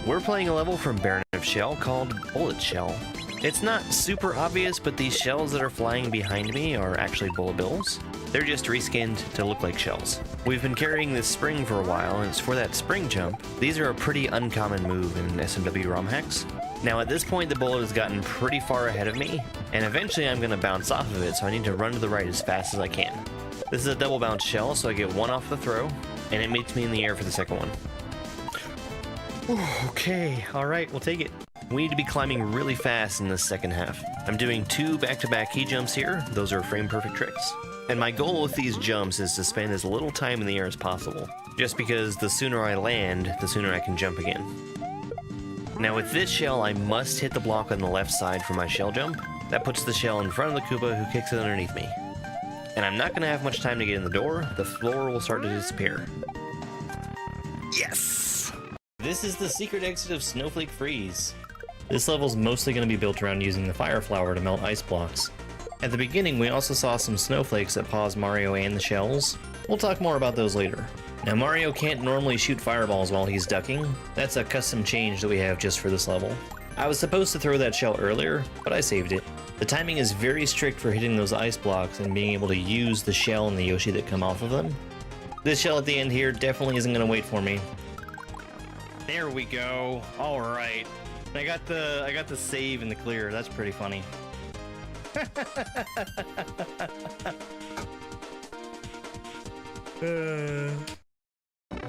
We're playing a level from Baron of Shell called Bullet Shell. It's not super obvious, but these shells that are flying behind me are actually bullet bills. They're just reskinned to look like shells. We've been carrying this spring for a while, and it's for that spring jump. These are a pretty uncommon move in SMW ROM hacks. Now at this point the bullet has gotten pretty far ahead of me, and eventually I'm going to bounce off of it, so I need to run to the right as fast as I can. This is a double bounce shell, so I get one off the throw, and it meets me in the air for the second one. Okay, alright, we'll take it. We need to be climbing really fast in this second half. I'm doing 2 back-to-back key jumps here. Those are frame-perfect tricks. And my goal with these jumps is to spend as little time in the air as possible, just because the sooner I land, the sooner I can jump again. Now with this shell, I must hit the block on the left side for my shell jump. That puts the shell in front of the Koopa, who kicks it underneath me. And I'm not going to have much time to get in the door. The floor will start to disappear. Yes! This is the secret exit of Snowflake Freeze. This level's mostly going to be built around using the fire flower to melt ice blocks. At the beginning, we also saw some snowflakes that pause Mario and the shells. We'll talk more about those later. Now Mario can't normally shoot fireballs while he's ducking. That's a custom change that we have just for this level. I was supposed to throw that shell earlier, but I saved it. The timing is very strict for hitting those ice blocks and being able to use the shell and the Yoshi that come off of them. This shell at the end here definitely isn't going to wait for me. There we go. All right. I got the save in the clear. That's pretty funny. I'm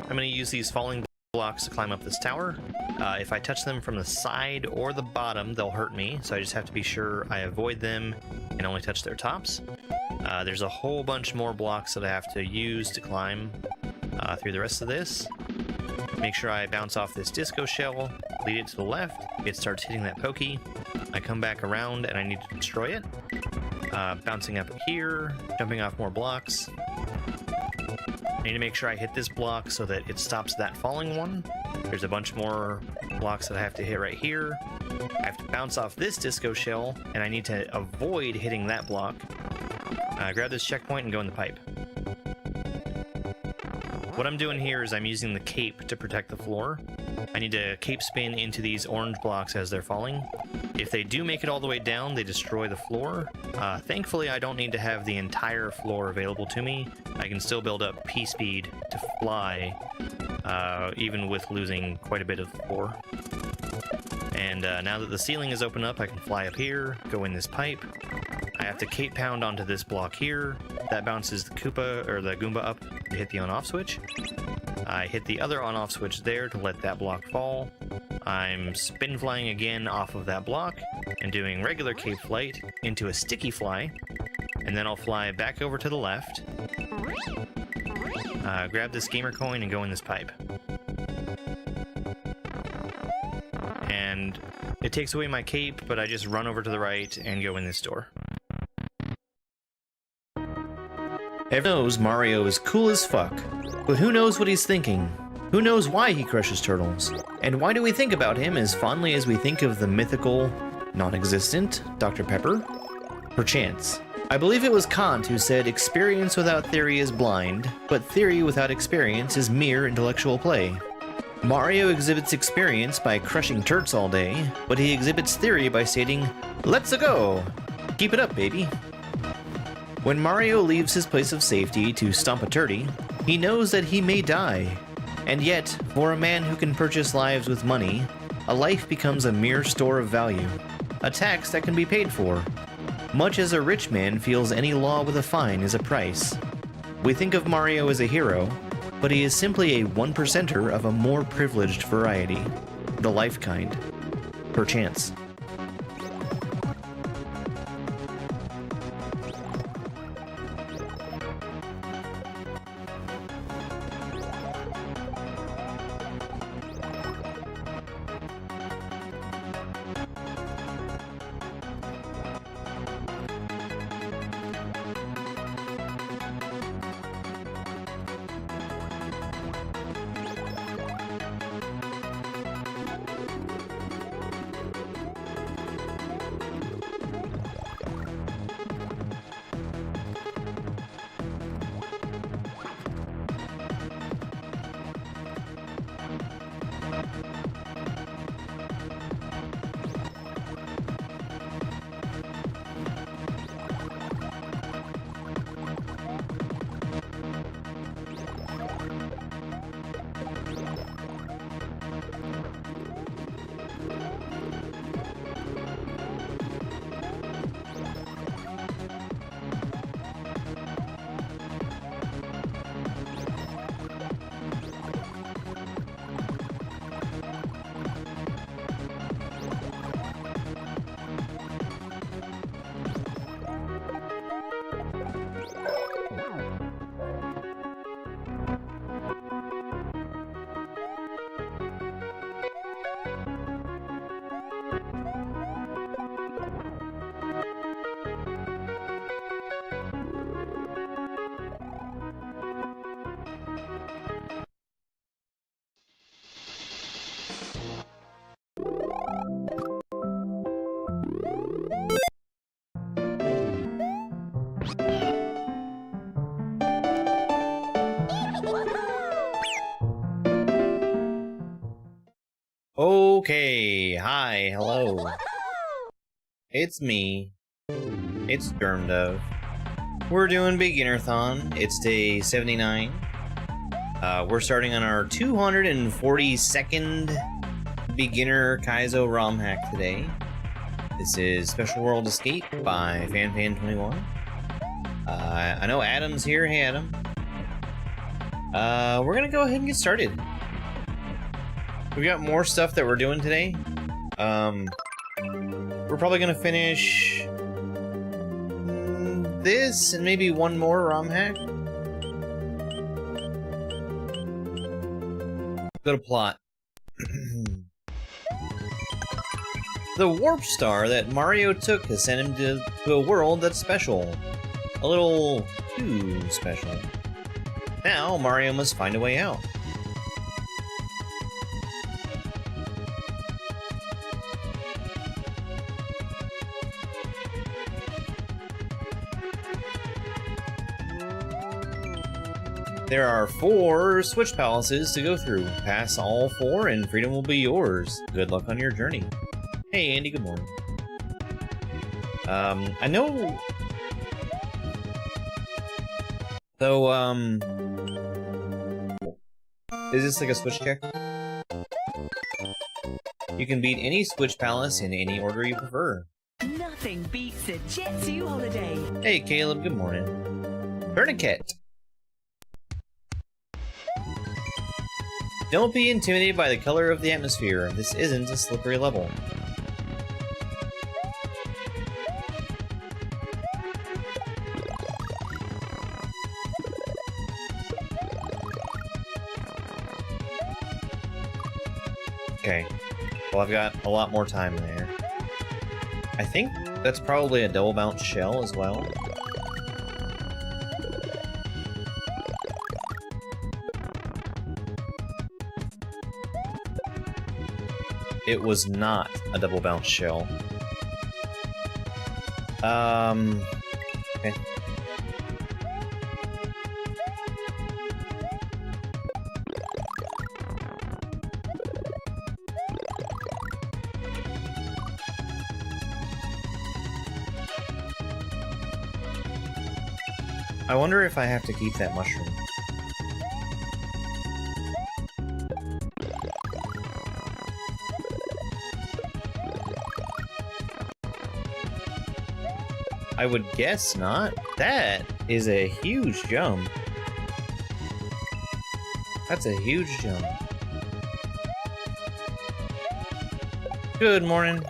going to use these falling blocks to climb up this tower. If I touch them from the side or the bottom, they'll hurt me, so I just have to be sure I avoid them and only touch their tops. There's a whole bunch more blocks that I have to use to climb through the rest of this. Make sure I bounce off this disco shell, lead it to the left, it starts hitting that pokey. I come back around and I need to destroy it. Bouncing up here, jumping off more blocks. I need to make sure I hit this block so that it stops that falling one. There's a bunch more blocks that I have to hit right here. I have to bounce off this disco shell, and I need to avoid hitting that block. Grab this checkpoint and go in the pipe. What I'm doing here is I'm using the cape to protect the floor. I need to cape spin into these orange blocks as they're falling. If they do make it all the way down, they destroy the floor. Thankfully, I don't need to have the entire floor available to me. I can still build up P-speed to fly, even with losing quite a bit of the floor. And now that the ceiling is open up, I can fly up here, go in this pipe. I have to cape pound onto this block here. That bounces the Koopa, or the Goomba up to hit the on-off switch. I hit the other on-off switch there to let that block fall. I'm spin flying again off of that block and doing regular cape flight into a sticky fly, and then I'll fly back over to the left, grab this gamer coin and go in this pipe. And it takes away my cape, but I just run over to the right and go in this door. Everyone knows Mario is cool as fuck, but who knows what he's thinking? Who knows why he crushes turtles? And why do we think about him as fondly as we think of the mythical, non-existent Dr. Pepper? Perchance. I believe it was Kant who said, "Experience without theory is blind, but theory without experience is mere intellectual play." Mario exhibits experience by crushing turts all day, but he exhibits theory by stating, "Let's go! Keep it up, baby." When Mario leaves his place of safety to stomp a turdy, he knows that he may die. And yet, for a man who can purchase lives with money, a life becomes a mere store of value, a tax that can be paid for, much as a rich man feels any law with a fine is a price. We think of Mario as a hero, but he is simply a 1%er of a more privileged variety, the life kind. Perchance. Okay, hi, hello. It's me. It's germdove. We're doing Beginnerthon. It's day 79. We're starting on our 242nd beginner Kaizo ROM hack today. This is Special World Escape by FanFan21. I know Adam's here. Hey, Adam. We're gonna go ahead and get started. We got more stuff that we're doing today. We're probably gonna finish this and maybe one more ROM hack. Go to plot. The warp star that Mario took has sent him to a world that's special. A little too special. Now Mario must find a way out. There are 4 switch palaces to go through. Pass all 4 and freedom will be yours. Good luck on your journey. Hey Andy, good morning. I know... So, is this like a switch check? You can beat any switch palace in any order you prefer. Nothing beats a Jet Zoo holiday. Hey Caleb, good morning. Tourniquet. Don't be intimidated by the color of the atmosphere. This isn't a slippery level. Okay. Well, I've got a lot more time there. I think that's probably a double bounce shell as well. It was not a double bounce shell. Okay. I wonder if I have to keep that mushroom. I would guess not. That is a huge jump. That's a huge jump. Good morning.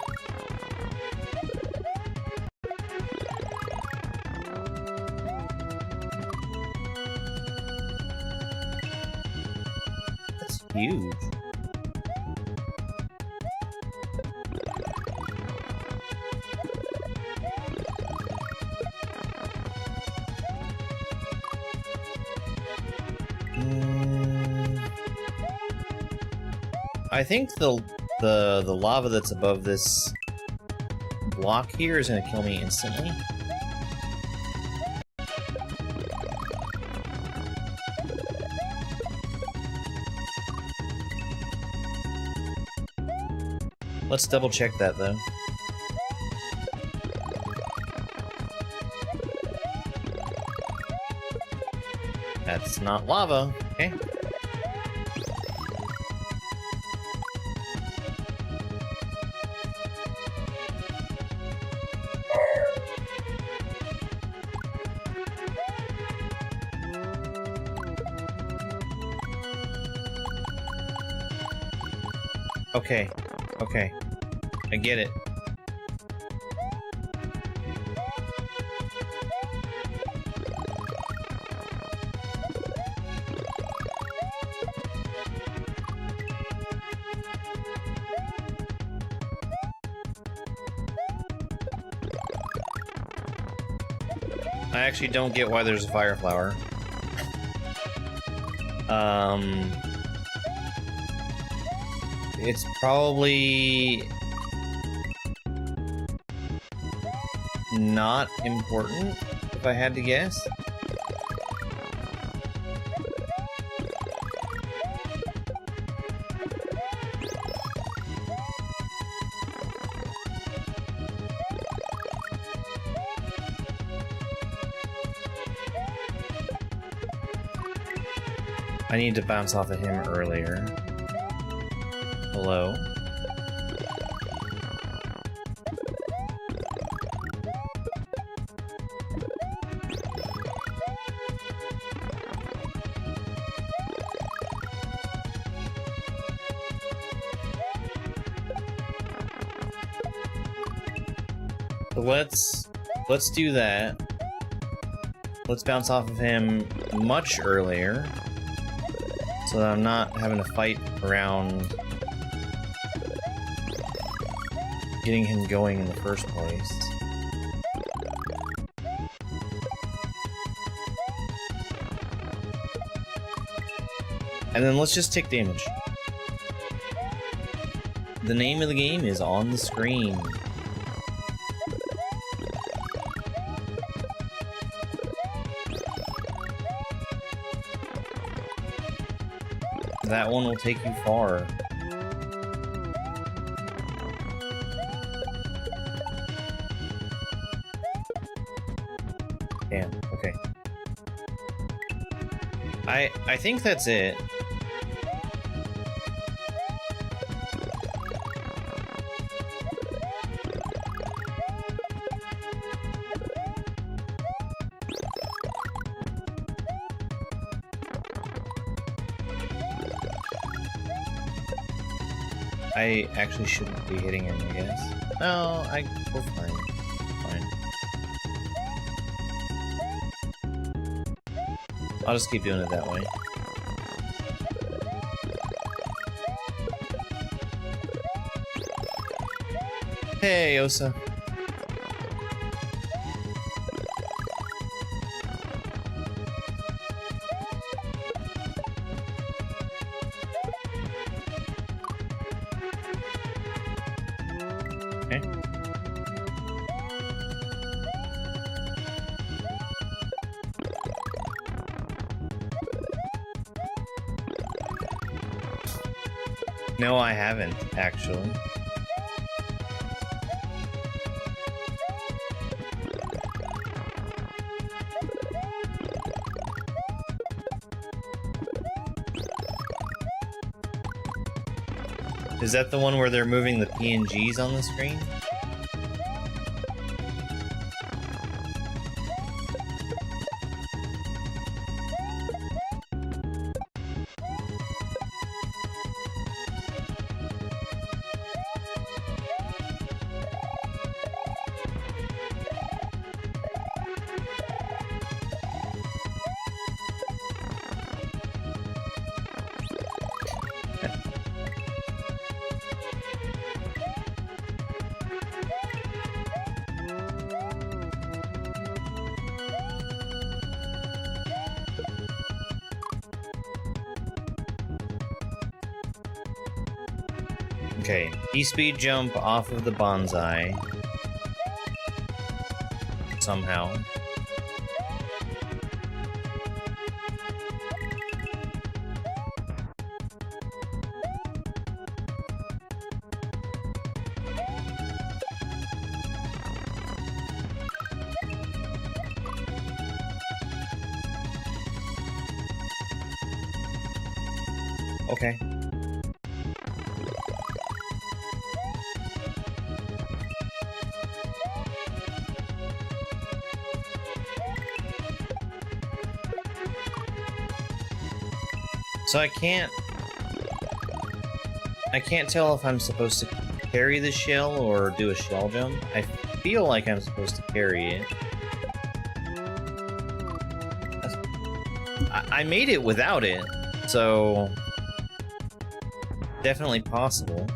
That's huge. I think the lava that's above this block here is gonna kill me instantly. Let's double check that though. That's not lava, okay? Okay, okay. I get it. I actually don't get why there's a fire flower. It's probably not important, if I had to guess. I need to bounce off of him earlier. Hello? Let's do that. Let's bounce off of him much earlier, so that I'm not having to fight around getting him going in the first place. And then let's just take damage. The name of the game is on the screen. That one will take you far. Damn, okay. I think that's it. I actually shouldn't be hitting him, I guess. No, we're fine. Fine. I'll just keep doing it that way. Hey, Osa. No, I haven't, actually. Is that the one where they're moving the PNGs on the screen? Okay, E-speed jump off of the bonsai. Somehow. Okay. So I can't tell if I'm supposed to carry the shell or do a shell jump. I feel like I'm supposed to carry it. I made it without it, so definitely possible.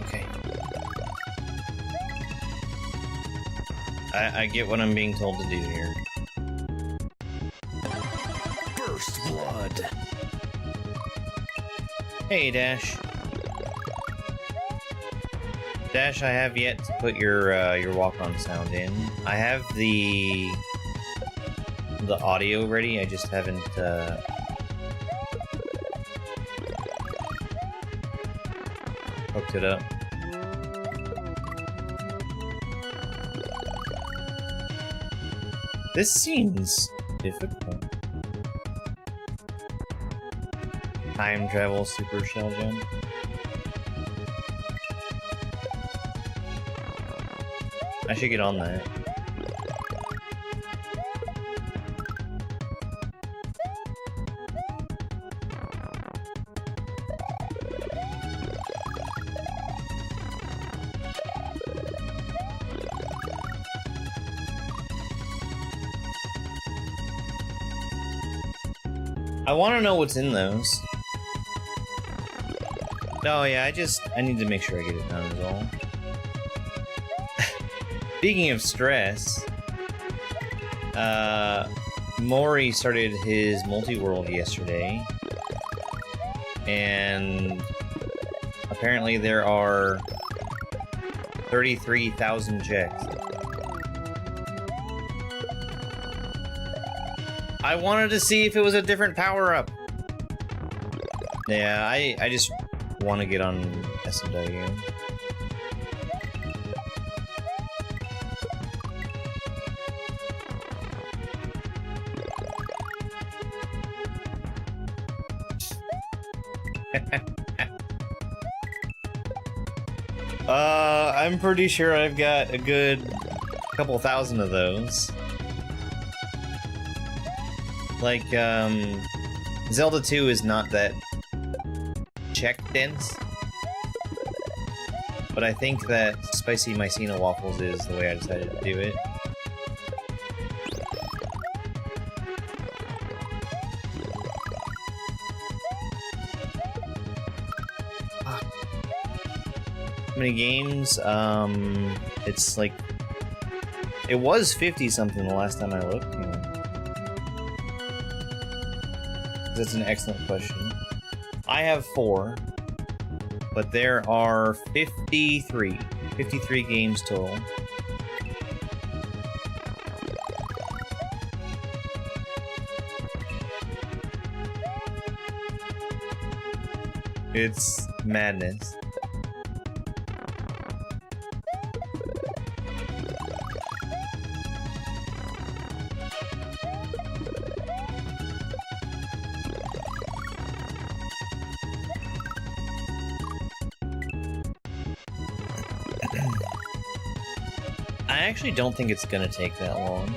Okay. I get what I'm being told to do here. First blood. Hey, Dash. Dash, I have yet to put your walk-on sound in. I have the audio ready. I just haven't hooked it up. This seems difficult. Time travel super shell gem. I should get on that. I want to know what's in those. Oh yeah, I need to make sure I get it done is all. Speaking of stress, Maury started his multi-world yesterday, and apparently there are 33,000 checks. I wanted to see if it was a different power-up. Yeah, I just want to get on SMW. I'm pretty sure I've got a good couple thousand of those. Like, Zelda 2 is not that check dense, but I think that spicy Machina Waffles is the way I decided to do it. How many games? It's like... It was 50-something the last time I looked, you know. That's an excellent question. I have 4, but there are 53 games total. It's madness. I actually don't think it's gonna take that long.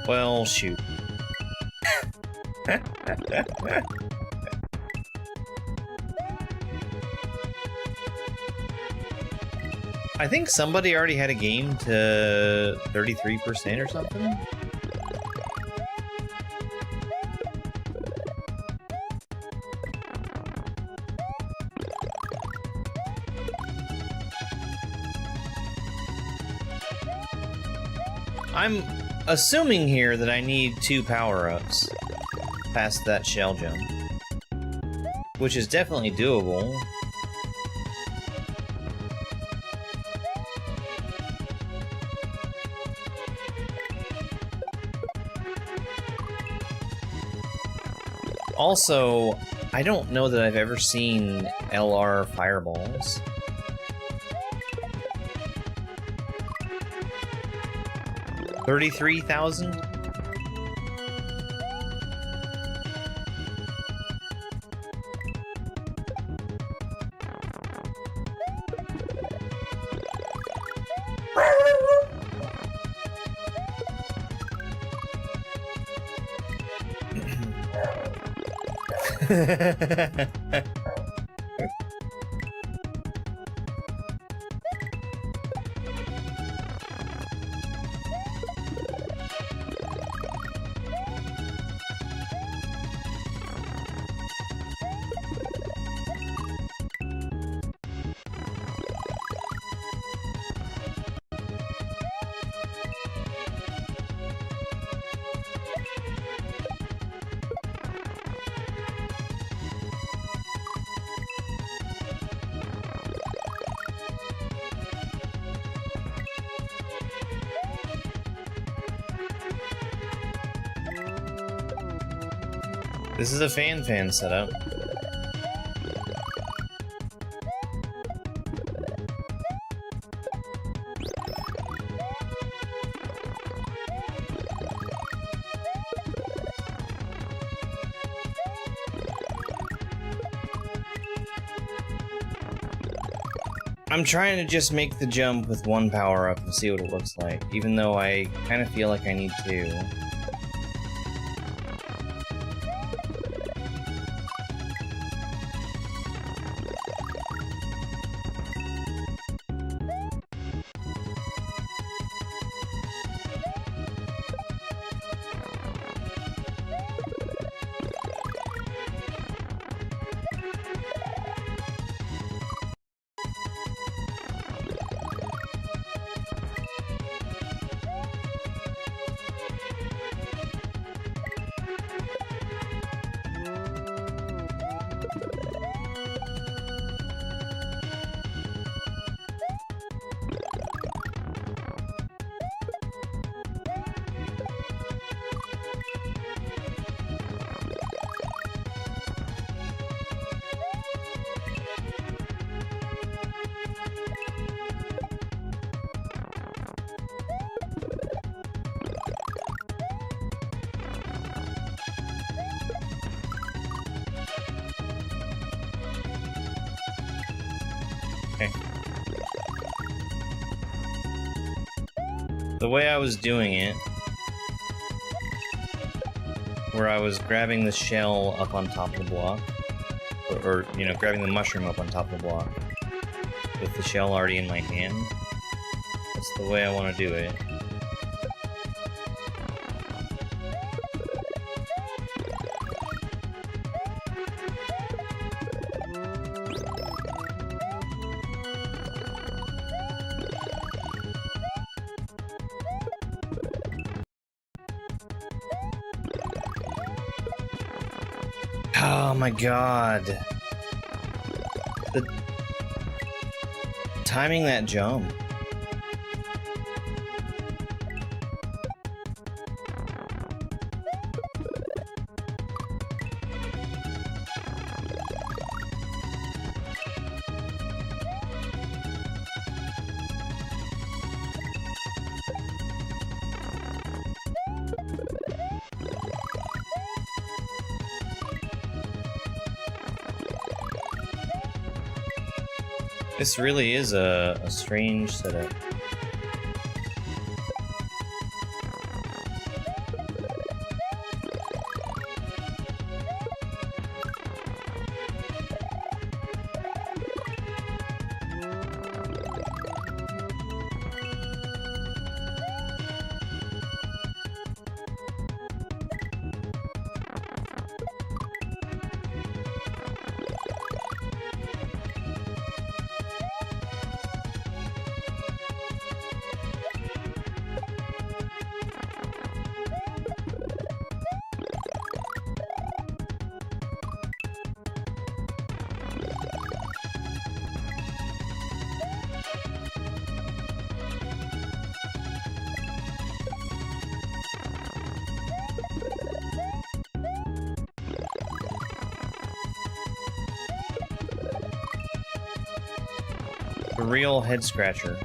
Well, shoot. I think somebody already had a game to 33% or something. I'm assuming here that I need 2 power-ups past that shell jump, which is definitely doable. Also, I don't know that I've ever seen LR fireballs. $33,000? This is a fan setup. I'm trying to just make the jump with one power-up and see what it looks like, even though I kind of feel like I need two. Okay. The way I was doing it, where I was grabbing the shell up on top of the block, or you know, grabbing the mushroom up on top of the block, with the shell already in my hand, that's the way I want to do it. Oh my god. Timing that jump. This really is a strange setup. A real head scratcher.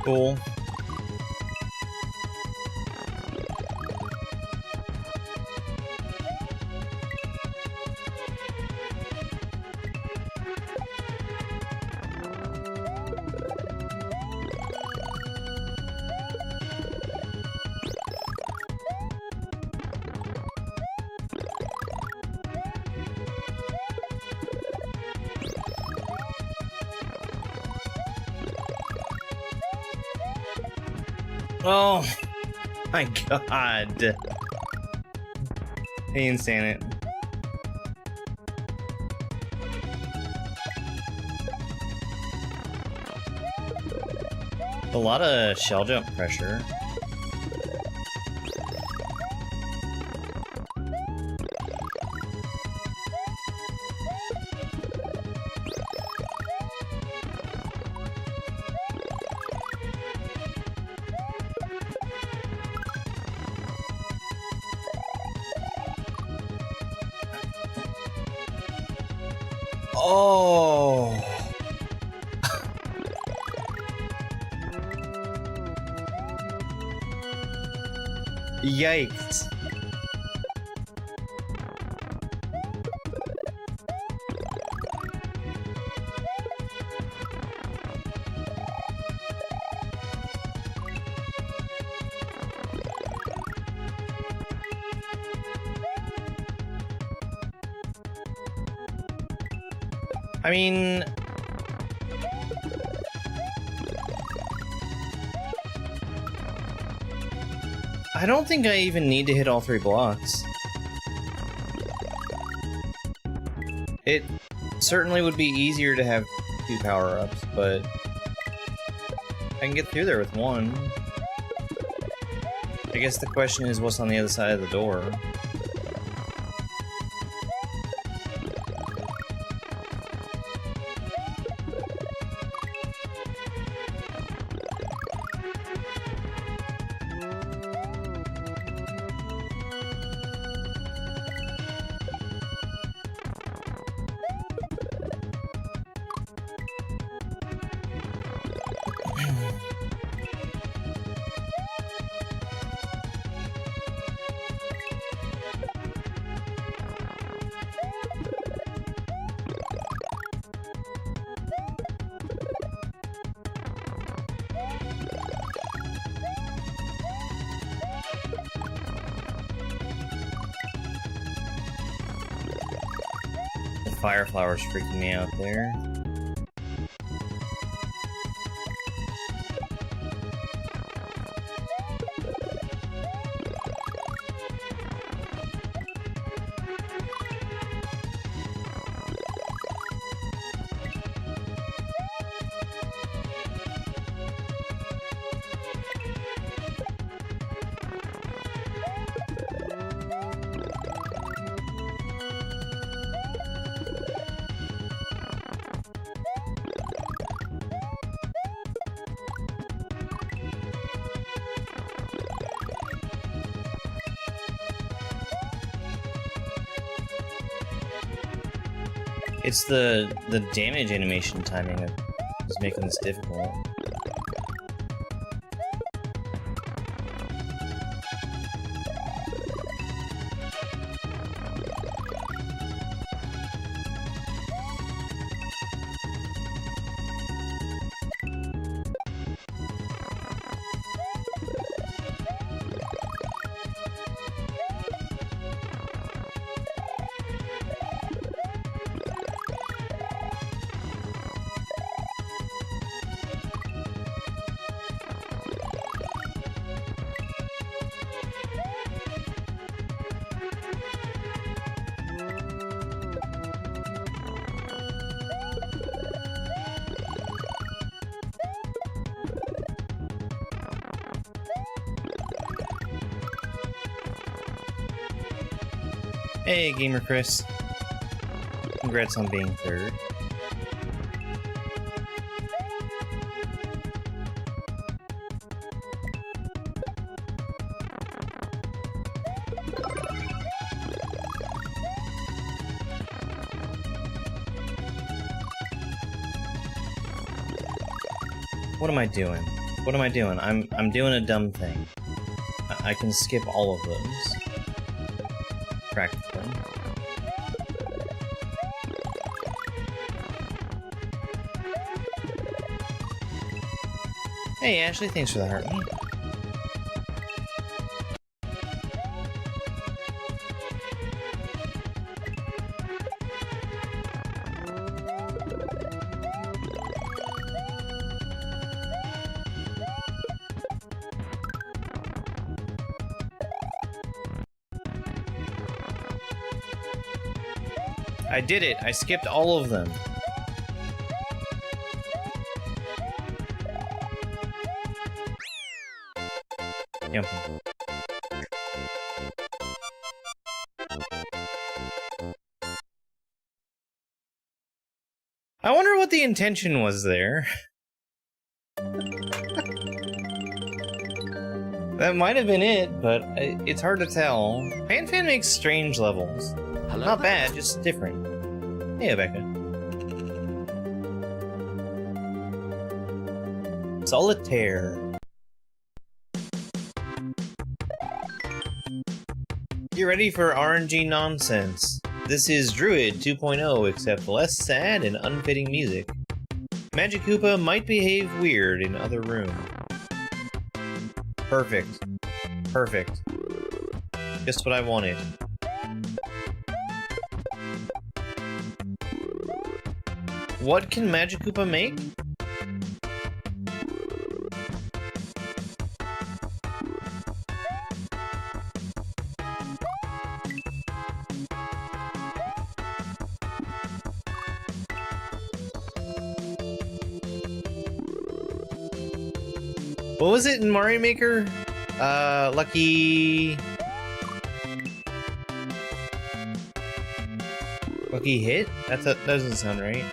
Cool. Oh my god. Hey, insane it. A lot of shell jump pressure. Oh. Yikes. I mean, I don't think I even need to hit all 3 blocks. It certainly would be easier to have 2 power-ups, but I can get through there with 1. I guess the question is what's on the other side of the door. Fire flower's freaking me out there. It's the damage animation timing that is making this difficult. Hey, Gamer Chris. Congrats on being 3rd. What am I doing? What am I doing? I'm doing a dumb thing. I can skip all of those. Practically. Hey Ashley, thanks for the heart. I did it. I skipped all of them. Yep. I wonder what the intention was there. That might have been it, but it's hard to tell. Fan makes strange levels. Hello Not there. bad, just different. Hey, Becca. Solitaire. Get ready for RNG nonsense. This is Druid 2.0, except less sad and unfitting music. Magic Koopa might behave weird in other rooms. Perfect. Perfect. Just what I wanted. What can Magic Koopa make? What was it in Mario Maker? Lucky hit? That doesn't sound right.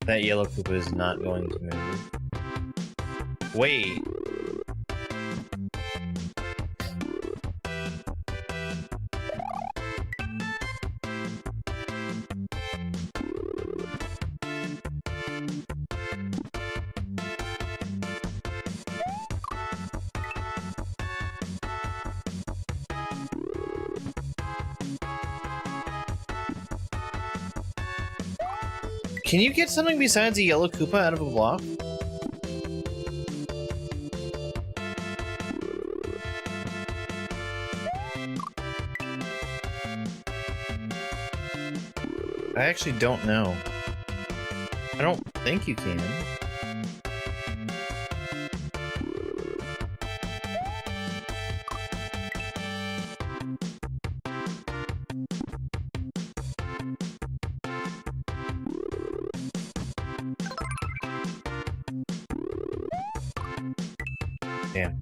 That yellow Koopa is not going to move. Wait. Can you get something besides a yellow Koopa out of a block? I actually don't know. I don't think you can. Damn.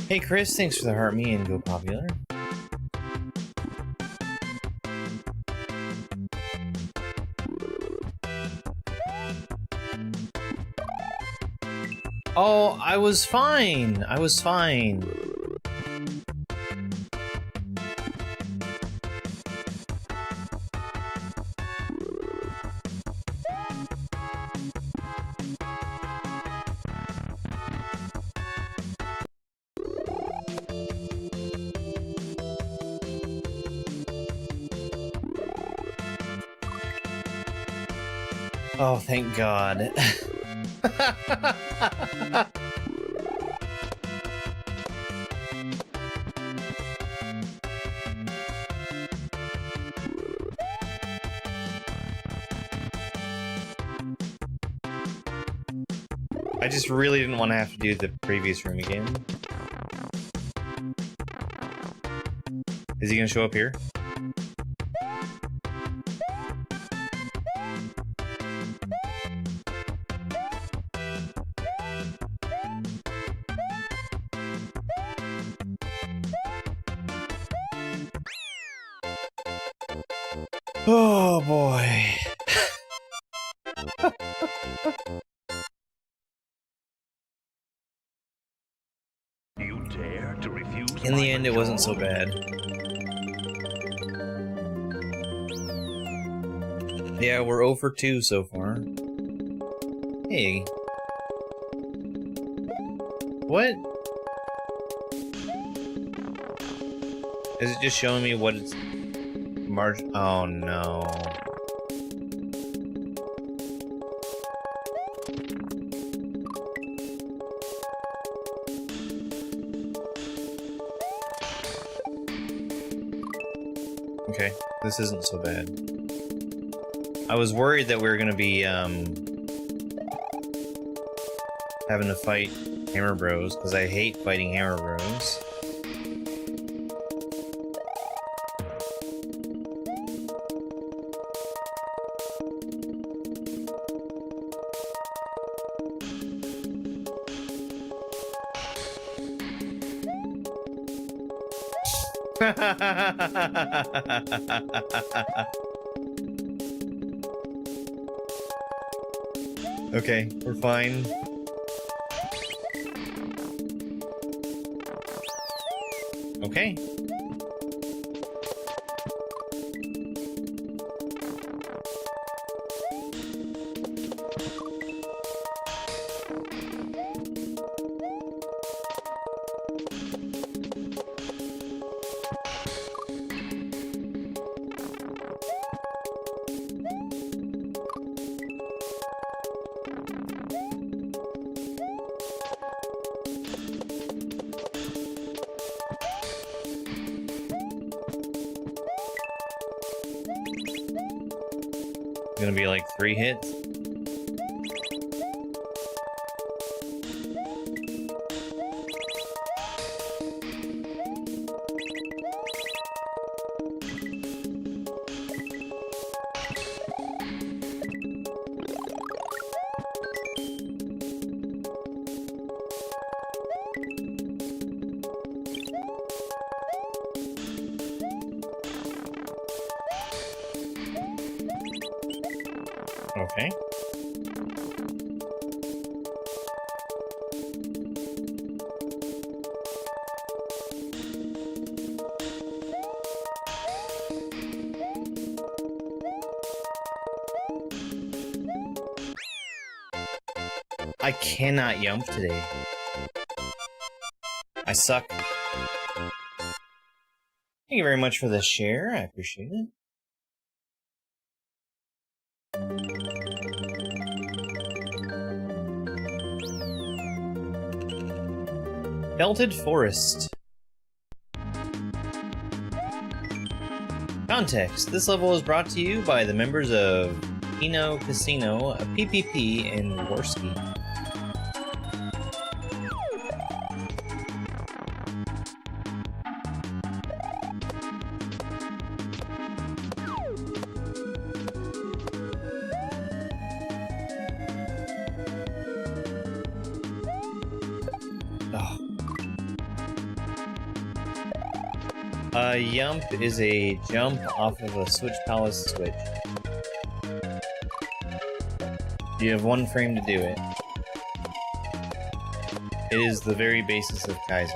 Hey Chris, thanks for the heart me and go popular. Oh, I was fine. I was fine. Oh, thank God. I just really didn't want to have to do the previous room again. Is he gonna show up here? Oh boy. You dare to refuse? In the end, it wasn't so bad. Yeah, we're 0 for 2 so far. Hey. What? Is it just showing me what it's... Oh no. Okay, this isn't so bad. I was worried that we were gonna be, having to fight Hammer Bros, because I hate fighting Hammer Bros. Okay, we're fine. Okay. Gonna be like 3 hits. Okay. I cannot yump today. I suck. Thank you very much for the share. I appreciate it. Belted Forest. Context. This level is brought to you by the members of Kino Casino, PPP, and Warski. Yump is a jump off of a Switch Palace switch. You have 1 frame to do it. It is the very basis of Kaizo.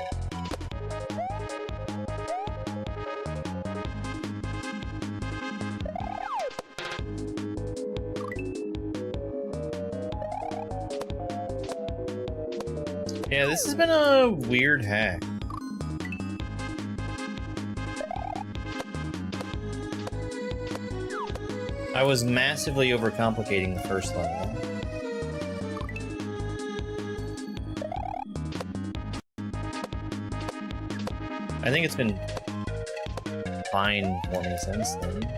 Yeah, this has been a weird hack. I was massively overcomplicating the first level. I think it's been fine for me since then.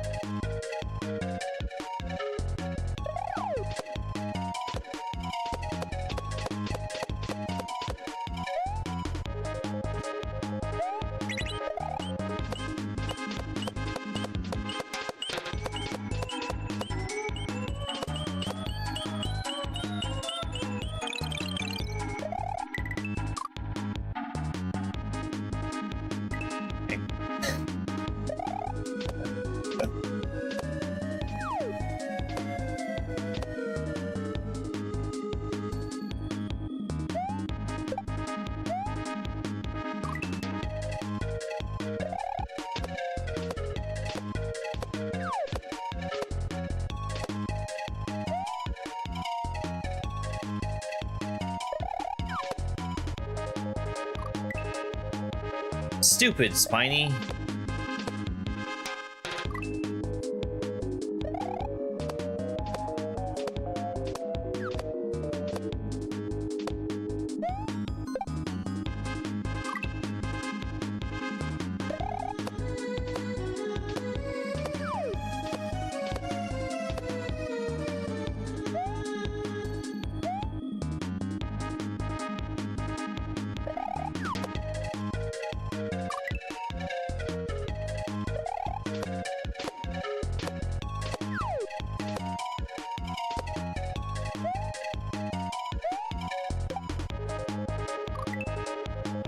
Stupid, Spiny.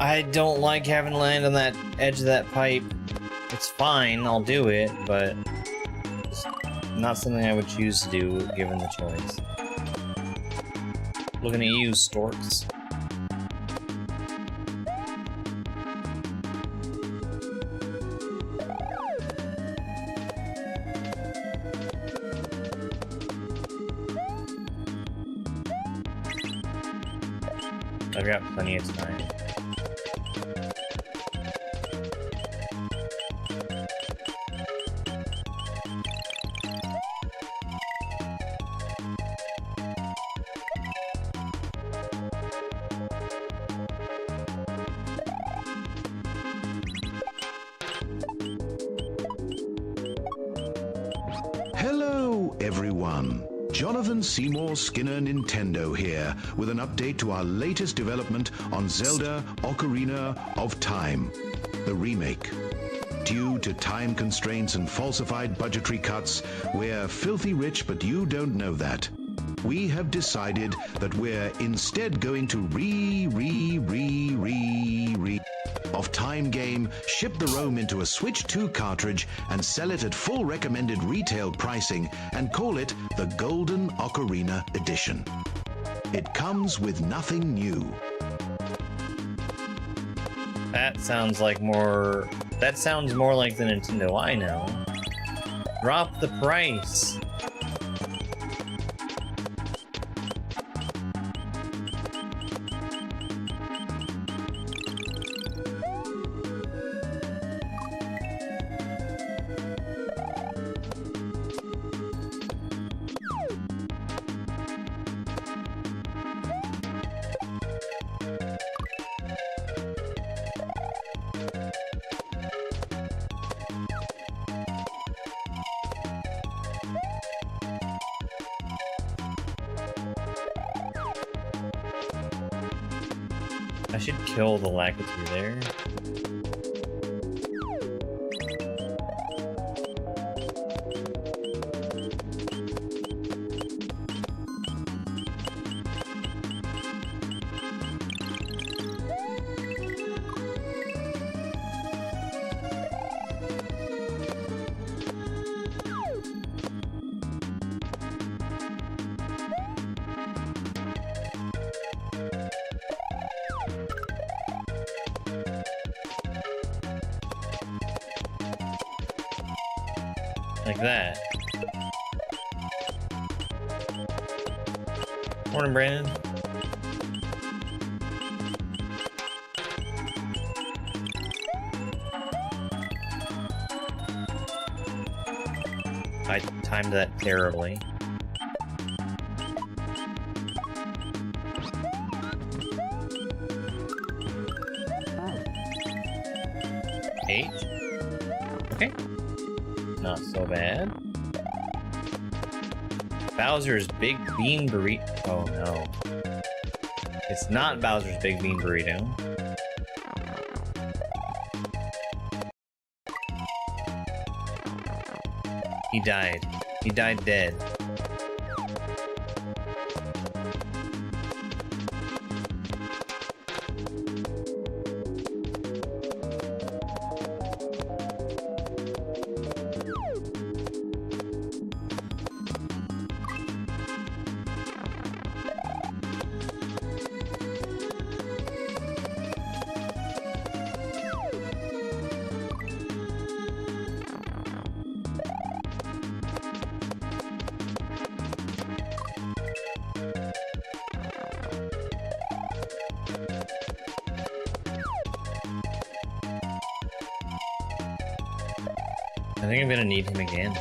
I don't like having to land on that edge of that pipe. It's fine, I'll do it, but it's not something I would choose to do given the choice. Looking at you, storks. I've got plenty of time. Hello, everyone. Jonathan Seymour Skinner Nintendo here with an update to our latest development on Zelda Ocarina of Time, the remake. Due to time constraints and falsified budgetary cuts, we're filthy rich, but you don't know that. We have decided that we're instead going to of Time game, ship the ROM into a Switch 2 cartridge and sell it at full recommended retail pricing and call it the Golden Ocarina Edition. It comes with nothing new. That sounds more like the Nintendo I know. Drop the price. I should kill the Lakitu there. Like that. Morning, Brandon. I timed that terribly. Eight. Okay. Not so bad. Bowser's Big Bean Burrito. Oh no. It's not Bowser's Big Bean Burrito. He died. He died dead. I think I'm gonna need him again.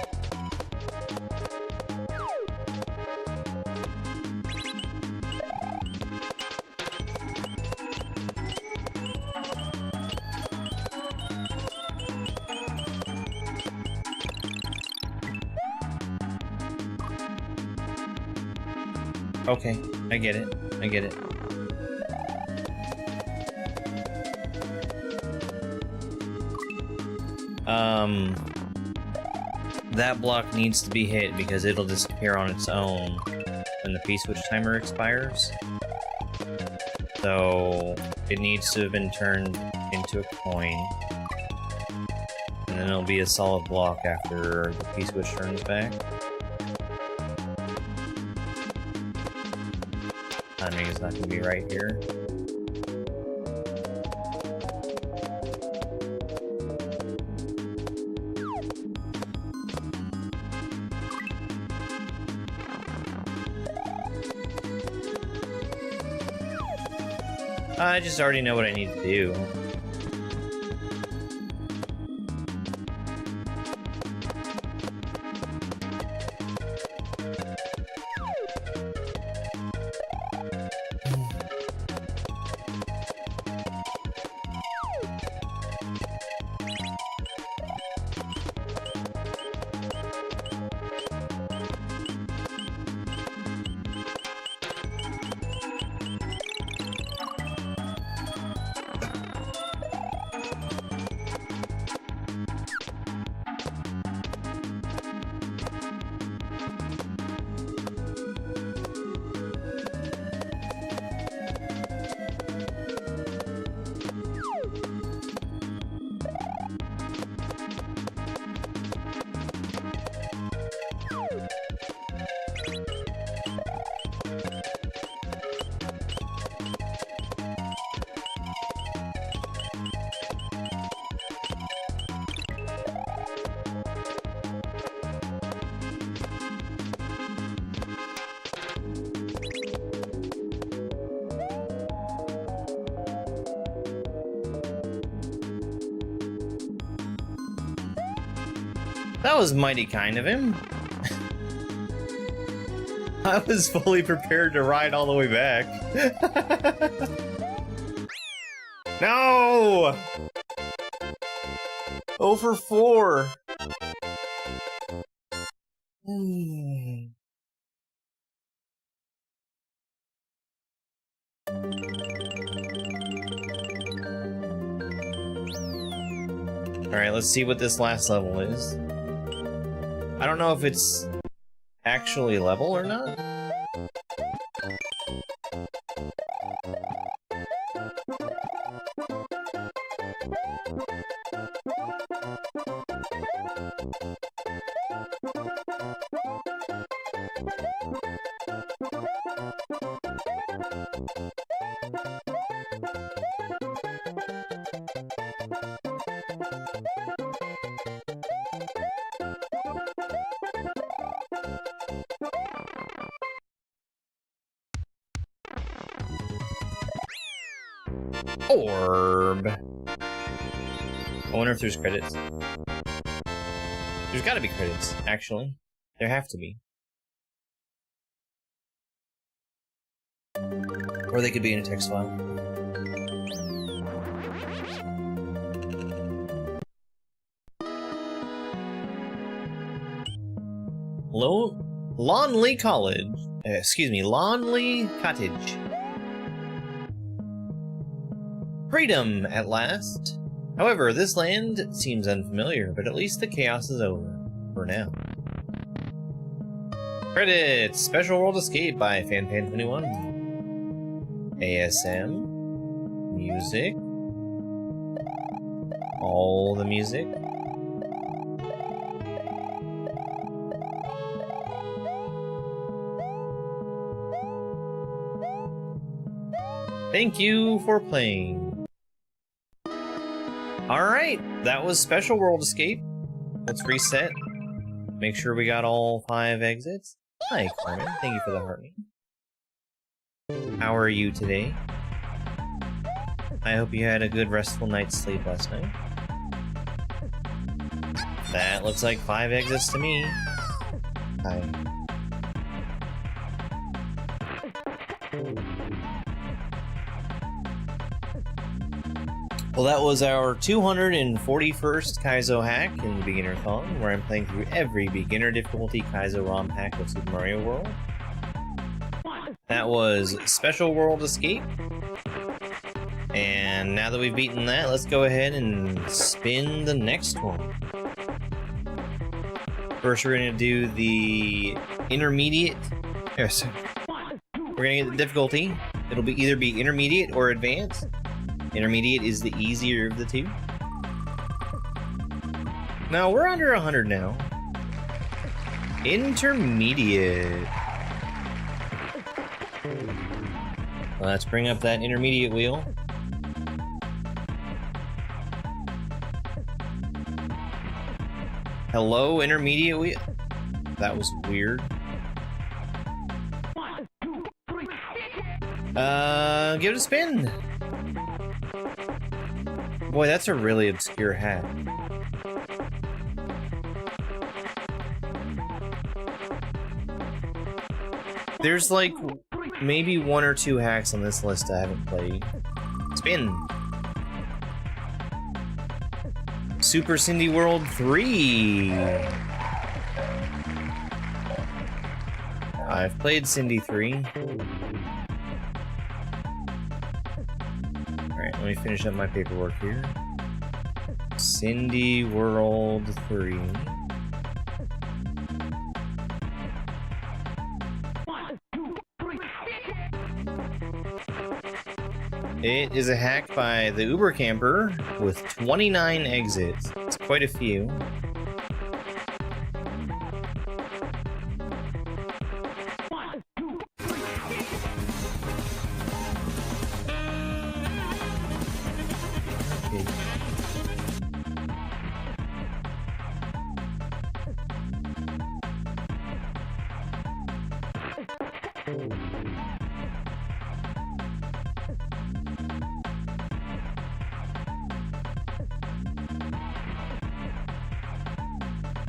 Okay, I get it. I get it. That block needs to be hit because it'll disappear on its own when the P-switch timer expires. So it needs to have been turned into a coin. And then it'll be a solid block after the P-switch turns back. Timing is not going to be right here. I just already know what I need to do. That was mighty kind of him. I was fully prepared to ride all the way back. No! 0 for 4. Alright, let's see what this last level is. I don't know if it's actually level or not. Orb. I wonder if there's credits. There's gotta be credits, actually. There have to be. Or they could be in a text file. Lawnley College. Lawnley Cottage. Freedom, at last. However, this land seems unfamiliar, but at least the chaos is over. For now. Credits! Special World Escape by FanFan21. ASM. Music. All the music. Thank you for playing. Alright, that was Special World Escape. Let's reset. Make sure we got all 5 exits. Hi, Carmen. Thank you for the heart. How are you today? I hope you had a good restful night's sleep last night. That looks like 5 exits to me. Hi. Well, that was our 241st Kaizo hack in the Beginnerthon, where I'm playing through every beginner difficulty Kaizo ROM hack of Super Mario World. That was Special World Escape. And now that we've beaten that, let's go ahead and spin the next one. First, we're going to do the intermediate. Yes. We're going to get the difficulty. It'll be either be intermediate or advanced. Intermediate is the easier of the two. Now, we're under 100 now. Intermediate. Let's bring up that intermediate wheel. Hello, intermediate wheel. That was weird. Give it a spin. Boy, that's a really obscure hack. There's like maybe 1 or 2 hacks on this list I haven't played. Spin. Super Cindy World 3. I've played Cindy 3. Alright, let me finish up my paperwork here. Cindy World 3. It is a hack by the Uber Camper with 29 exits. It's quite a few. Okay.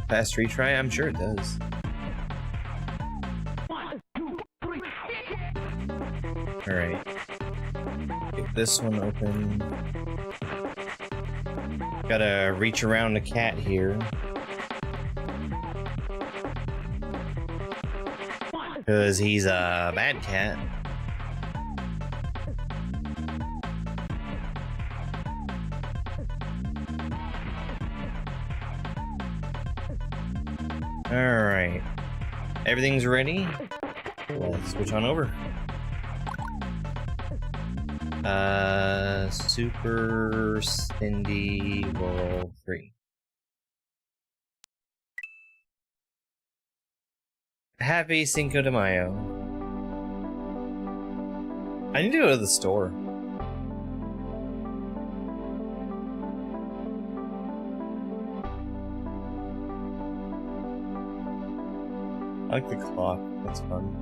Fast retry? I'm sure it does. Alright. Get this one open. Gotta reach around the cat here. Because he's a bad cat. Alright. Everything's ready. Let's switch on over. Super Cindy World 3. Happy Cinco de Mayo. I need to go to the store. I like the clock. That's fun.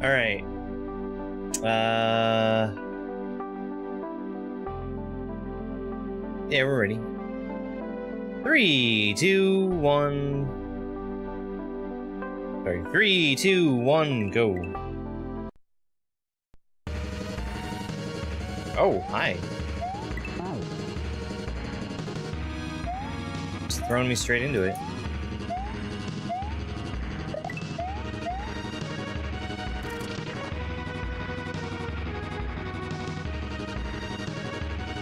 Alright. Yeah, we're ready. 3, 2, 1. Sorry, 3, 2, 1, go. Oh, hi. Just throwing me straight into it.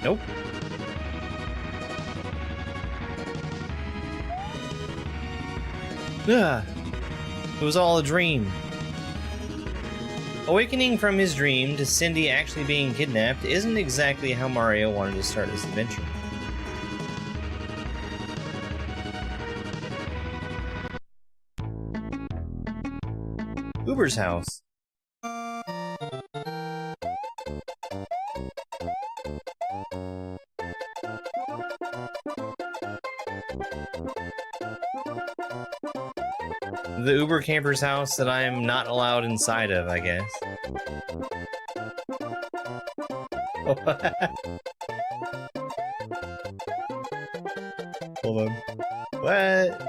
Nope. Ugh. It was all a dream. Awakening from his dream to Cindy actually being kidnapped isn't exactly how Mario wanted to start this adventure. Uber's house. The Uber camper's house that I am not allowed inside of, I guess. Hold on. What?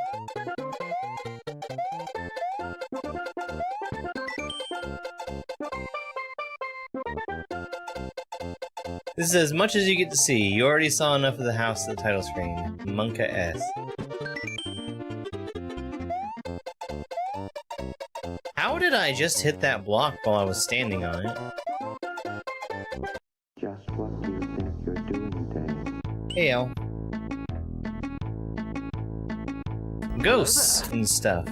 This is as much as you get to see. You already saw enough of the house at the title screen. Monka S. How did I just hit that block while I was standing on it? Just what do you think you're doing, Dave? Hey, Al. Ghosts and stuff.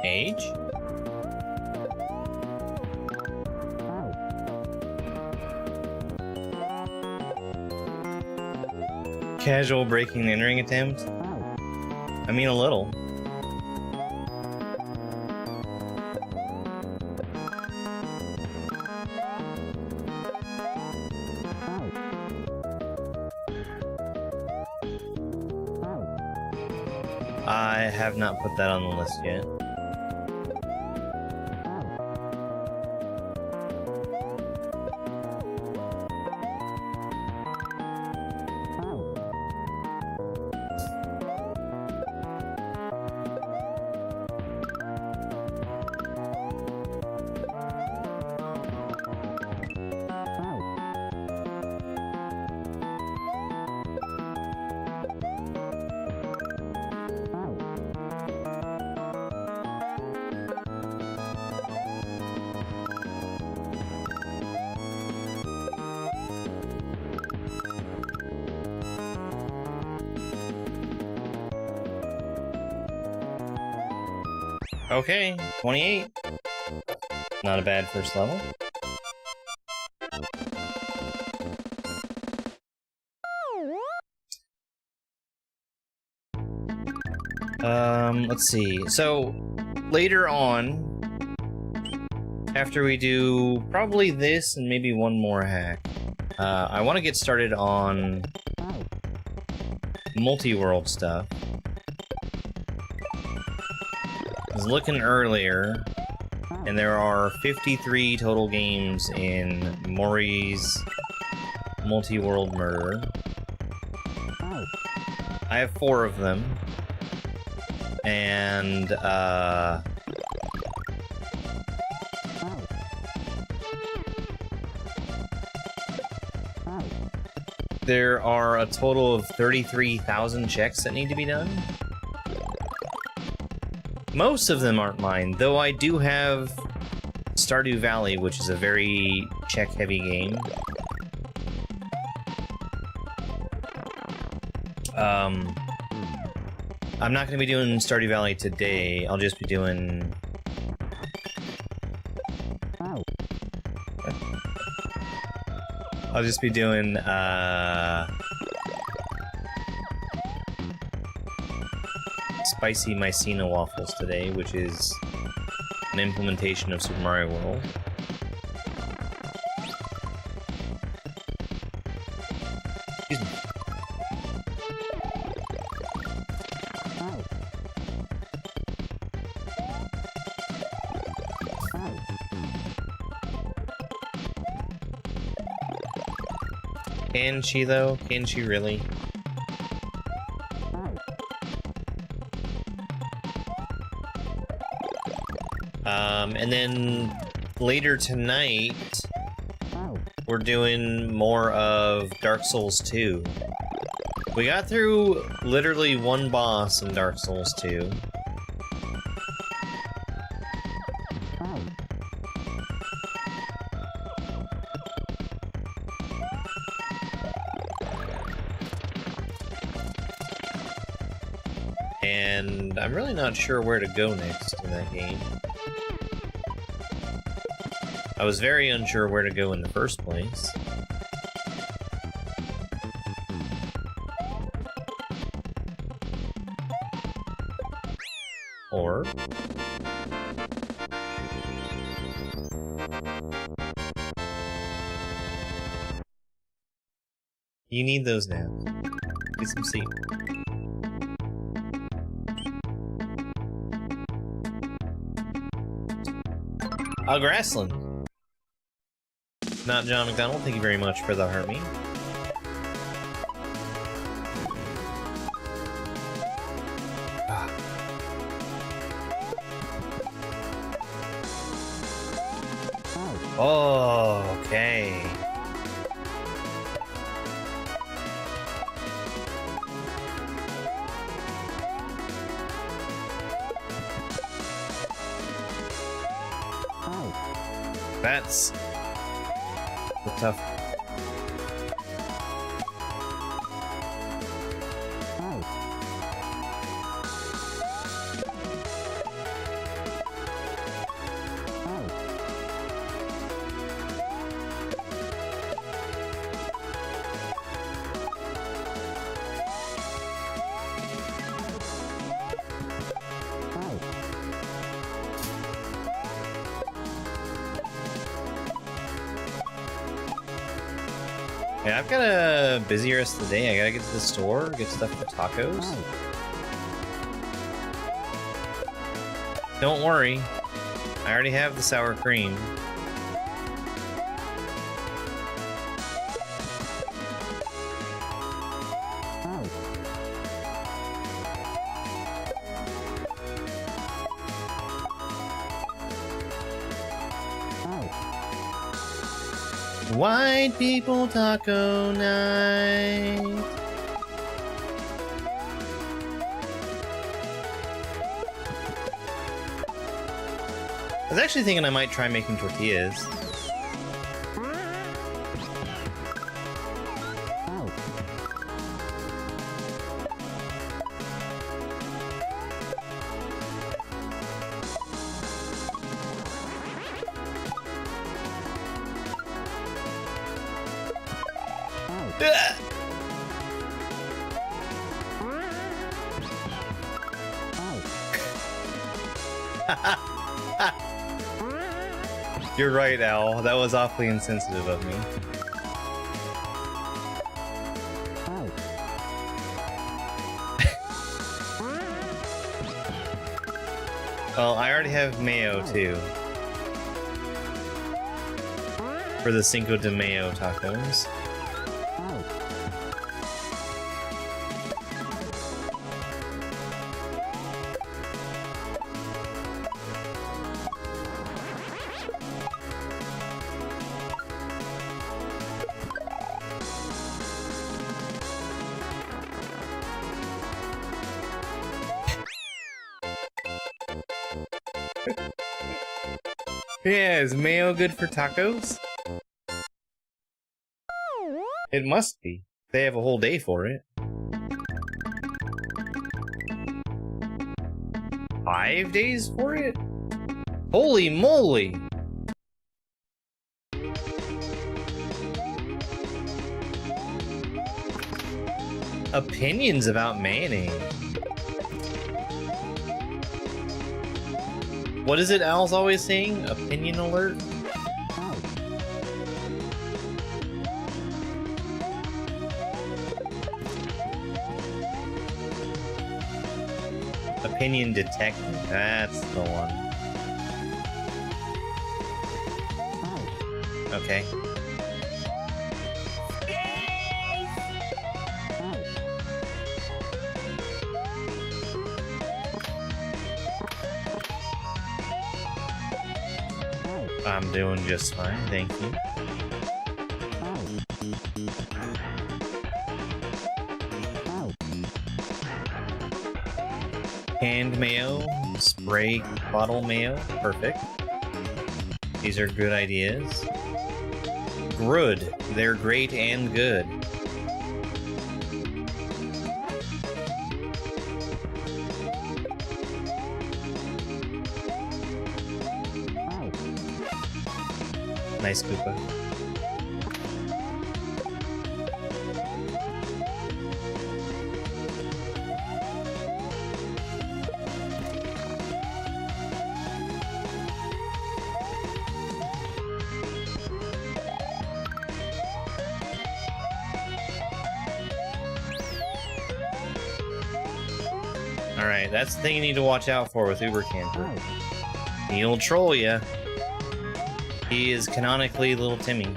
Age? Casual breaking and entering attempt? I mean, a little. I have not put that on the list yet. Okay, 28. Not a bad first level. Let's see. So, later on, after we do probably this and maybe one more hack, I want to get started on multi-world stuff. I was looking earlier, and there are 53 total games in Mori's Multi-World Murder. I have 4 of them, and there are a total of 33,000 checks that need to be done. Most of them aren't mine, though I do have Stardew Valley, which is a very check-heavy game. I'm not going to be doing Stardew Valley today. I'll just be doing... I'll just be doing, Spicy Machina Waffles today, which is an implementation of Super Mario World. Excuse me. Can she, though? Can she really? And then later tonight, we're doing more of Dark Souls 2. We got through literally one boss in Dark Souls 2. And I'm really not sure where to go next in that game. I was very unsure where to go in the first place. Or... You need those now. Get some sleep. Grassland. Not John McDonald, thank you very much for the heart me. Oh, okay. That's the tough. Yeah, I've got a busy rest of the day. I gotta get to the store, get stuff for tacos. Don't worry, I already have the sour cream. White people taco night. I was actually thinking I might try making tortillas. You're right, Al. That was awfully insensitive of me. Well, I already have mayo, too. For the Cinco de Mayo tacos. Yeah, is mayo good for tacos? It must be. They have a whole day for it. 5 days for it? Holy moly! Opinions about mayonnaise. What is it Al's always saying? Opinion alert? Opinion detective. That's the one. Okay. I'm doing just fine, thank you. Canned mayo, spray bottle mayo, perfect. These are good ideas. Good, they're great and good. Nice, Koopa. Alright, that's the thing you need to watch out for with Uber Camper. He'll troll ya. He is canonically Little Timmy.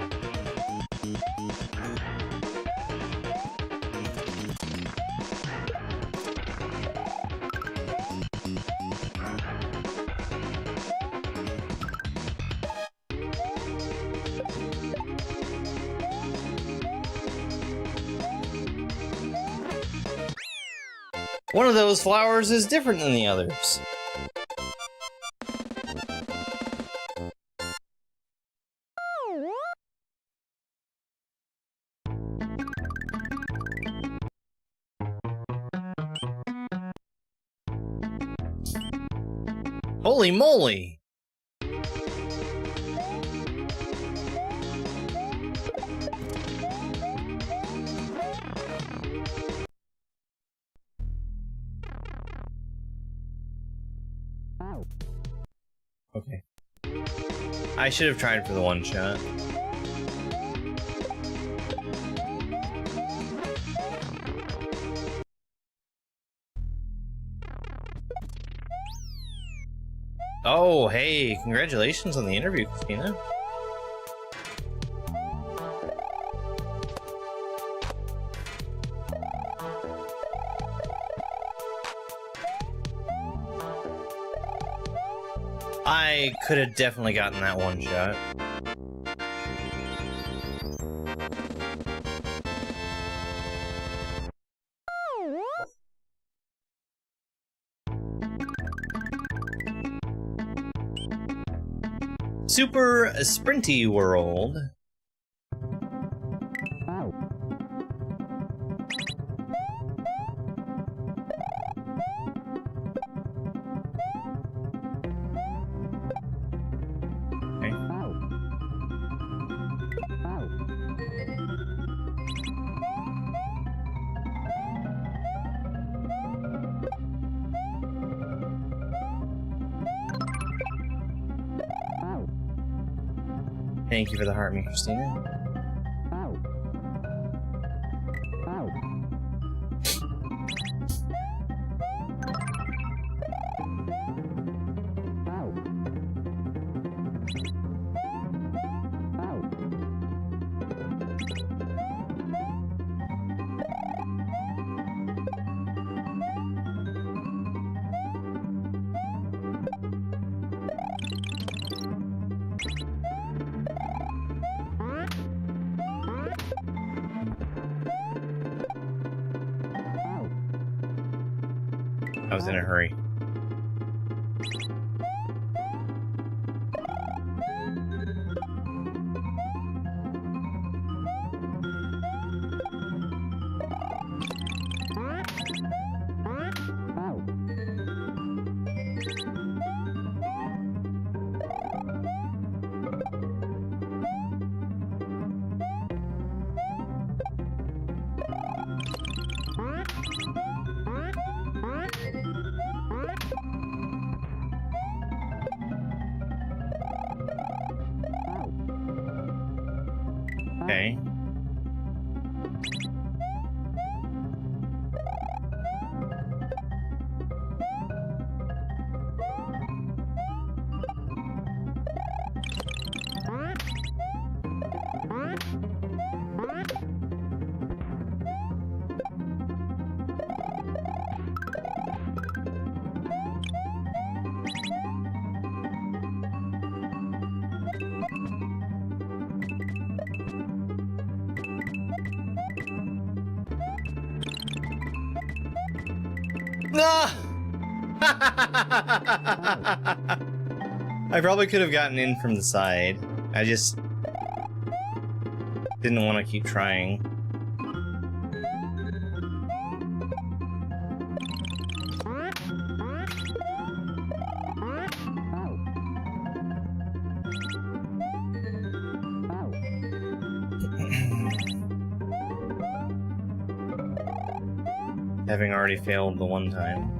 One of those flowers is different than the others. Holy moly! Okay. I should have tried for the one shot. Oh, hey, congratulations on the interview, Christina. I could have definitely gotten that one shot. Super Sprinty World. Thank you for the heart, me, Christina. I was in a hurry. Okay. No! I probably could have gotten in from the side. I just didn't want to keep trying. Having already failed the one time.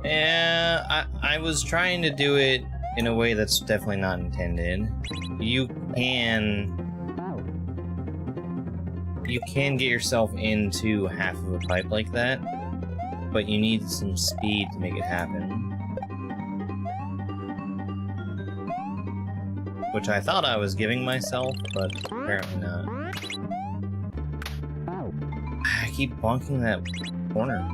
Yeah, I was trying to do it in a way that's definitely not intended. You can get yourself into half of a pipe like that, but you need some speed to make it happen. Which I thought I was giving myself, but apparently not. I keep bonking that corner.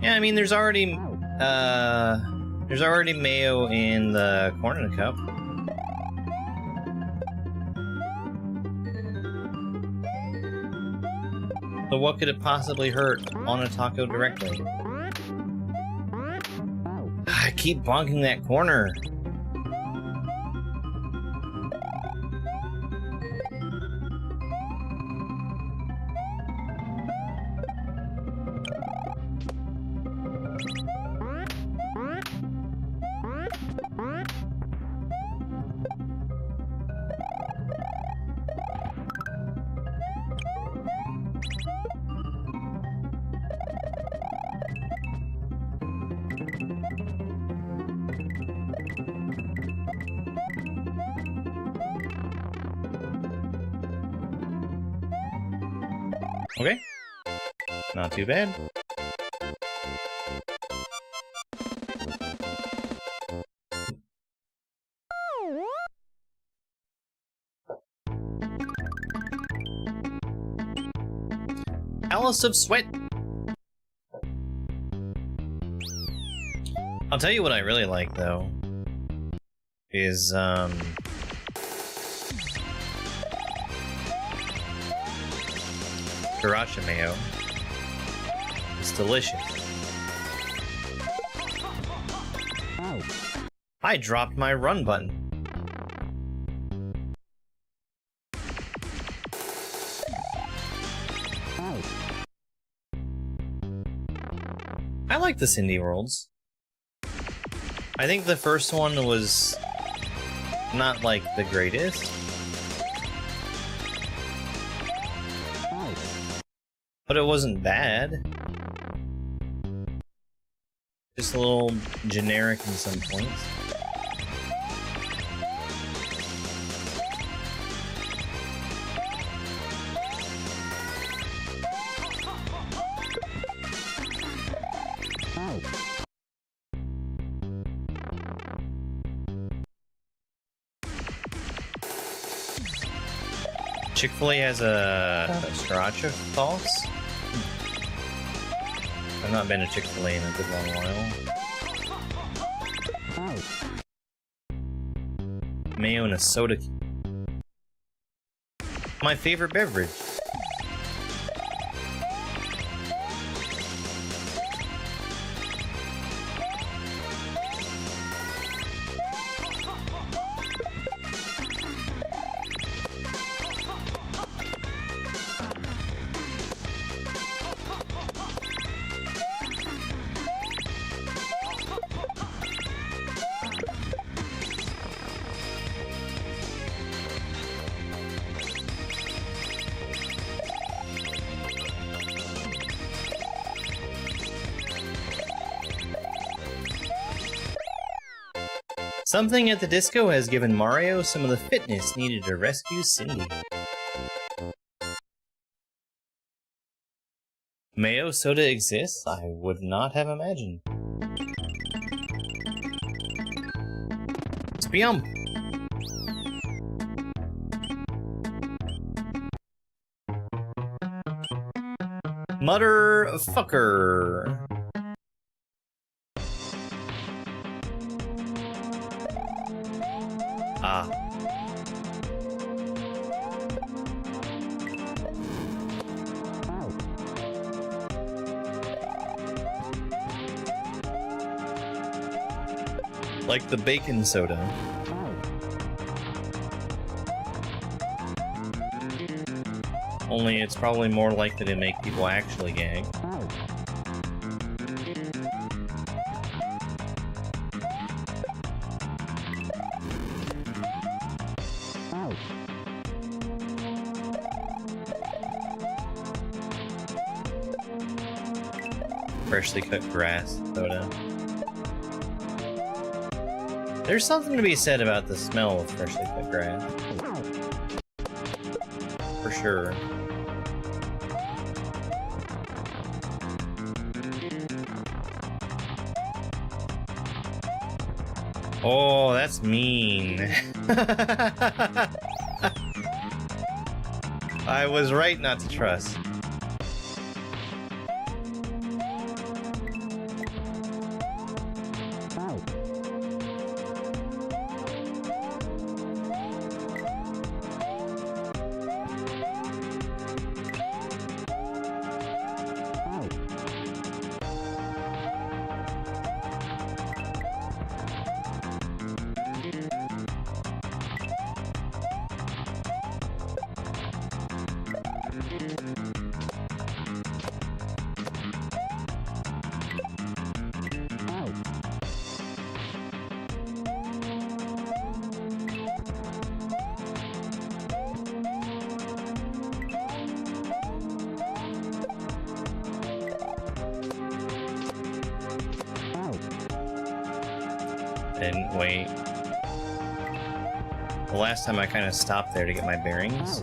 Yeah, I mean, there's already mayo in the corn in a cup. So what could it possibly hurt on a taco directly? I keep bonking that corner. Okay. Not too bad. Palace of Sweat. I'll tell you what I really like, though, is, sriracha mayo. It's delicious. I dropped my run button. I like the Cindy Worlds. I think the first one was not like the greatest. But it wasn't bad. Just a little generic in some points. Chick-fil-A has a sriracha sauce. I've not been to Chick-fil-A in a good long while. Mayo and a soda. My favorite beverage. Something at the disco has given Mario some of the fitness needed to rescue Cindy. Mayo soda exists? I would not have imagined. Spium! Motherfucker! Ah. Like the bacon soda. Only it's probably more likely to make people actually gag. freshly cut grass soda. There's something to be said about the smell of freshly cut grass. For sure. Oh, that's mean. I was right not to trust. Didn't wait. The last time I kind of stopped there to get my bearings.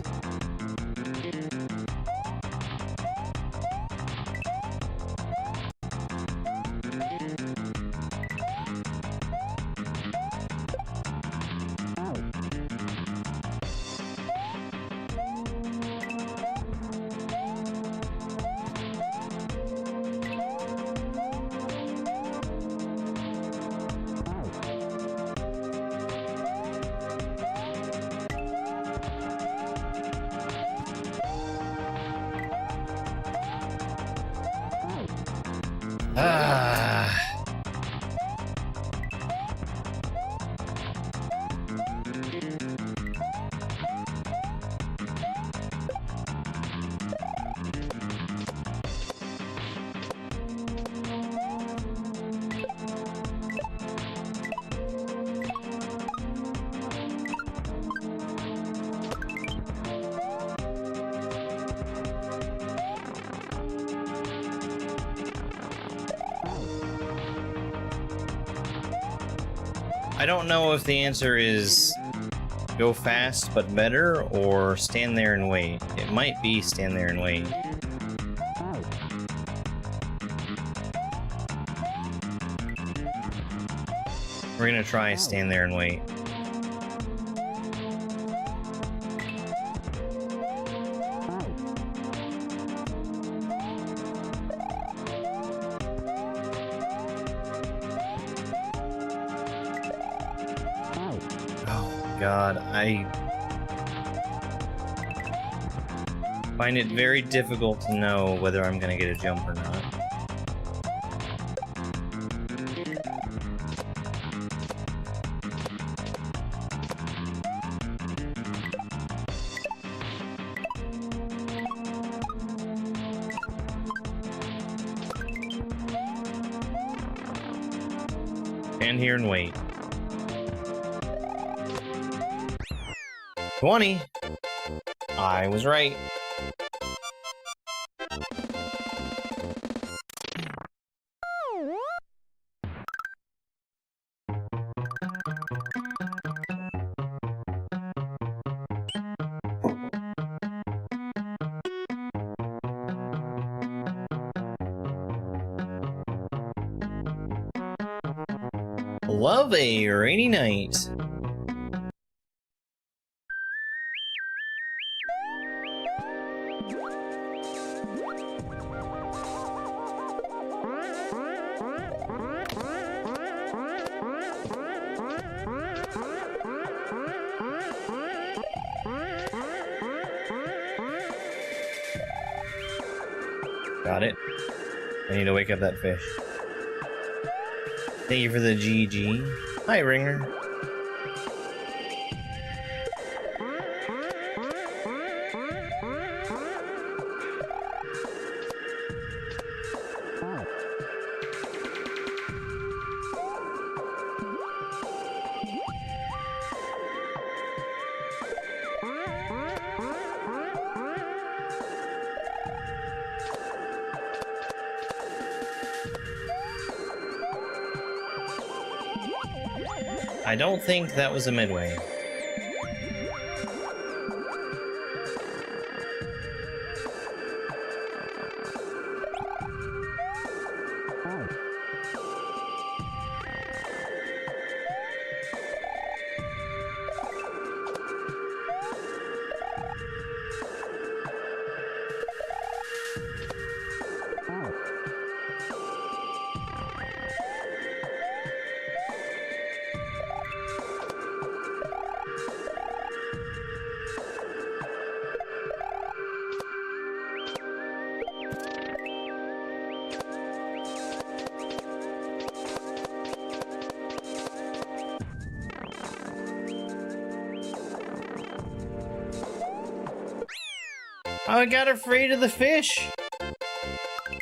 I don't know if the answer is go fast but better or stand there and wait. It might be stand there and wait. We're gonna try stand there and wait. God, I find it very difficult to know whether I'm gonna get a jump or not. Stand here and wait. 20. I was right. Love a rainy night. Got it. I need to wake up that fish. Thank you for the GG. Hi, Ringer. I don't think that was a midway. I got afraid of the fish.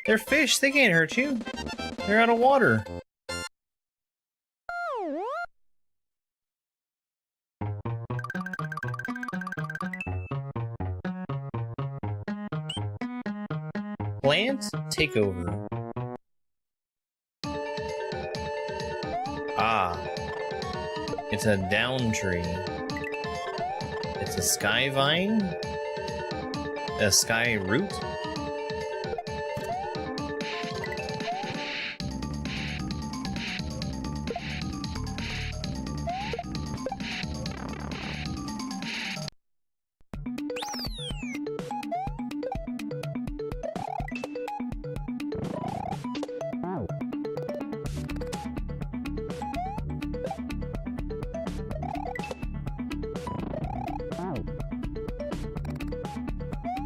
They're fish, they can't hurt you. They're out of water. Plant takeover. Ah. It's a down tree. It's a sky vine? A sky root?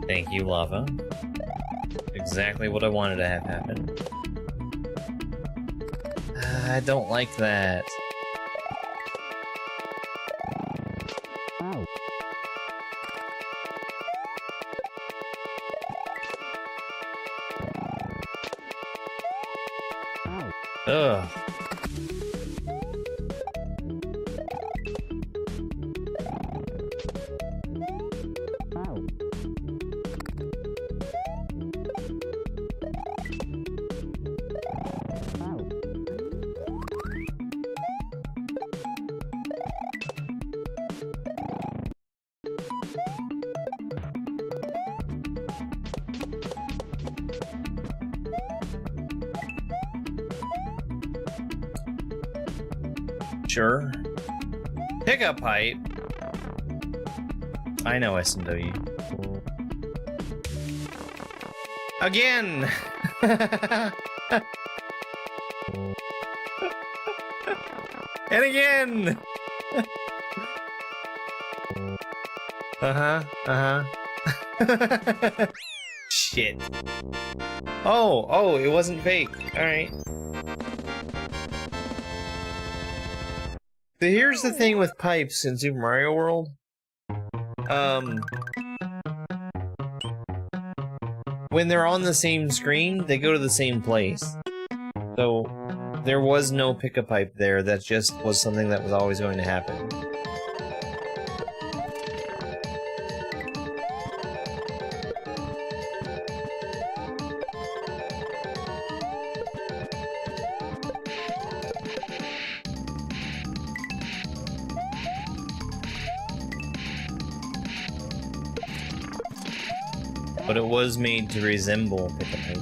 Thank you, lava. Exactly what I wanted to have happen. I don't like that. Ugh. Sure. Pickup pipe. I know S&W. Again. And again. Shit. Oh, it wasn't fake. All right. But here's the thing with pipes in Super Mario World. When they're on the same screen, they go to the same place. So, there was no pick-a pipe there, that just was something that was always going to happen. But it was made to resemble pick-a pipe.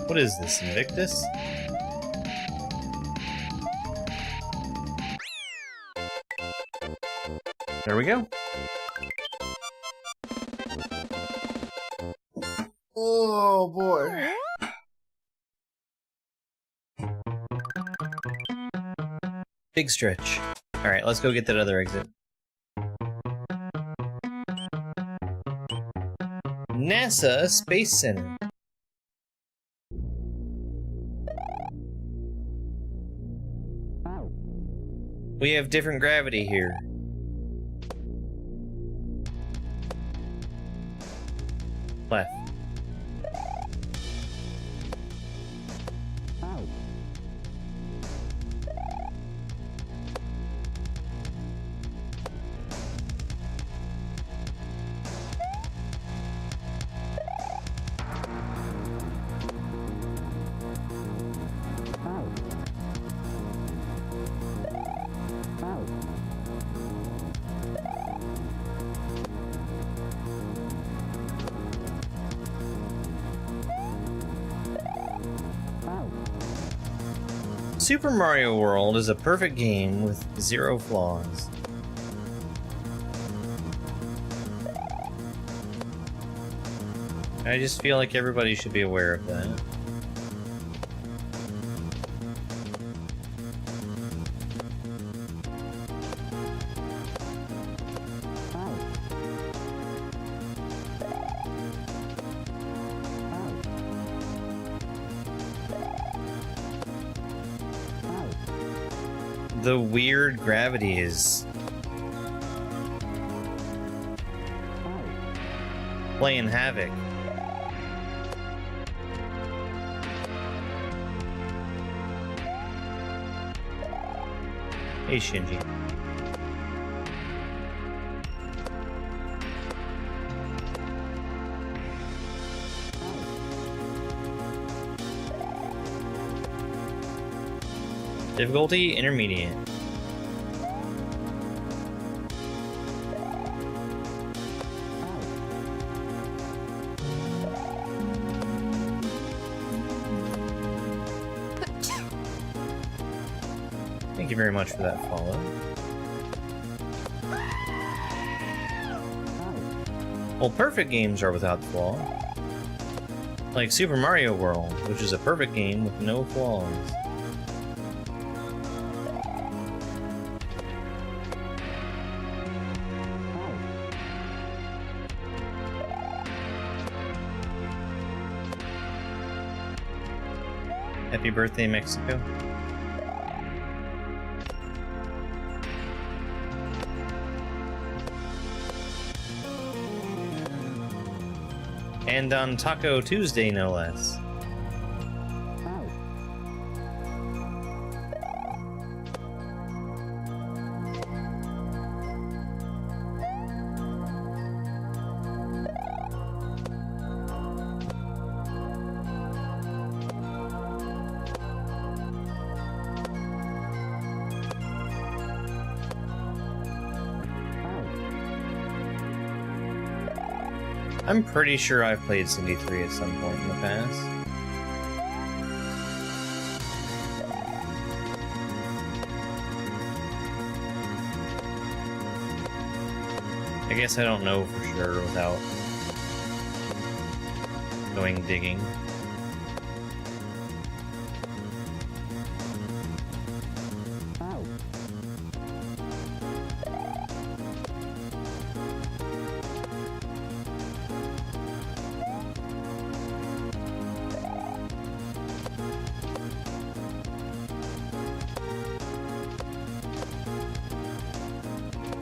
What is this, Invictus? There we go. Oh boy. Big stretch. Alright, let's go get that other exit. NASA Space Center. We have different gravity here. Left. Super Mario World is a perfect game with 0 flaws. I just feel like everybody should be aware of that. The weird gravity is playing havoc. Hey, Shinji. Difficulty intermediate. Thank you very much for that follow. Well, perfect games are without flaw. Like Super Mario World, which is a perfect game with no flaws. Happy birthday, Mexico. And on Taco Tuesday, no less. I'm pretty sure I've played Cindy 3 at some point in the past. I guess I don't know for sure without going digging.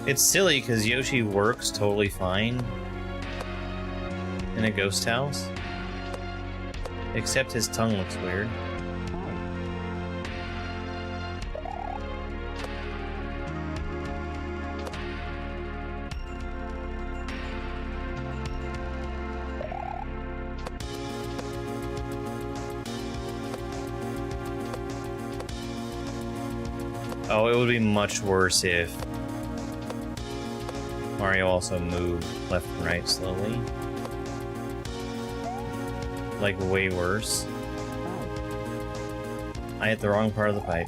It's silly because Yoshi works totally fine in a ghost house, except his tongue looks weird. Oh, it would be much worse if Mario also moved left and right slowly. Like, way worse. I hit the wrong part of the pipe.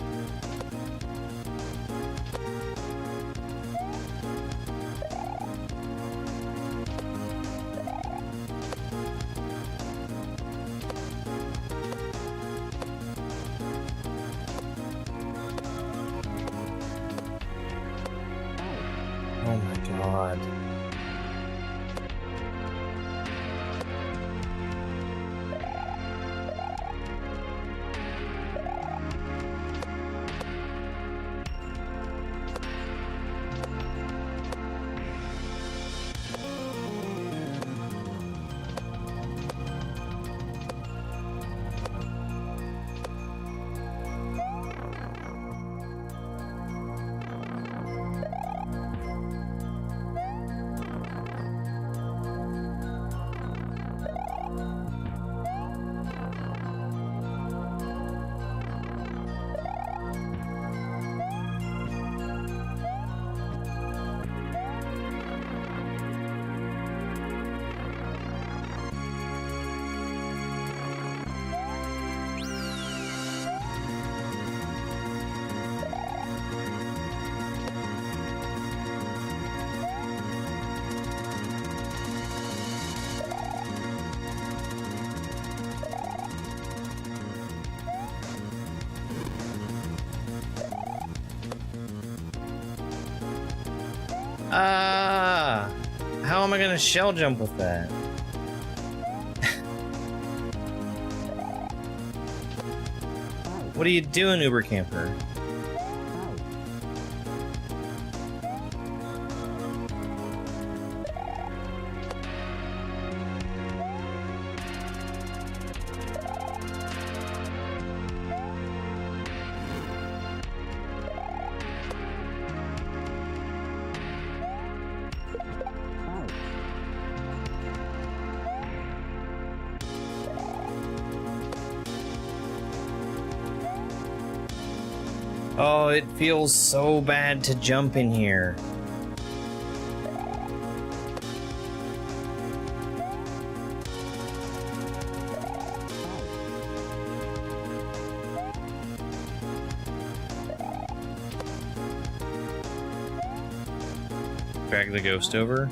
Oh my god. am I gonna shell jump with that? What are you doing, Uber Camper? Oh, it feels so bad to jump in here. Drag the ghost over.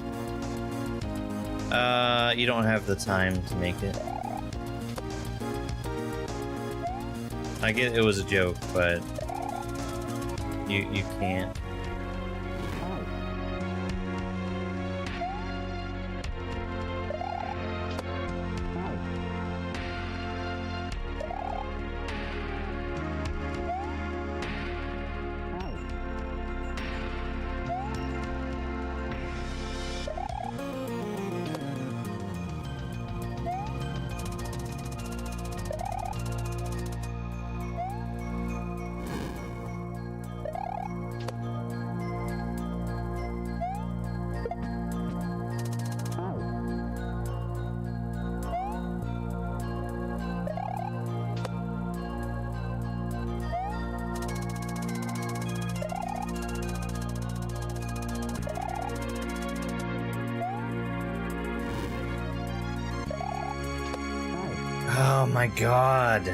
You don't have the time to make it. I get it was a joke, but you can't. Oh my god.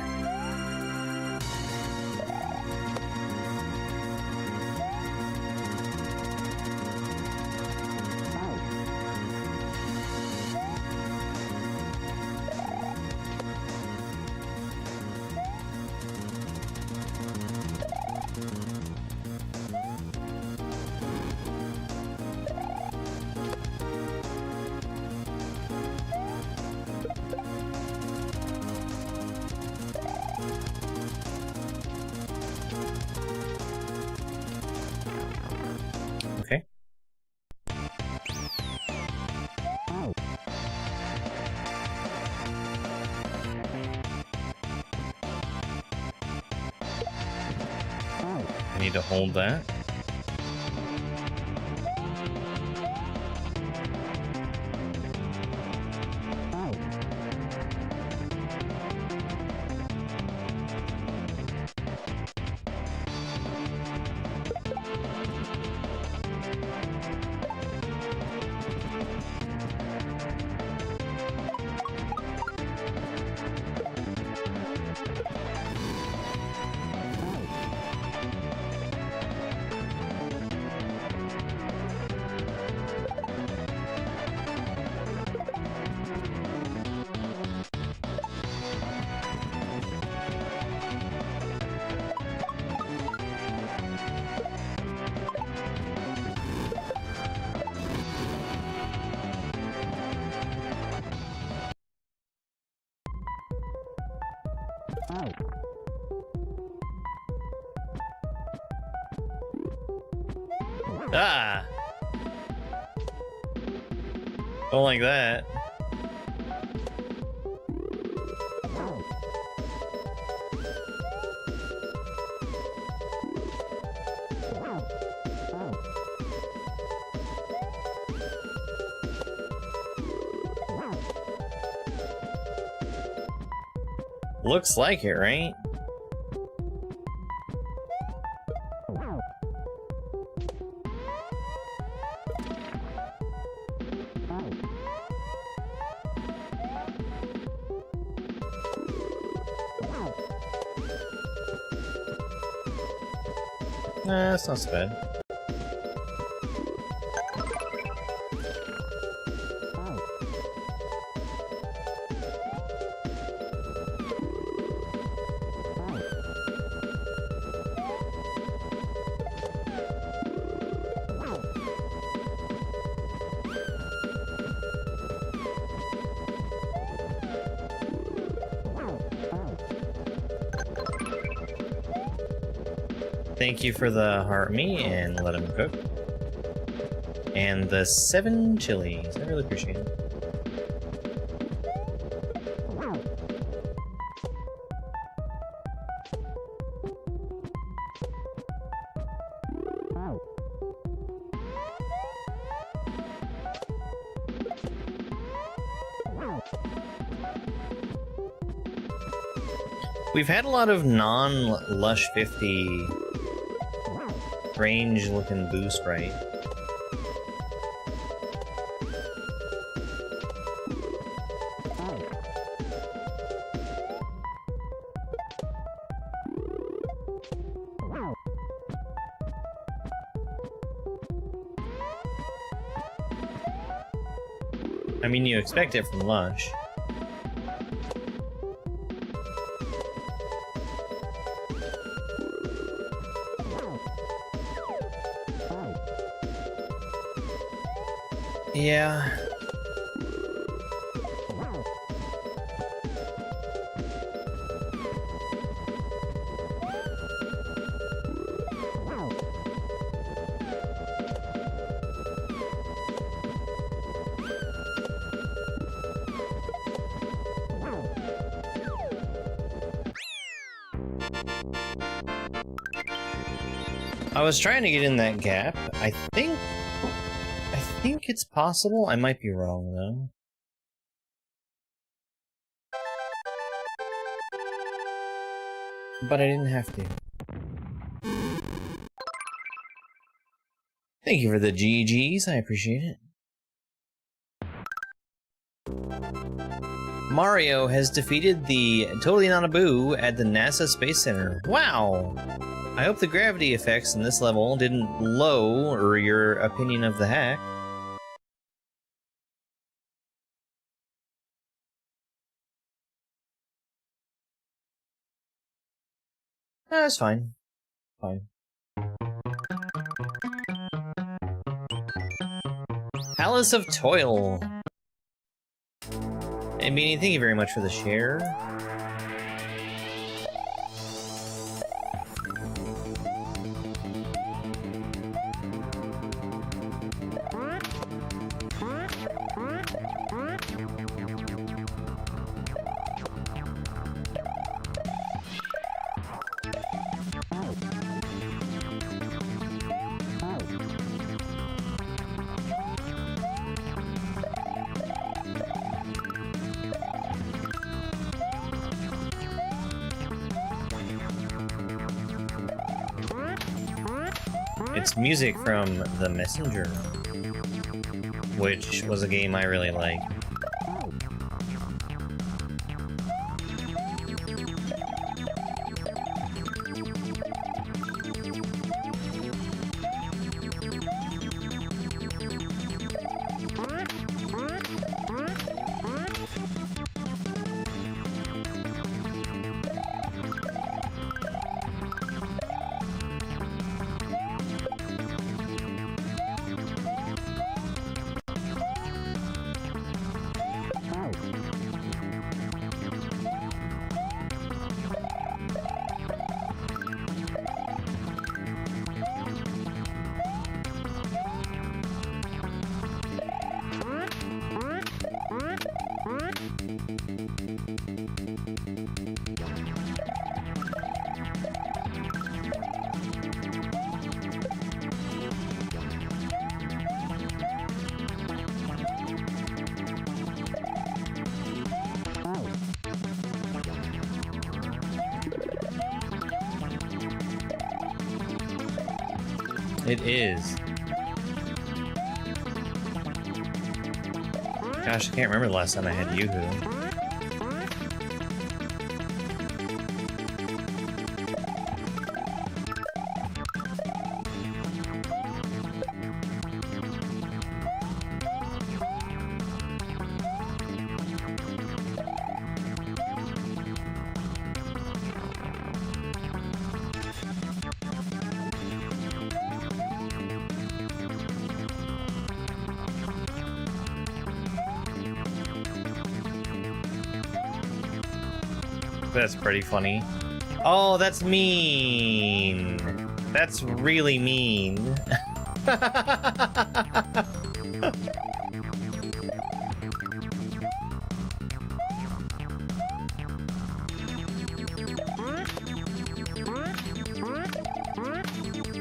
Okay. I need to hold that. Ah! Don't like that. Looks like it, right? Nah, that's not so bad. Thank you for the heart me and let him cook. And the 7 chilies. I really appreciate it. We've had a lot of non-Lush 50 range looking boost, right? I mean, you expect it from Lush. Yeah. I was trying to get in that gap. I think it's possible. I might be wrong, though. But I didn't have to. Thank you for the GGs. I appreciate it. Mario has defeated the Totally Not a Boo at the NASA Space Center. Wow! I hope the gravity effects in this level didn't lower your opinion of the hack. That's fine. Fine. Palace of Toil. And Beanie, thank you very much for the share. It's music from The Messenger, which was a game I really liked. It is. Gosh, I can't remember the last time I had Yoo-Hoo. That's pretty funny. Oh, that's mean. That's really mean.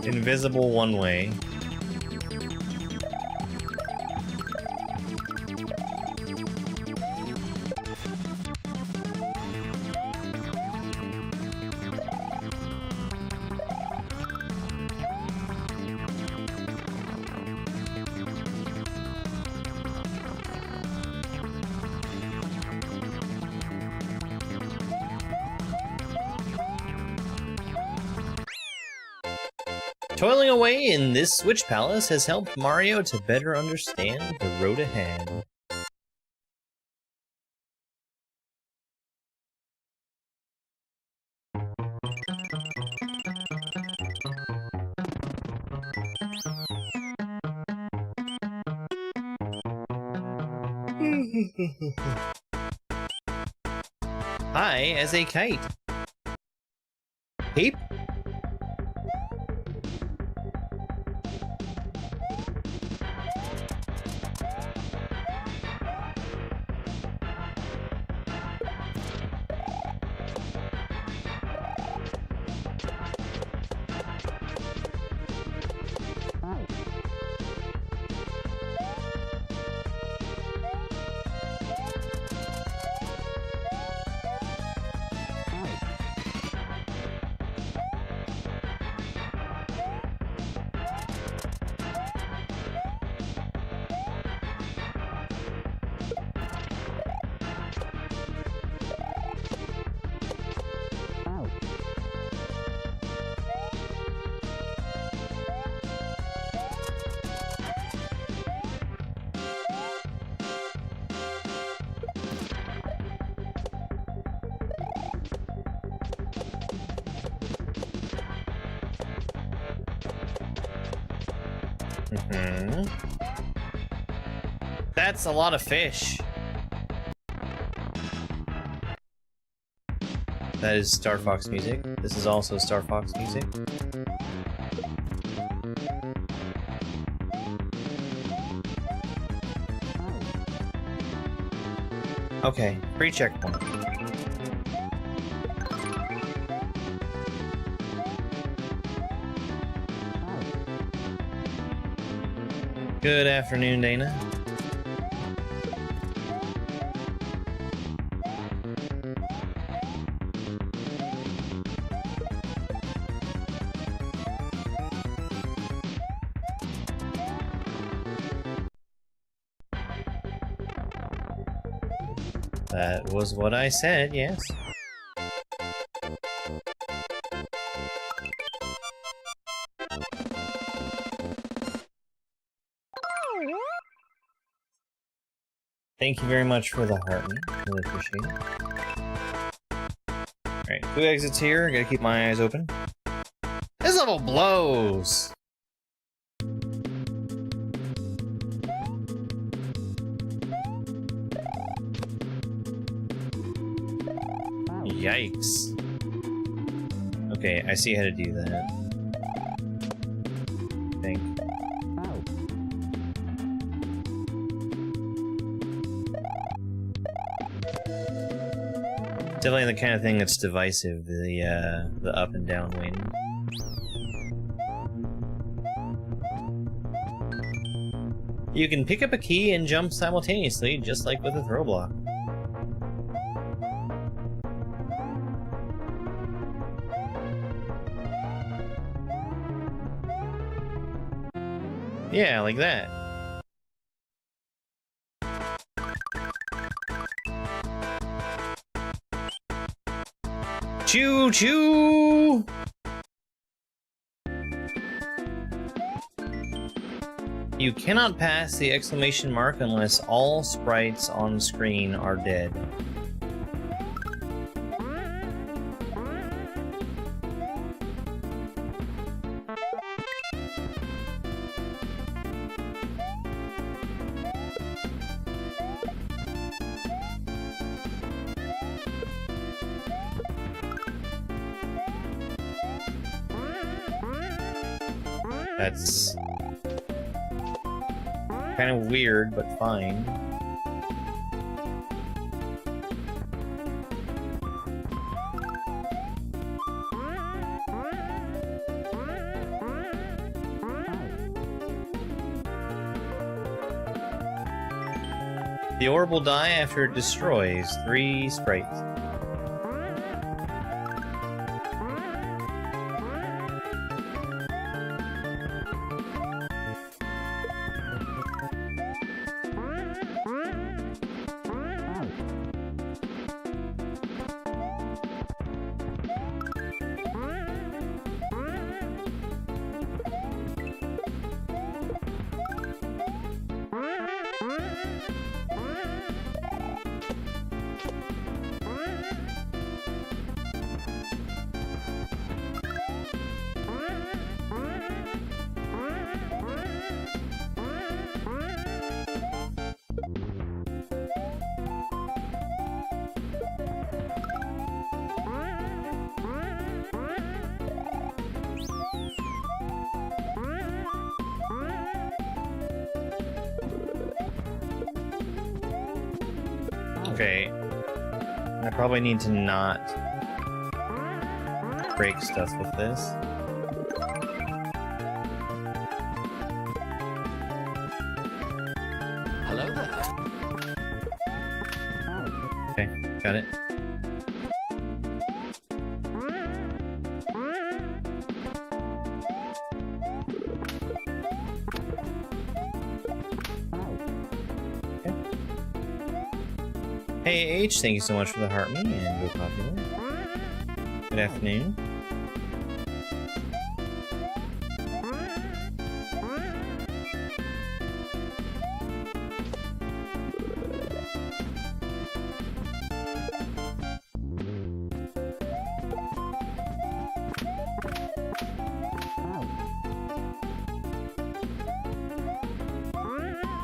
Invisible one way. Toiling away in this Switch Palace has helped Mario to better understand the road ahead. High as a kite. Peep? That's a lot of fish. That is Star Fox music. This is also Star Fox music. Okay, free checkpoint. Good afternoon, Dana. That was what I said, yes. Thank you very much for the heart. Really appreciate it. Alright, 2 exits here. Gotta keep my eyes open. This level blows! Yikes. Okay, I see how to do that. I think. Definitely the kind of thing that's divisive, the up and down wing. You can pick up a key and jump simultaneously, just like with a throw block. Yeah, like that. Choo-choo! You cannot pass the exclamation mark unless all sprites on screen are dead. That's kind of weird, but fine. The orb will die after it destroys 3 sprites. Okay, I probably need to not break stuff with this. Hello there. Okay, got it. Hey H, thank you so much for the heart me and go popular. Good afternoon.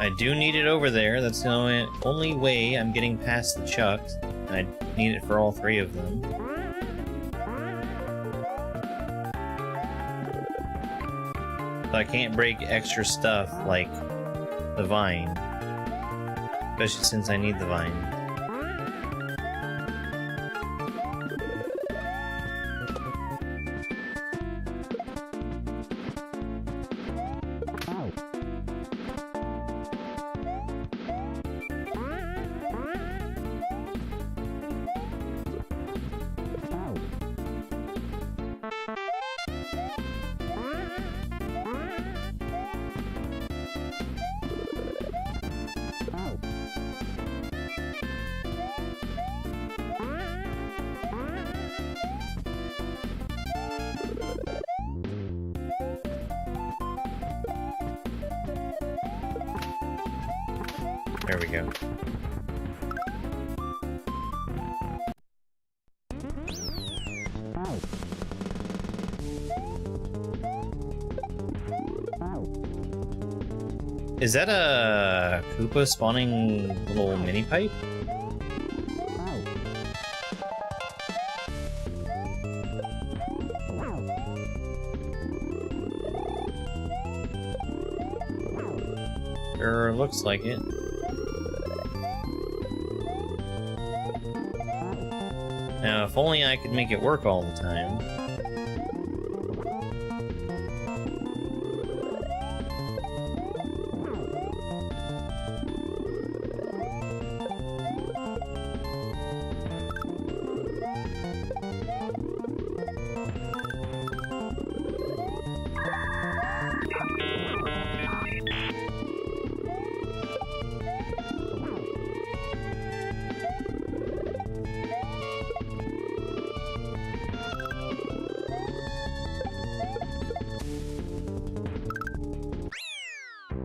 I do need it over there. That's the only way I'm getting past the chucks. And I need it for all 3 of them. So I can't break extra stuff like the vine. Especially since I need the vine. There we go. Is that a Koopa spawning little mini pipe? Sure looks like it. Now, if only I could make it work all the time.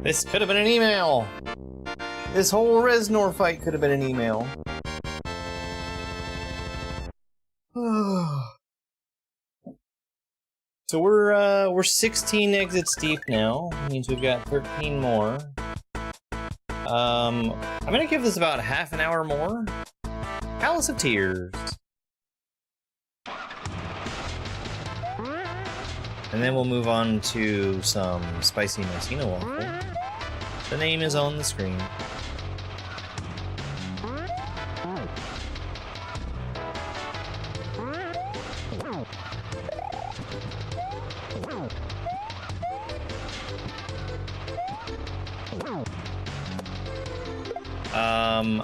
This could have been an email! This whole Reznor fight could have been an email. So we're 16 exits deep now. Means we've got 13 more. I'm gonna give this about half an hour more. Palace of Tears. And then we'll move on to some spicy Machina waffle. The name is on the screen.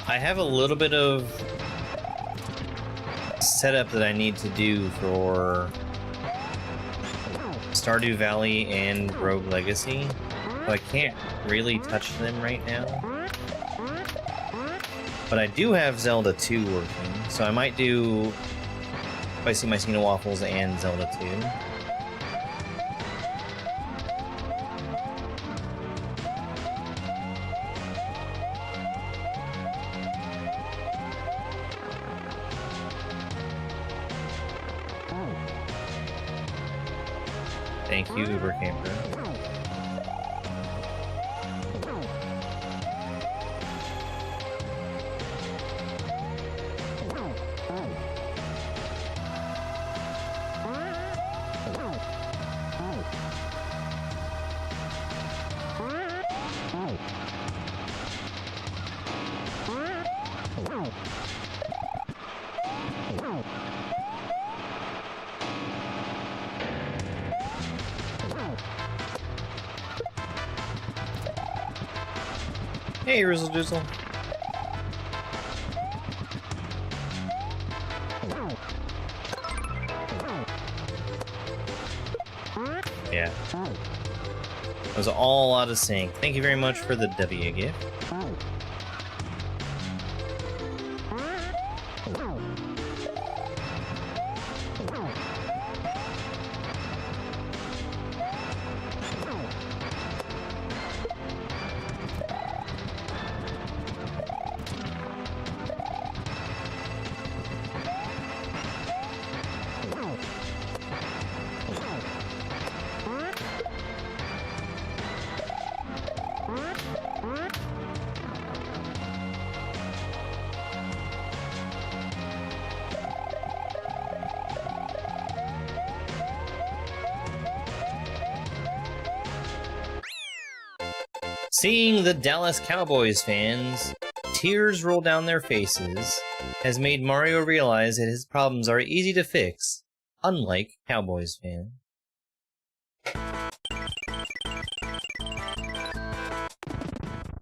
I have a little bit of setup that I need to do for Stardew Valley and Rogue Legacy, so I can't really touch them right now. But I do have Zelda 2 working, so I might do Spicy Machina Waffles and Zelda 2. Thank you, Uber Camper. Hey, Rizzle Doozle. Yeah. That was all out of sync. Thank you very much for the W gift. Seeing the Dallas Cowboys fans tears roll down their faces has made Mario realize that his problems are easy to fix, unlike Cowboys fans.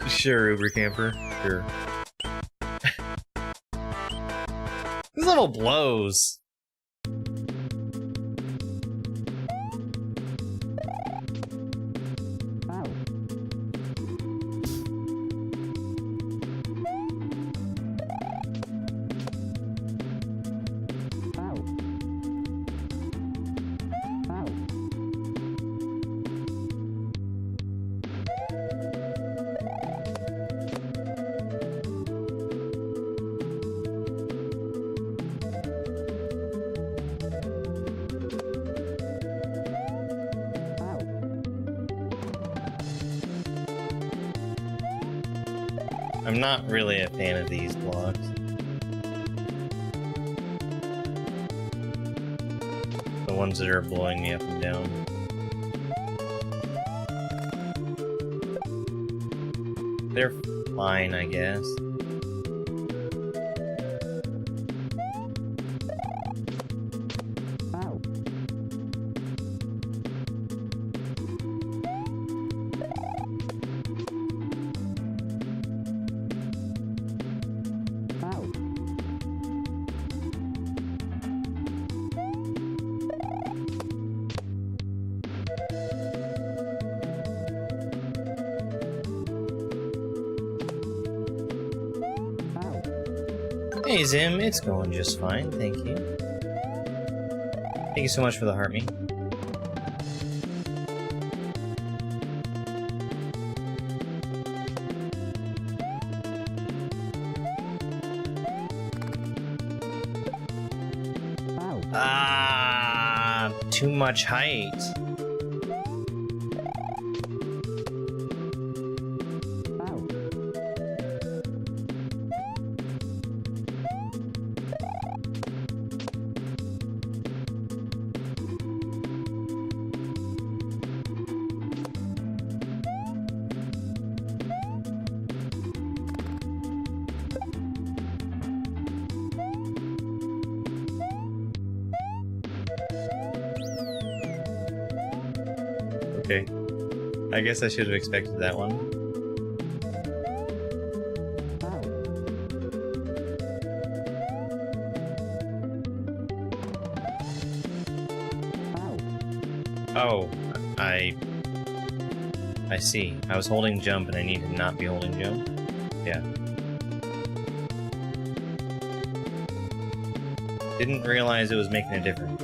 Sure, Uber Camper. Sure. This level blows. I'm not really a fan of these blocks. The ones that are blowing me up and down. They're fine, I guess. Hey Zim, it's going just fine, thank you. Thank you so much for the heart me. Ah, too much height. Okay. I guess I should have expected that one. Oh, I see. I was holding jump and I need to not be holding jump. Yeah. Didn't realize it was making a difference.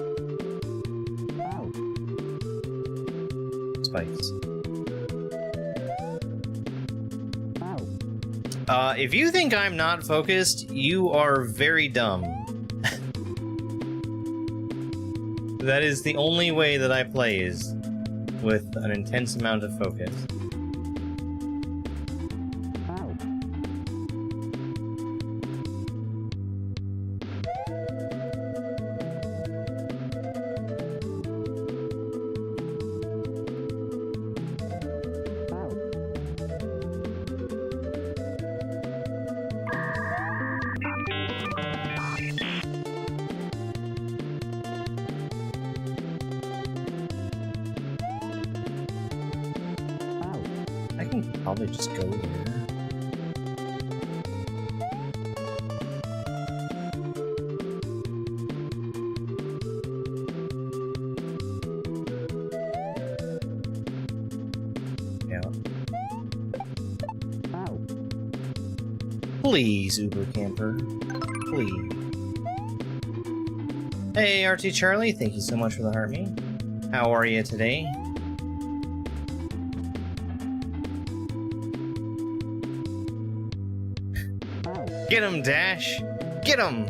Spikes. If you think I'm not focused, you are very dumb. That is the only way that I play, is with an intense amount of focus. Probably just go there. Yeah. Please, Uber Camper. Please. Hey, RT Charlie, thank you so much for the heart me. How are you today? Get him, Dash! Get him!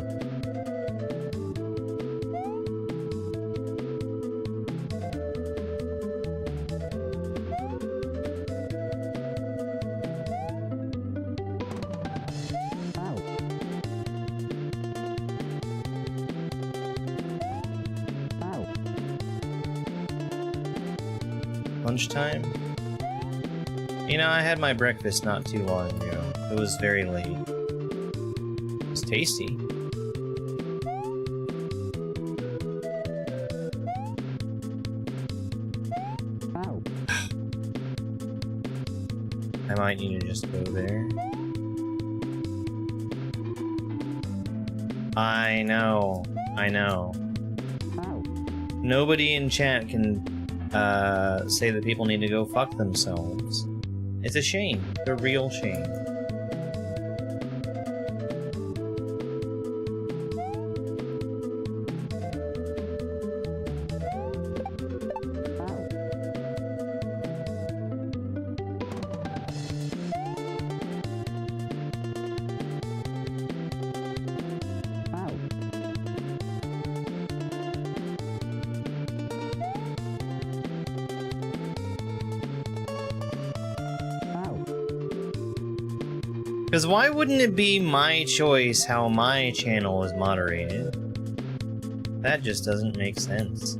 Lunchtime? You know, I had my breakfast not too long ago. It was very late. It's tasty. I might need to just go there. I know. Nobody in chat can say that people need to go fuck themselves. It's a shame. It's a real shame. Because why wouldn't it be my choice how my channel is moderated? That just doesn't make sense.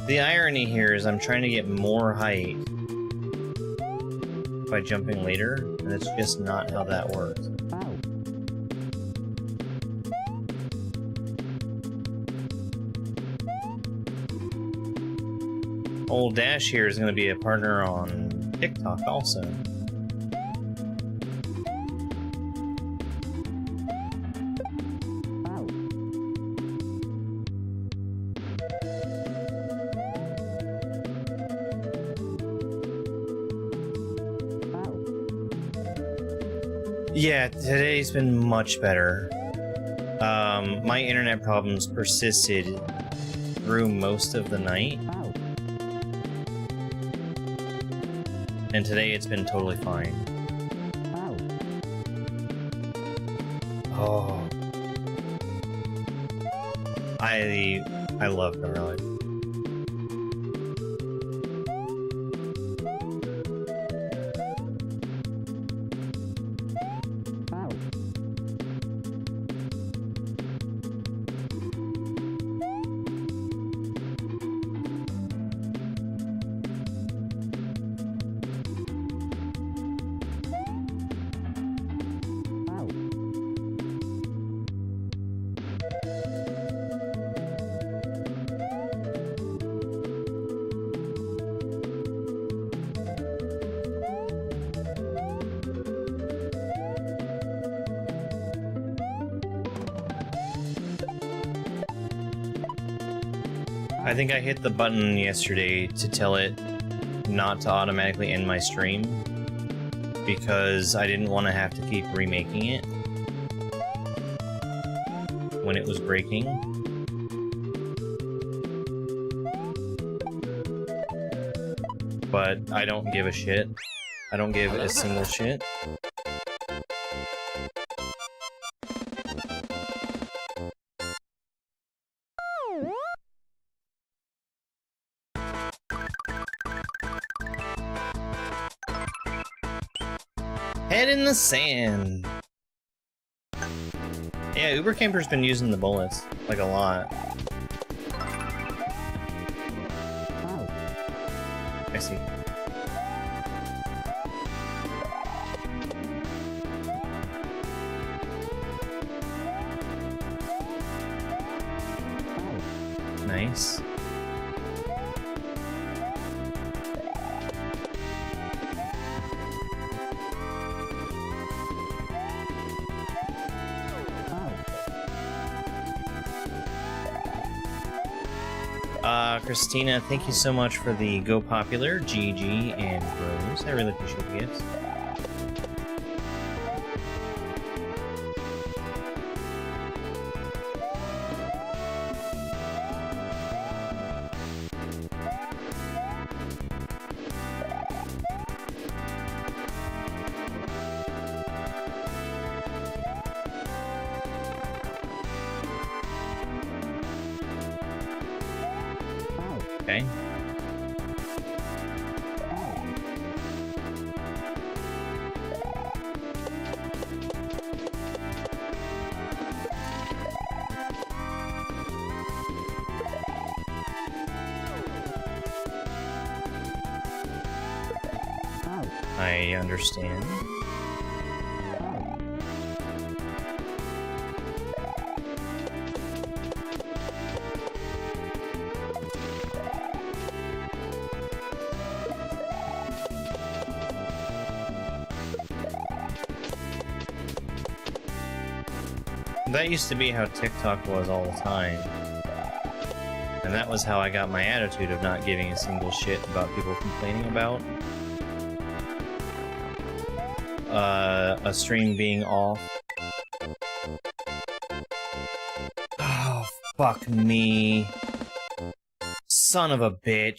The irony here is I'm trying to get more height by jumping later, and it's just not how that works. Old Dash here is going to be a partner on TikTok also. Yeah, today's been much better. My internet problems persisted through most of the night. And today it's been totally fine. Oh. I love garlic. I think I hit the button yesterday to tell it not to automatically end my stream because I didn't want to have to keep remaking it when it was breaking. But I don't give a shit. I don't give a single shit. Head in the sand. Yeah, Uber Camper's been using the bullets, like, a lot. I see. Nice. Christina, thank you so much for the Go Popular, GG, and Rose. I really appreciate the gifts. Okay. I understand. That used to be how TikTok was all the time. And that was how I got my attitude of not giving a single shit about people complaining about a stream being off. Oh, fuck me. Son of a bitch.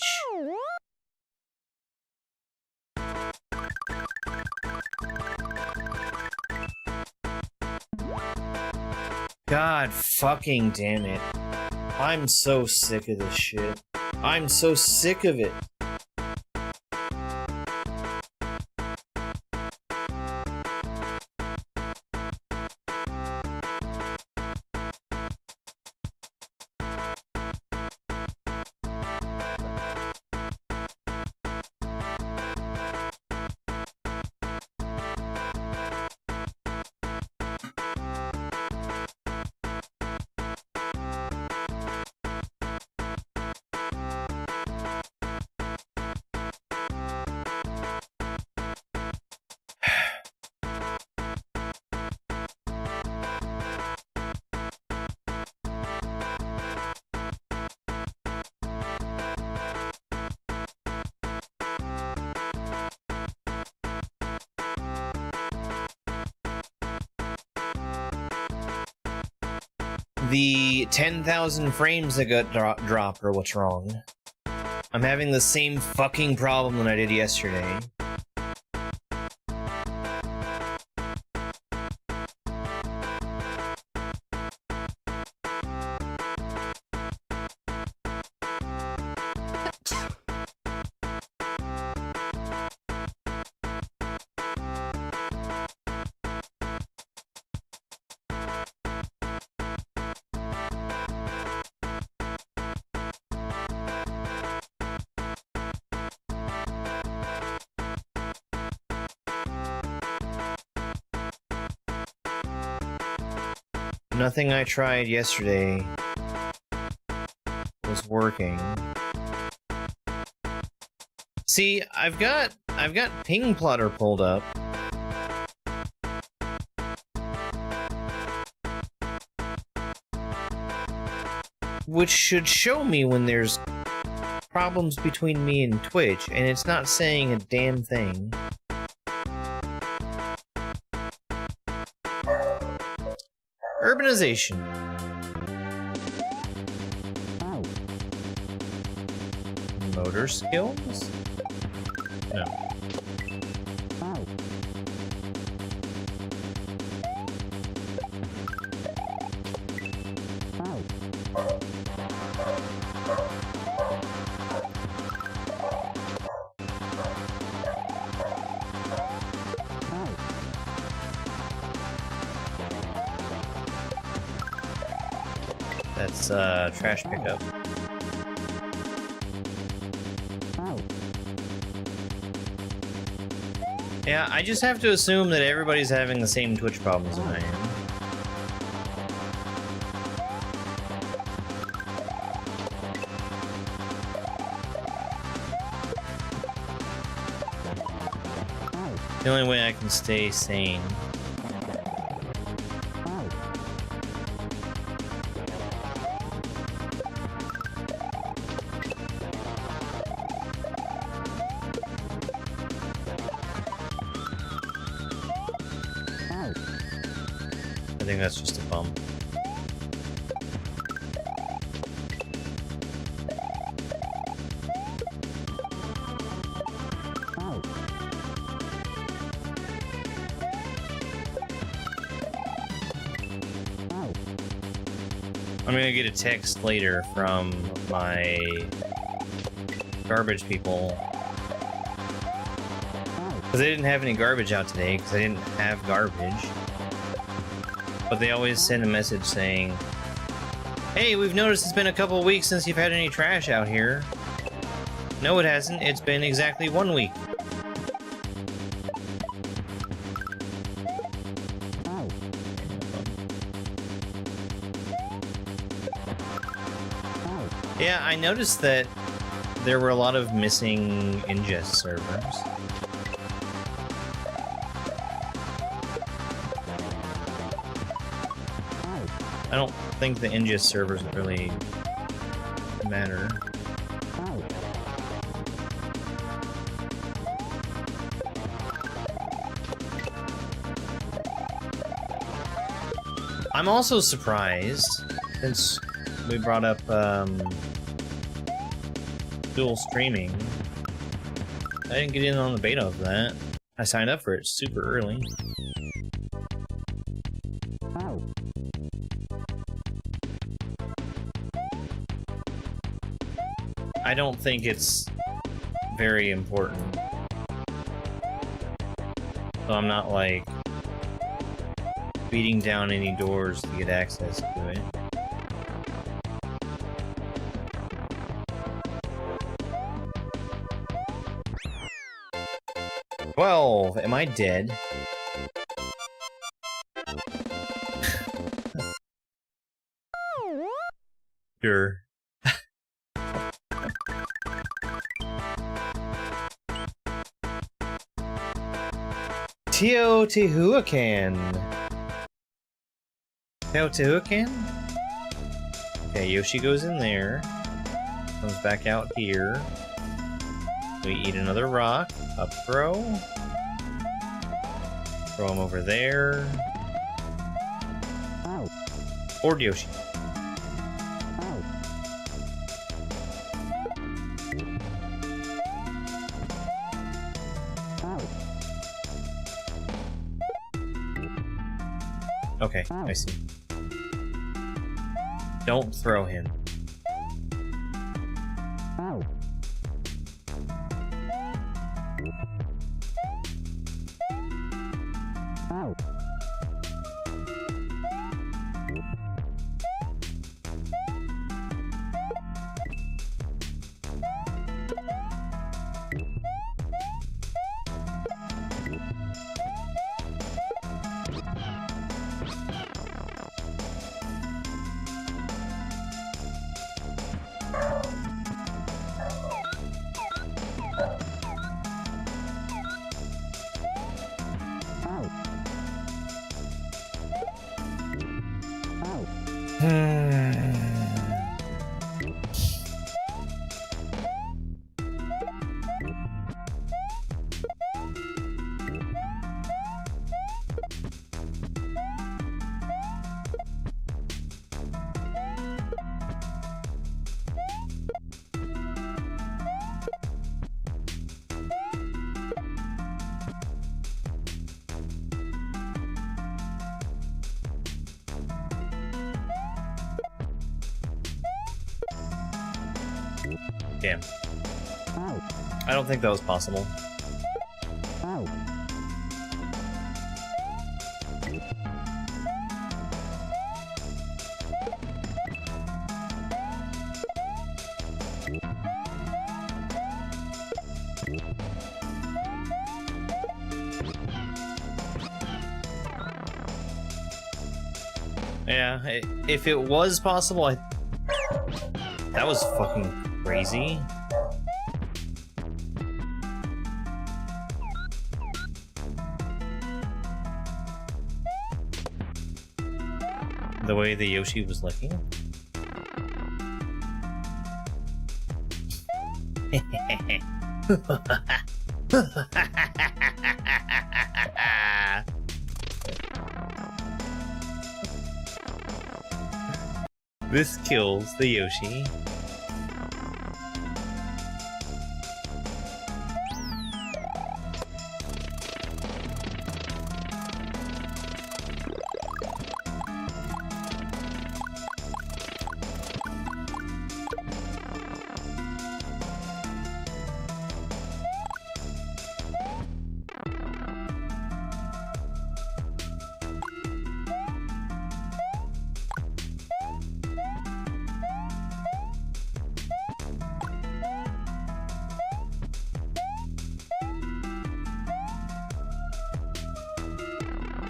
God fucking damn it. I'm so sick of this shit. I'm so sick of it. The 10,000 frames that got dropped are what's wrong. I'm having the same fucking problem that I did yesterday. Nothing I tried yesterday was working. See, I've got Ping Plotter pulled up. Which should show me when there's problems between me and Twitch, and it's not saying a damn thing. Urbanization. Motor skills? No. That's trash pickup. Yeah, I just have to assume that everybody's having the same Twitch problems that I am. The only way I can stay sane. I think that's just a bump. I'm gonna get a text later from my garbage people. Because they didn't have any garbage out today, because I didn't have garbage. But they always send a message saying, "Hey, we've noticed it's been a couple weeks since you've had any trash out here." No, it hasn't. It's been exactly 1 week. Yeah, I noticed that there were a lot of missing ingest servers. I don't think the ingest servers really matter. I'm also surprised, since we brought up dual streaming, I didn't get in on the beta of that. I signed up for it super early. I don't think it's very important. So I'm not like beating down any doors to get access to it. Well, am I dead? Sure. Teotihuacan. Teotihuacan? Okay, Yoshi goes in there. Comes back out here. We eat another rock. Up throw. Throw him over there. Board Yoshi. Okay, I see. Don't throw him. Damn. I don't think that was possible. Yeah, if it was possible, that was fucking crazy. The way the Yoshi was looking. This kills the Yoshi.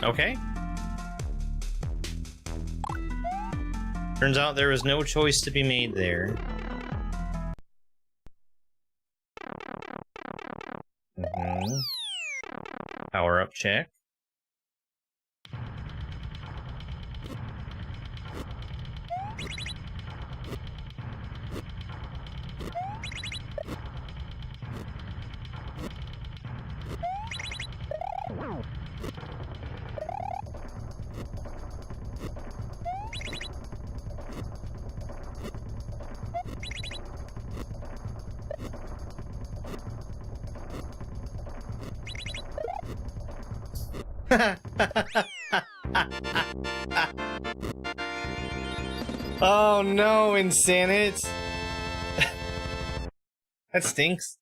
Okay. Turns out there was no choice to be made there. Power up check. Oh no, Insanit! That stinks.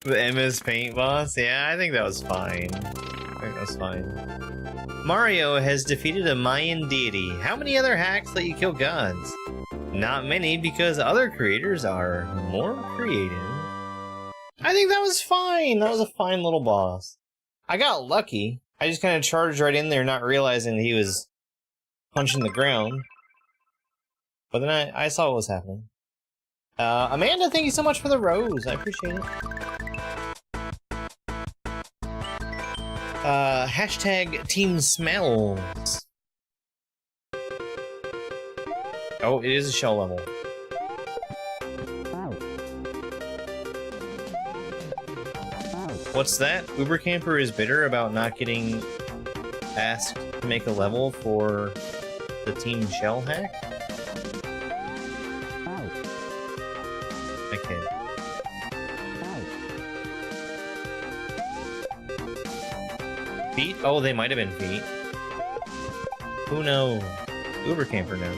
The MS Paint boss? Yeah, I think that was fine. I think that was fine. Mario has defeated a Mayan deity. How many other hacks let you kill gods? Not many, because other creators are more creative. I think that was fine. That was a fine little boss. I got lucky. I just kind of charged right in there, not realizing he was punching the ground. But then I saw what was happening. Amanda, thank you so much for the rose. I appreciate it. Hashtag Team Smells. Oh, it is a shell level. What's that? Uber Camper is bitter about not getting asked to make a level for the Team Shell hack? Okay. Feet? Oh, they might have been feet. Who knows? Uber Camper knows.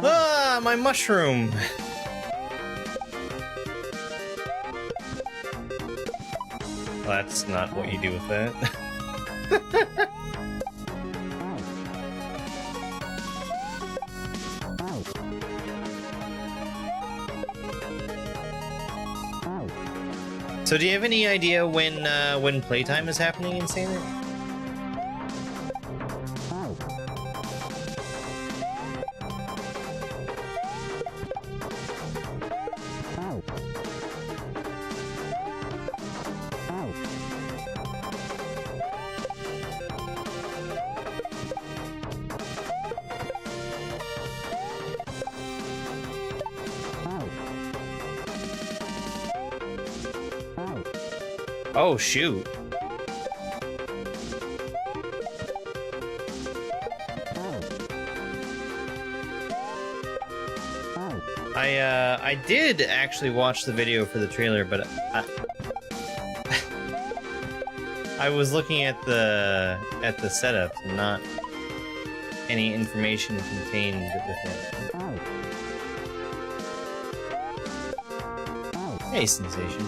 Ah, my mushroom! Well, that's not what you do with that. So do you have any idea when playtime is happening in Santa? Oh, shoot. I did actually watch the video for the trailer, but I was looking at the setup, and not any information contained within it. Hey, Sensation.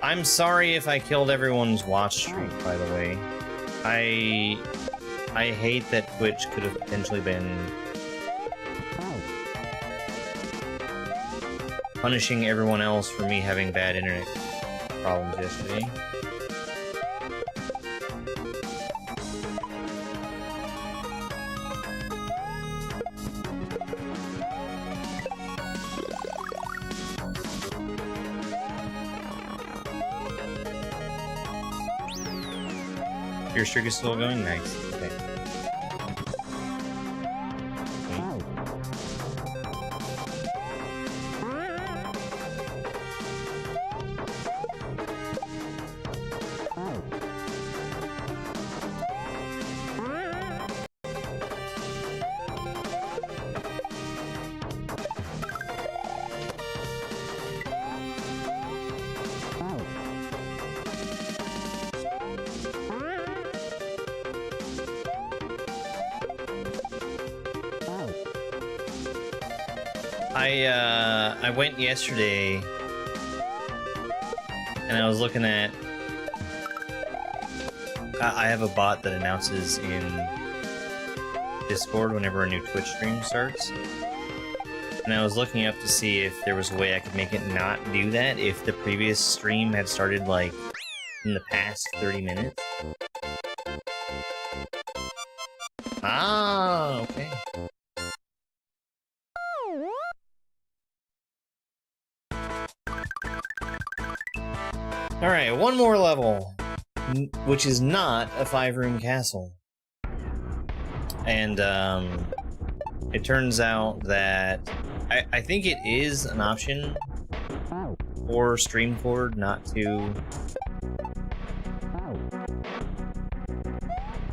I'm sorry if I killed everyone's watch streak, by the way. I hate that Twitch could have potentially been punishing everyone else for me having bad internet problems yesterday. Your streak is still going? Nice. Okay. I went yesterday and I was looking at I have a bot that announces in Discord whenever a new Twitch stream starts, and I was looking up to see if there was a way I could make it not do that if the previous stream had started like in the past 30 minutes. Ah, okay. Alright, one more level, which is not a 5-room castle. And, it turns out that I think it is an option for Streamcord not to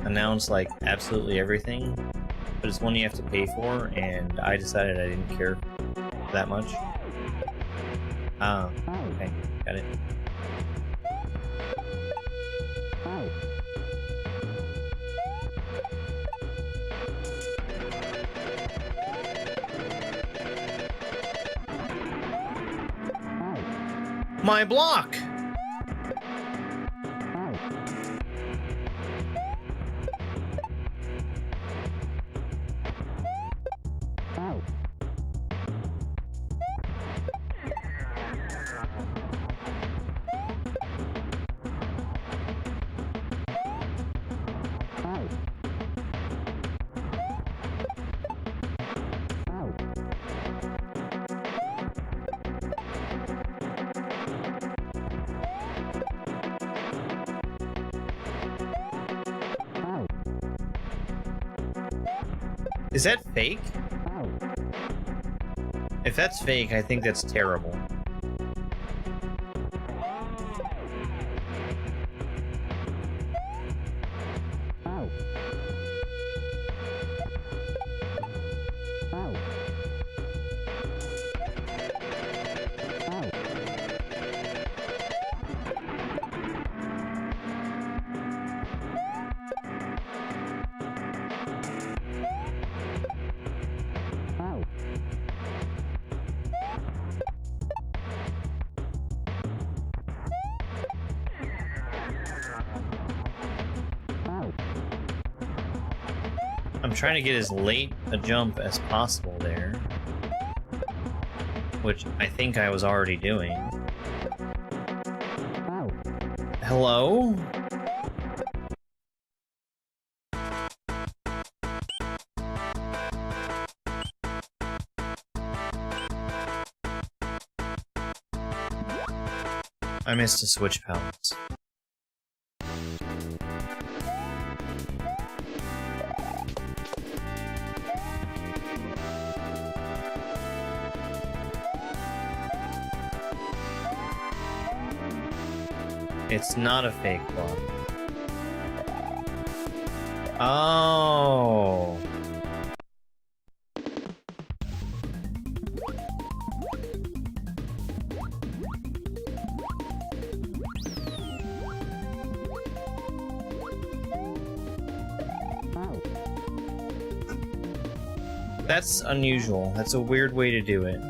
announce, like, absolutely everything, but it's one you have to pay for, and I decided I didn't care that much. Ah, okay, got it. My block! Is that fake? If that's fake, I think that's terrible. I'm trying to get as late a jump as possible there, which I think I was already doing. Hello? I missed a switch pallets. It's not a fake one. Oh. That's unusual. That's a weird way to do it.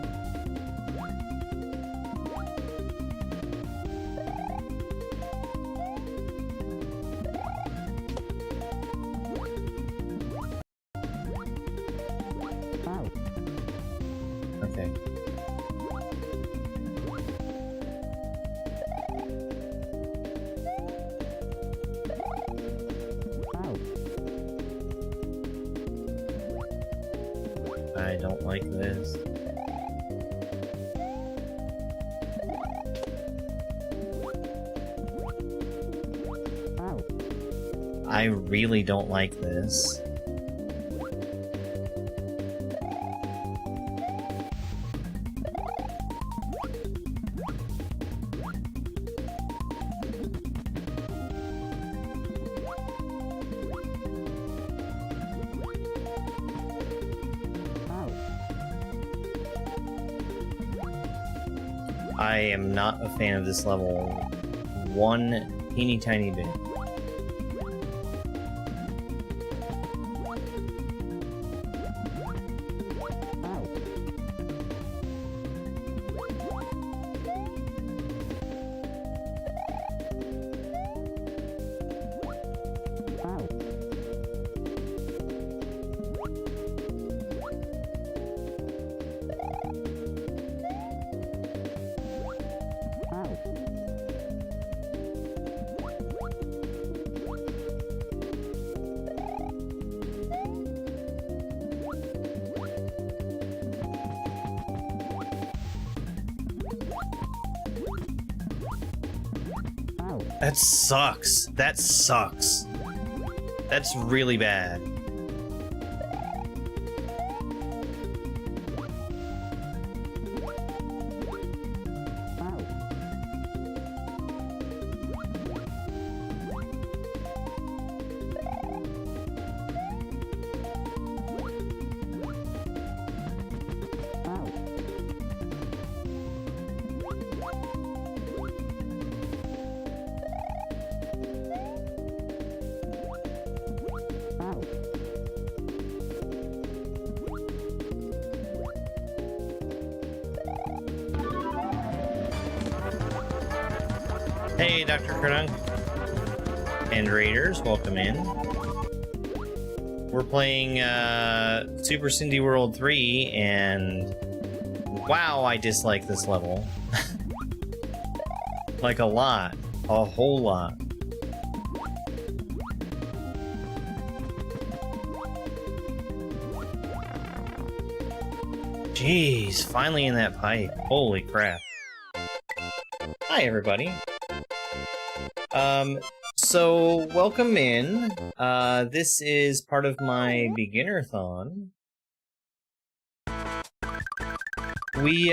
Okay. I don't like this. I really don't like this. I am not a fan of this level one teeny tiny bit. That sucks. That sucks. That's really bad. Hey, Dr. Kernunk and Raiders, welcome in. We're playing Super Cindy World 3, and wow, I dislike this level. Like a lot. A whole lot. Jeez, finally in that pipe. Holy crap. Hi, everybody. So welcome in. This is part of my Beginnerthon. We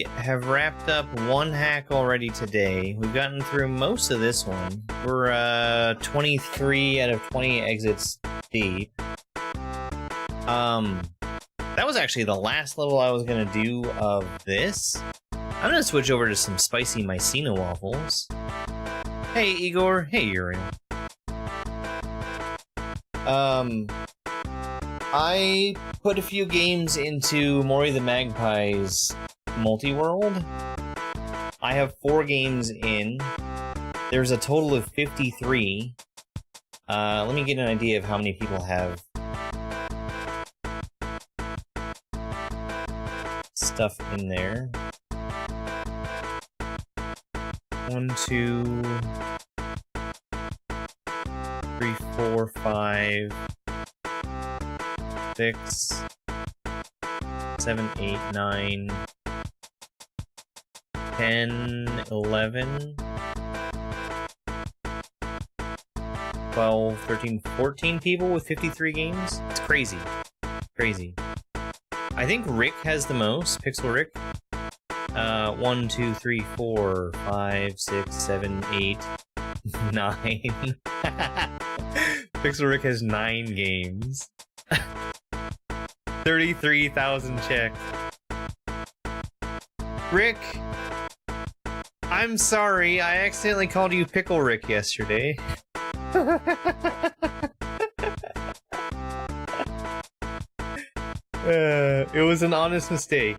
have wrapped up one hack already today. We've gotten through most of this one. We're 23 out of 20 exits deep. That was actually the last level I was gonna do of this. I'm gonna switch over to some spicy Machina waffles. Hey Igor, hey Uriel. I put a few games into Mori the Magpie's multi-world. I have 4 games in. There's a total of 53. Let me get an idea of how many people have. stuff in there. 1, 2, 3, 4, 5, 6, 7, 8, 9, 10, 11, 12, 13, 14 people with 53 games? It's crazy. Crazy. I think Rick has the most, Pixel Rick. 1, 2, 3, 4, 5, 6, 7, 8, 9. Pixel Rick has 9 games. 33,000 checks. Rick, I'm sorry, I accidentally called you Pickle Rick yesterday. It was an honest mistake.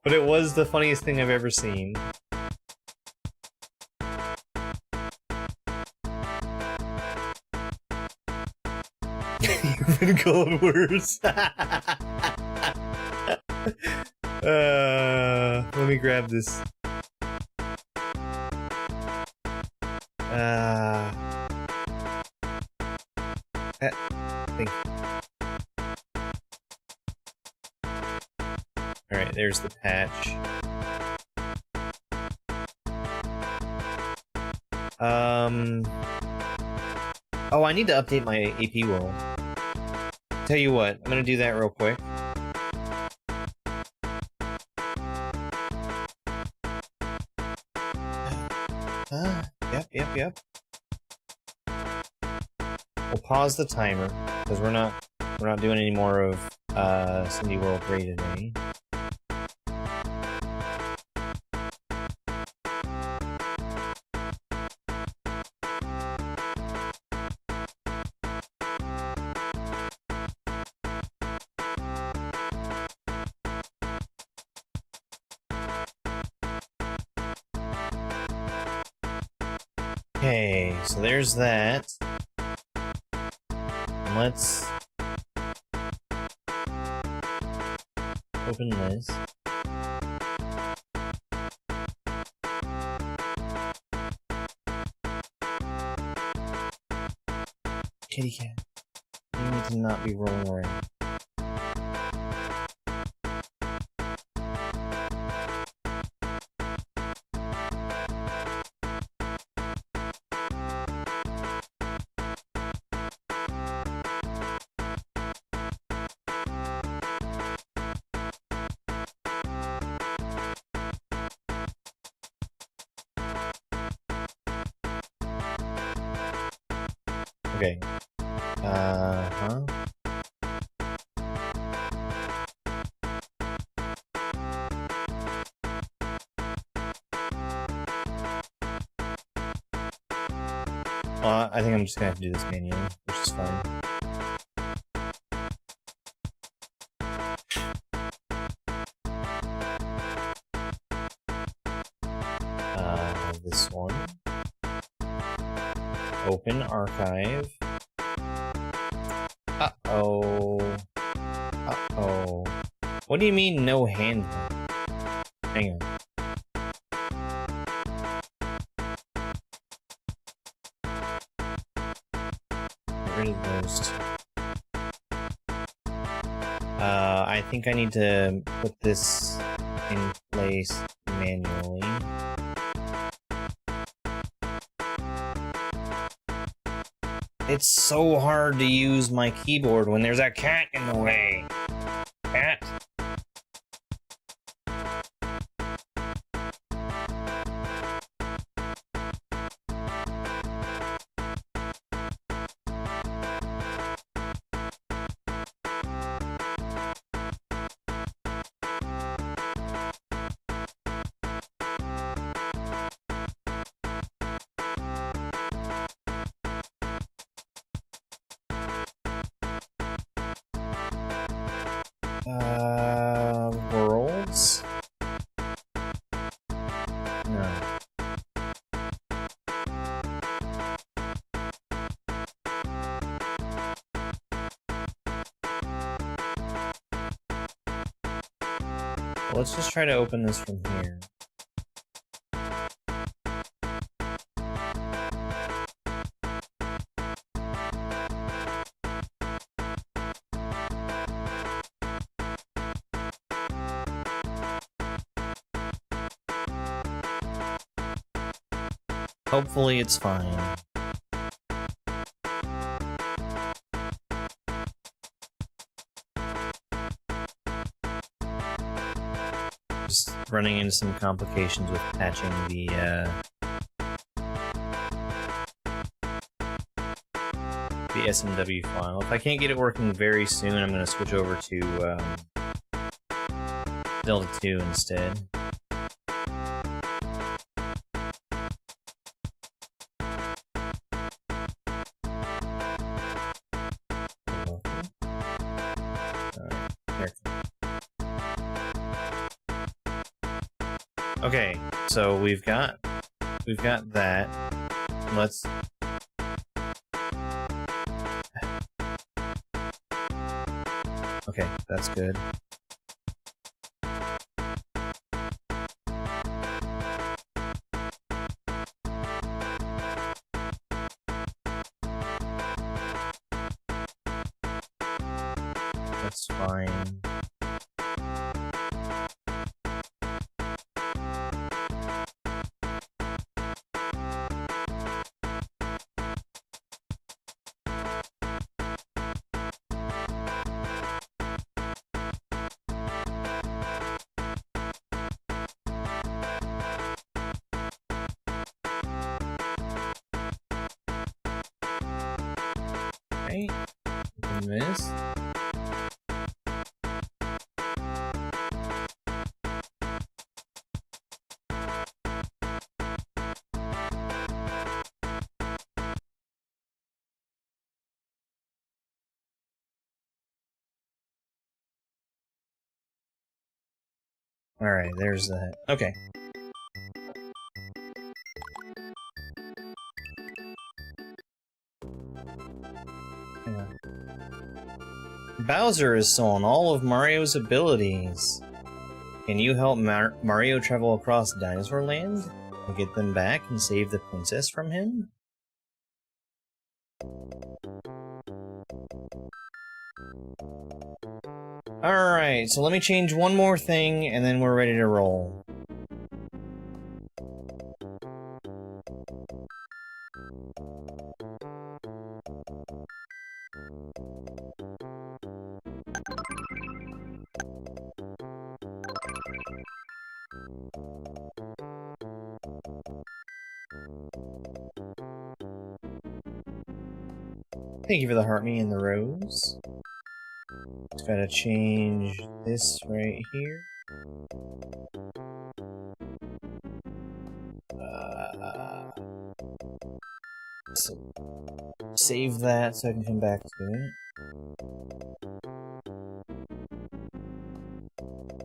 But it was the funniest thing I've ever seen. You've been called worse. Let me grab this. Alright, there's the patch. Oh, I need to update my AP world. Tell you what, I'm gonna do that real quick. Yep. We'll pause the timer, because we're not doing any more of Cindy World 3 today. Okay, so there's that. And let's open this. Kitty cat, you need to not be rolling around. Okay. I think I'm just gonna have to do this manually, which is fine. This one. Open archive. Uh-oh. Uh-oh. What do you mean no hand? Hang on. Get rid of those two. I think I need to put this in place manually. It's so hard to use my keyboard when there's a cat in the way. Cat. Worlds? No. Let's just try to open this from here. Hopefully it's fine. Just running into some complications with patching the SMW file. If I can't get it working very soon, I'm going to switch over to Zelda 2 instead. Okay, so we've got that. Let's okay, that's good. That's fine. Right, open this. Alright, there's that. Okay. Hang on. Bowser is stolen all of Mario's abilities. Can you help Mario travel across Dinosaur Land and get them back and save the princess from him? Alright, so let me change one more thing and then we're ready to roll. Thank you for the heart me and the rose. Just gotta change this right here. So save that so I can come back to it.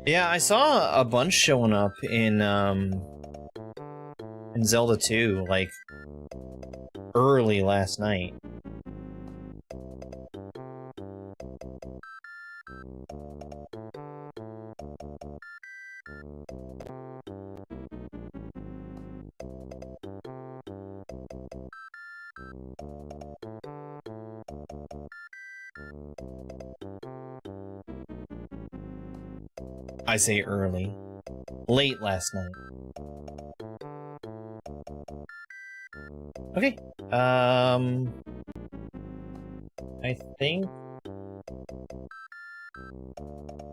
Yeah, I saw a bunch showing up in Zelda 2, like, early last night. I say early. Late last night. Okay. I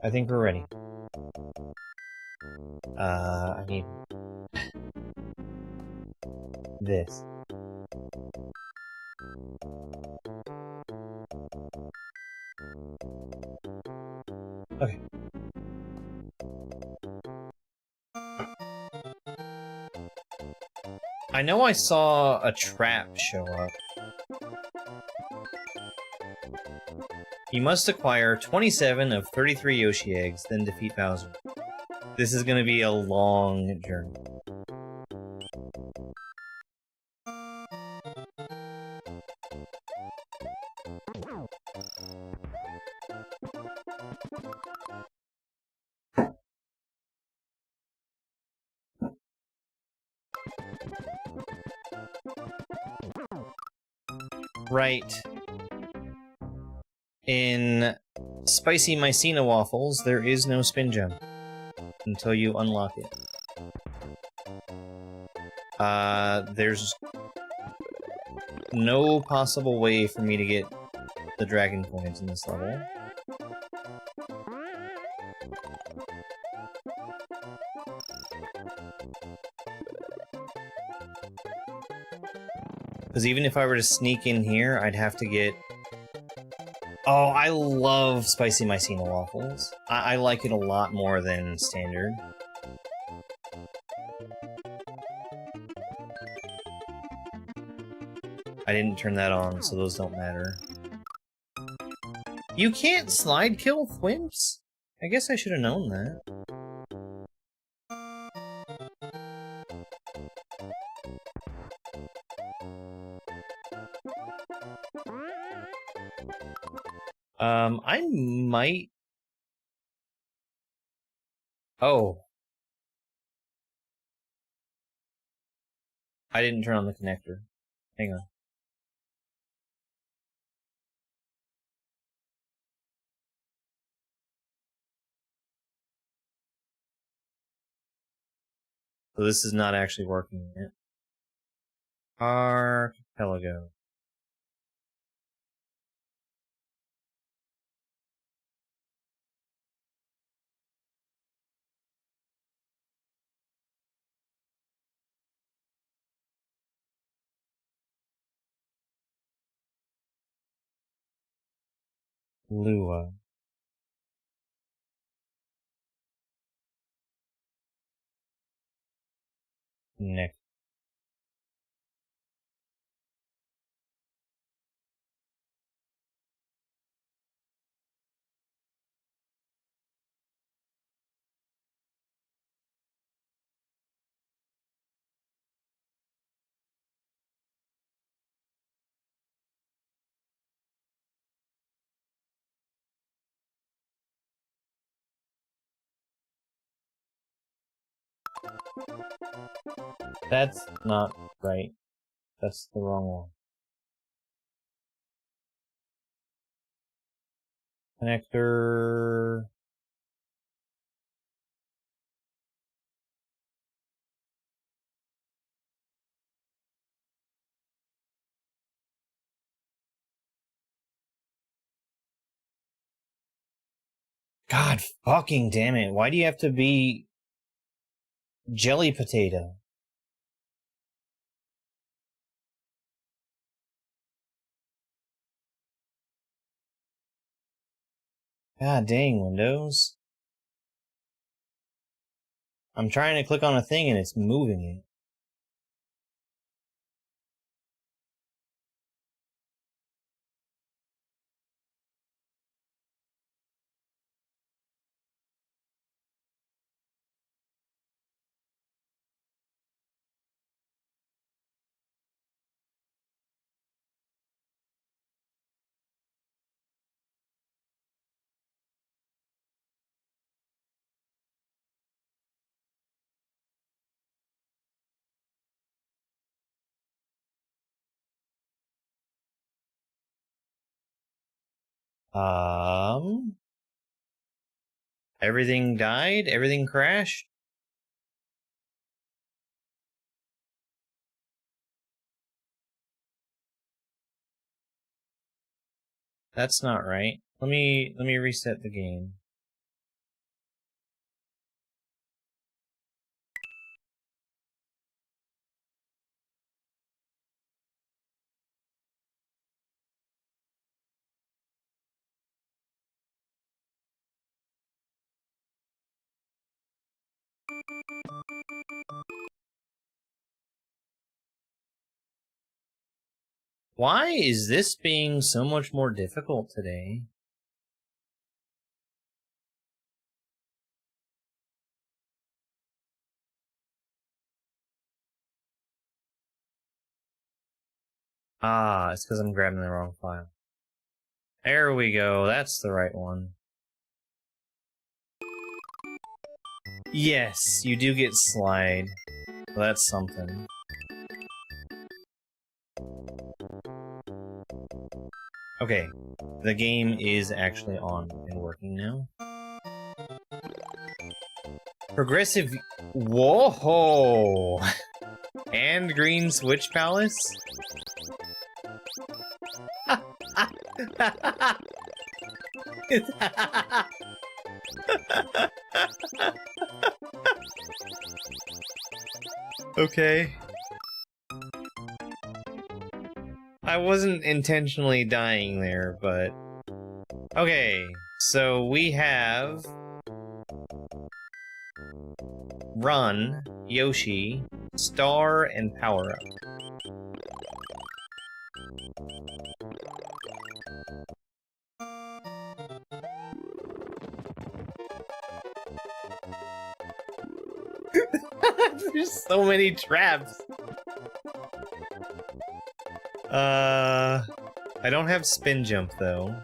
think we're ready. I need this. Okay. I know I saw a trap show up. You must acquire 27 of 33 Yoshi eggs, then defeat Bowser. This is gonna be a long journey. Right. In Spicy Machina Waffles, there is no spin jump until you unlock it. There's no possible way for me to get the dragon coins in this level. Because even if I were to sneak in here, I'd have to get... Oh, I love Spicy Machina Waffles. I like it a lot more than standard. I didn't turn that on, so those don't matter. You can't slide kill Thwimps? I guess I should have known that. I might... Oh. I didn't turn on the connector. Hang on. So this is not actually working yet. Archipelago. Lua. Nick. That's not right. That's the wrong one. Connector... God fucking damn it. Why do you have to be... jelly potato? God dang, Windows. I'm trying to click on a thing and it's moving it. Everything died? Everything crashed? That's not right. Let me reset the game. Why is this being so much more difficult today? Ah, it's because I'm grabbing the wrong file. There we go, that's the right one. Yes, you do get slide. Well, that's something. Okay, the game is actually on and working now. Progressive... Whoa! And Green Switch Palace? Okay. I wasn't intentionally dying there, but... Okay, so we have... Run, Yoshi, Star, and Power Up. There's so many traps. I don't have spin jump though.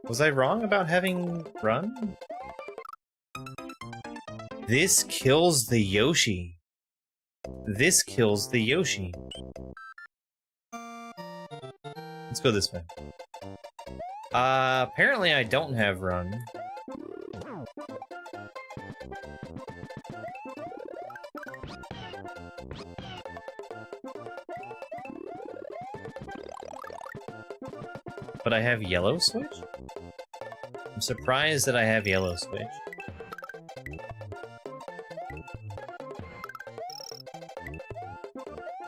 Was I wrong about having run? This kills the Yoshi. This kills the Yoshi. Let's go this way. Apparently I don't have run. But I have yellow switch? I'm surprised that I have yellow switch.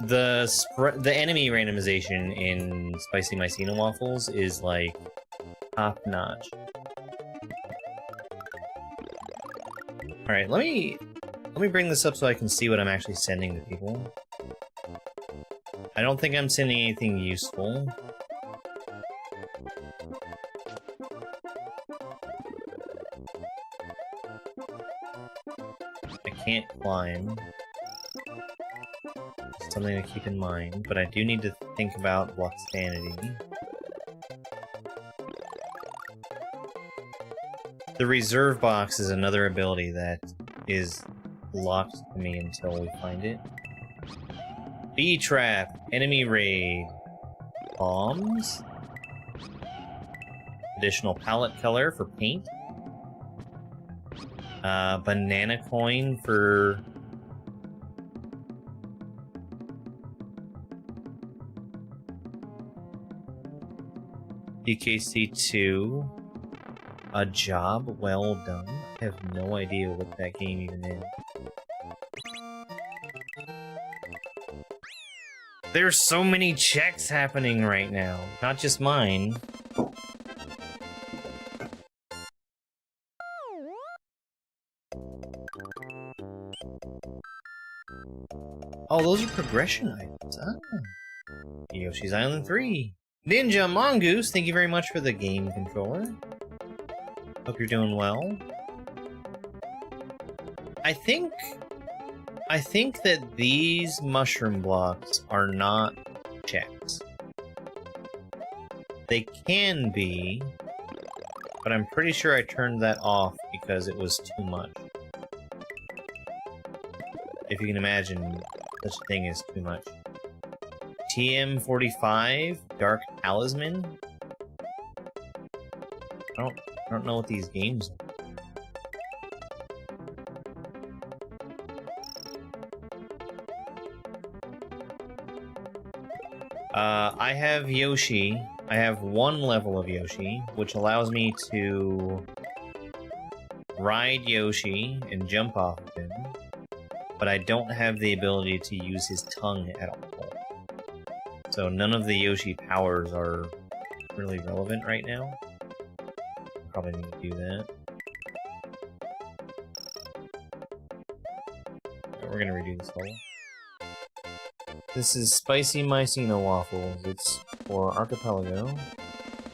The enemy randomization in Spicy Machina Waffles is like top notch. All right, let me bring this up so I can see what I'm actually sending to people. I don't think I'm sending anything useful. I can't climb. Something to keep in mind, but I do need to think about block sanity. The reserve box is another ability that is locked to me until we find it. Bee trap, enemy raid, bombs, additional palette color for paint, banana coin for DKC2, a job well done. I have no idea what that game even is. There's so many checks happening right now, not just mine. Oh, those are progression items. Ah. Yoshi's Island 3. Ninja Mongoose, thank you very much for the game controller. Hope you're doing well. I think that these mushroom blocks are not checks. They can be, but I'm pretty sure I turned that off because it was too much. If you can imagine, such a thing is too much. TM45, Dark Talisman. I don't know what these games are. I have Yoshi. I have one level of Yoshi, which allows me to ride Yoshi and jump off of him, but I don't have the ability to use his tongue at all. So none of the Yoshi powers are really relevant right now. Probably need to do that. Right, we're gonna redo this level. This is Spicy Machina Waffles. It's for Archipelago.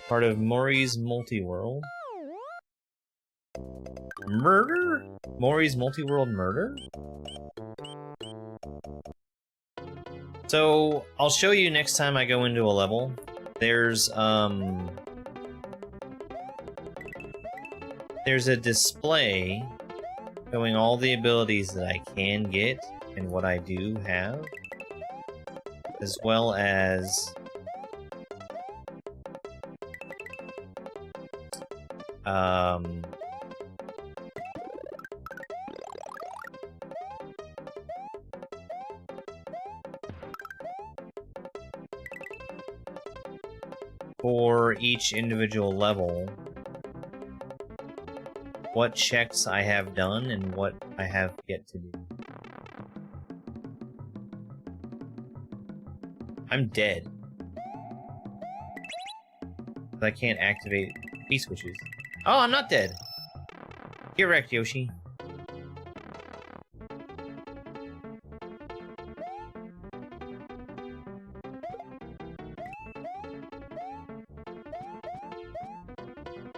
Part of Mori's Multi-World. Murder? Mori's Multi-World Murder? So, I'll show you next time I go into a level. There's, there's a display showing all the abilities that I can get and what I do have, as well as for each individual level, what checks I have done and what I have yet to do. I'm dead. I can't activate P-switches. Oh, I'm not dead! Get wrecked, Yoshi.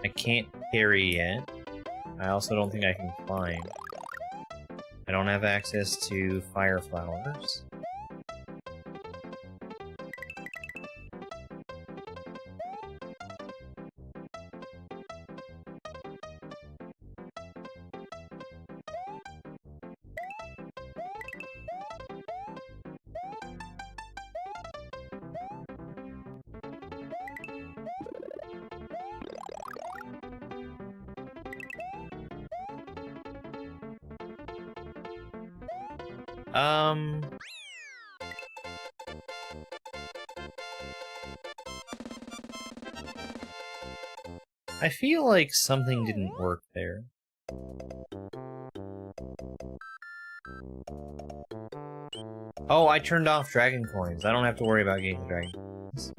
I can't parry yet. I also don't think I can climb. I don't have access to fire flowers. I feel like something didn't work there. Oh, I turned off dragon coins. I don't have to worry about getting the dragon coins.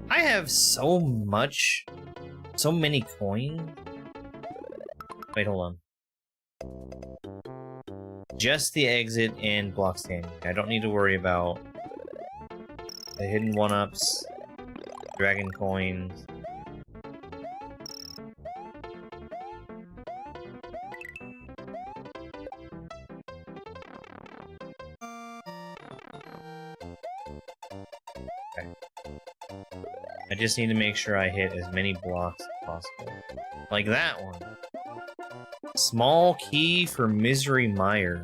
I have so many coins. Wait, hold on. Just the exit and block standing. I don't need to worry about the hidden one-ups, dragon coins. Okay. I just need to make sure I hit as many blocks as possible. Like that one. Small key for Misery Mire.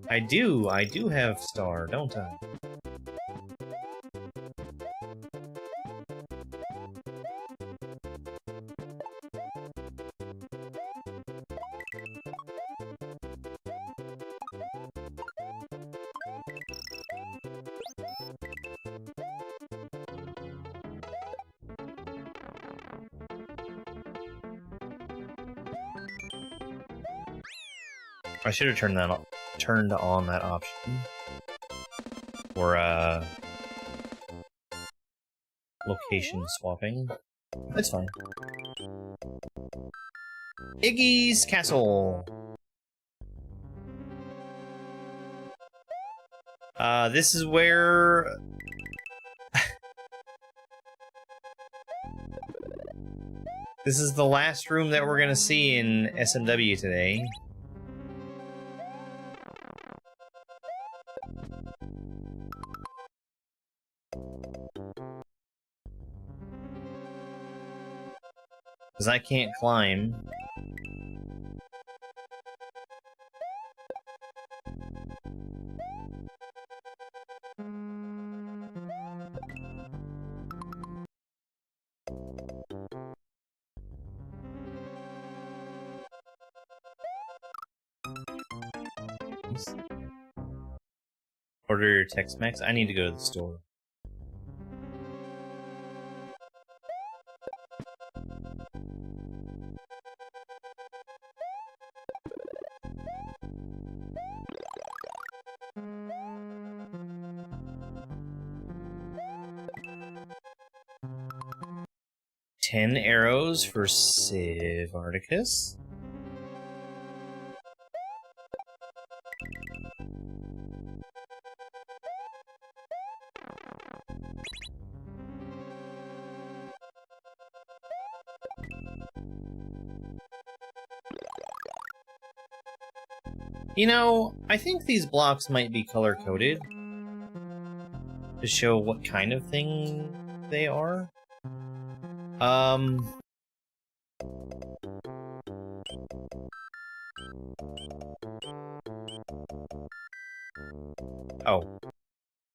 I do have star, don't I? I should have turned on that option for location swapping. That's fine. Iggy's Castle. This is where this is the last room that we're gonna see in SMW today. Because I can't climb. Order your Tex-Mex. I need to go to the store. Ten arrows for Civarticus. You know, I think these blocks might be color-coded to show what kind of thing they are. Oh.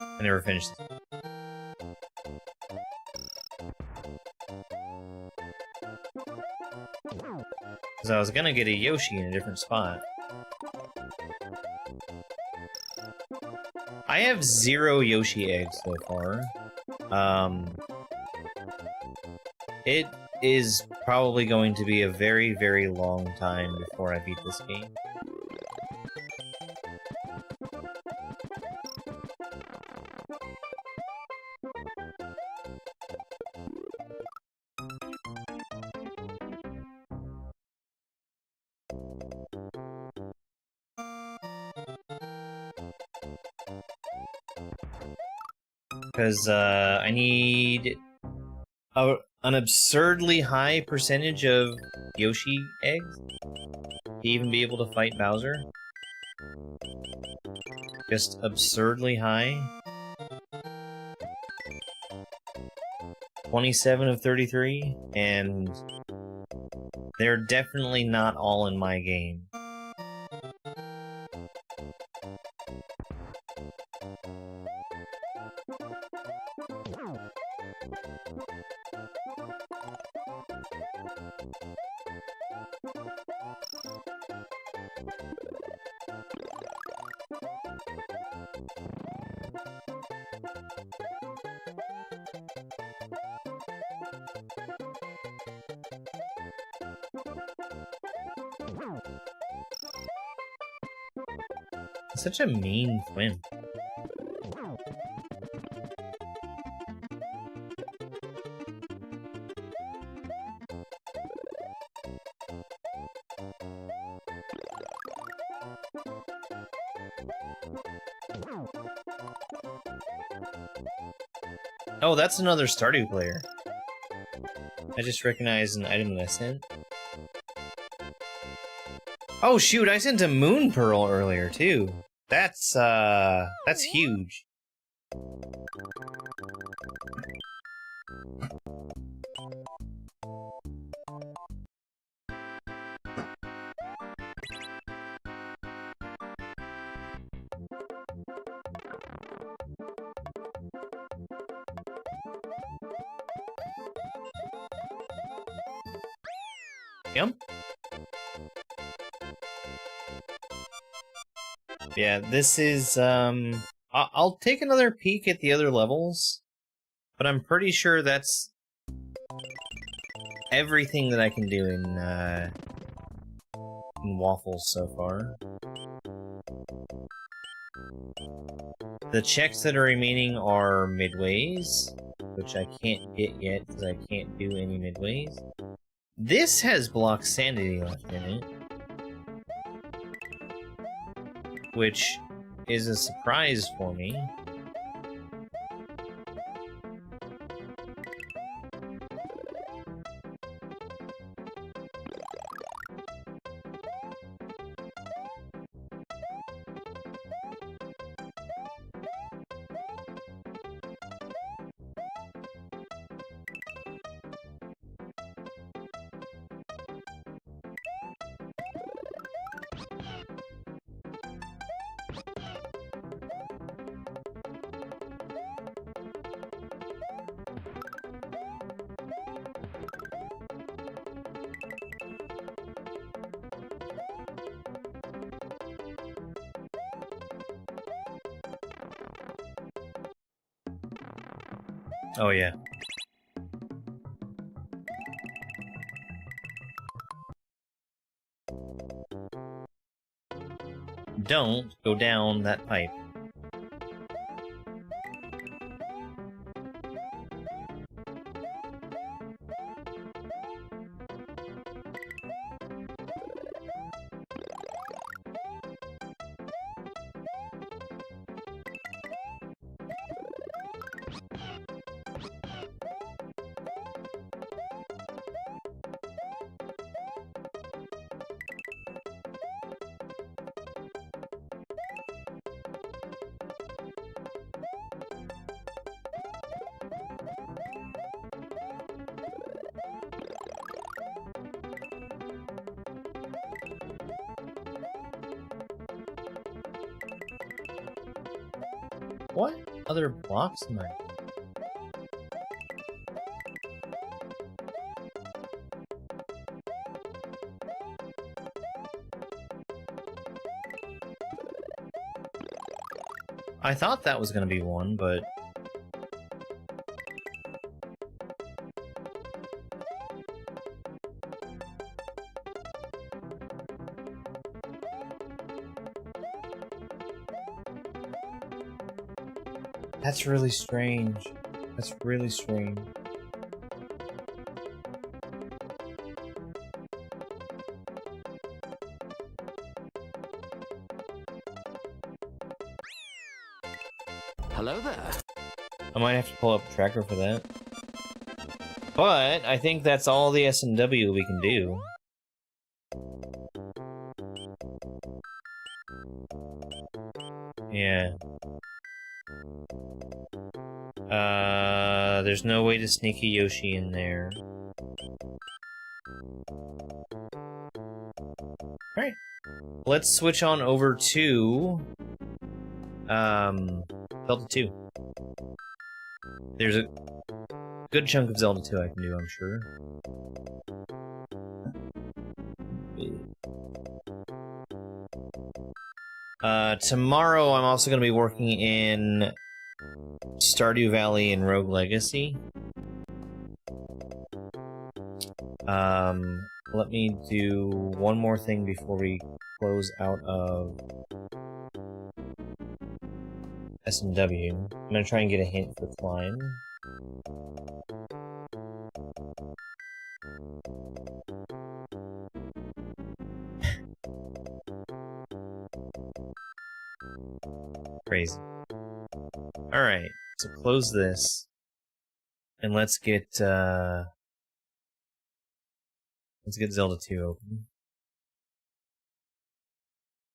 I never finished this. Because I was gonna get a Yoshi in a different spot. I have 0 Yoshi eggs so far. It is probably going to be a very, very long time before I beat this game. Because, I need an absurdly high percentage of Yoshi eggs to even be able to fight Bowser. Just absurdly high. 27 of 33, and they're definitely not all in my game. Such a mean twin. Oh, that's another Stardew player. I just recognized an item that I sent. Oh shoot, I sent a Moon Pearl earlier too. That's huge. Yum. Yeah, this is, I'll take another peek at the other levels, but I'm pretty sure that's everything that I can do in Waffles so far. The checks that are remaining are midways, which I can't get yet because I can't do any midways. This has block sanity left in it, which is a surprise for me. Oh yeah. Don't go down that pipe. What other blocks am I? I thought that was gonna be one, but... That's really strange. That's really strange. Hello there. I might have to pull up a tracker for that. But I think that's all the S&W we can do. Yeah. There's no way to sneak a Yoshi in there. Alright. Let's switch on over to... Zelda 2. There's a good chunk of Zelda 2 I can do, I'm sure. Tomorrow I'm also going to be working in Stardew Valley and Rogue Legacy. Let me do one more thing before we close out of S&W. I'm gonna try and get a hint for Climb. Crazy. Alright, so close this. And let's get Zelda 2 open.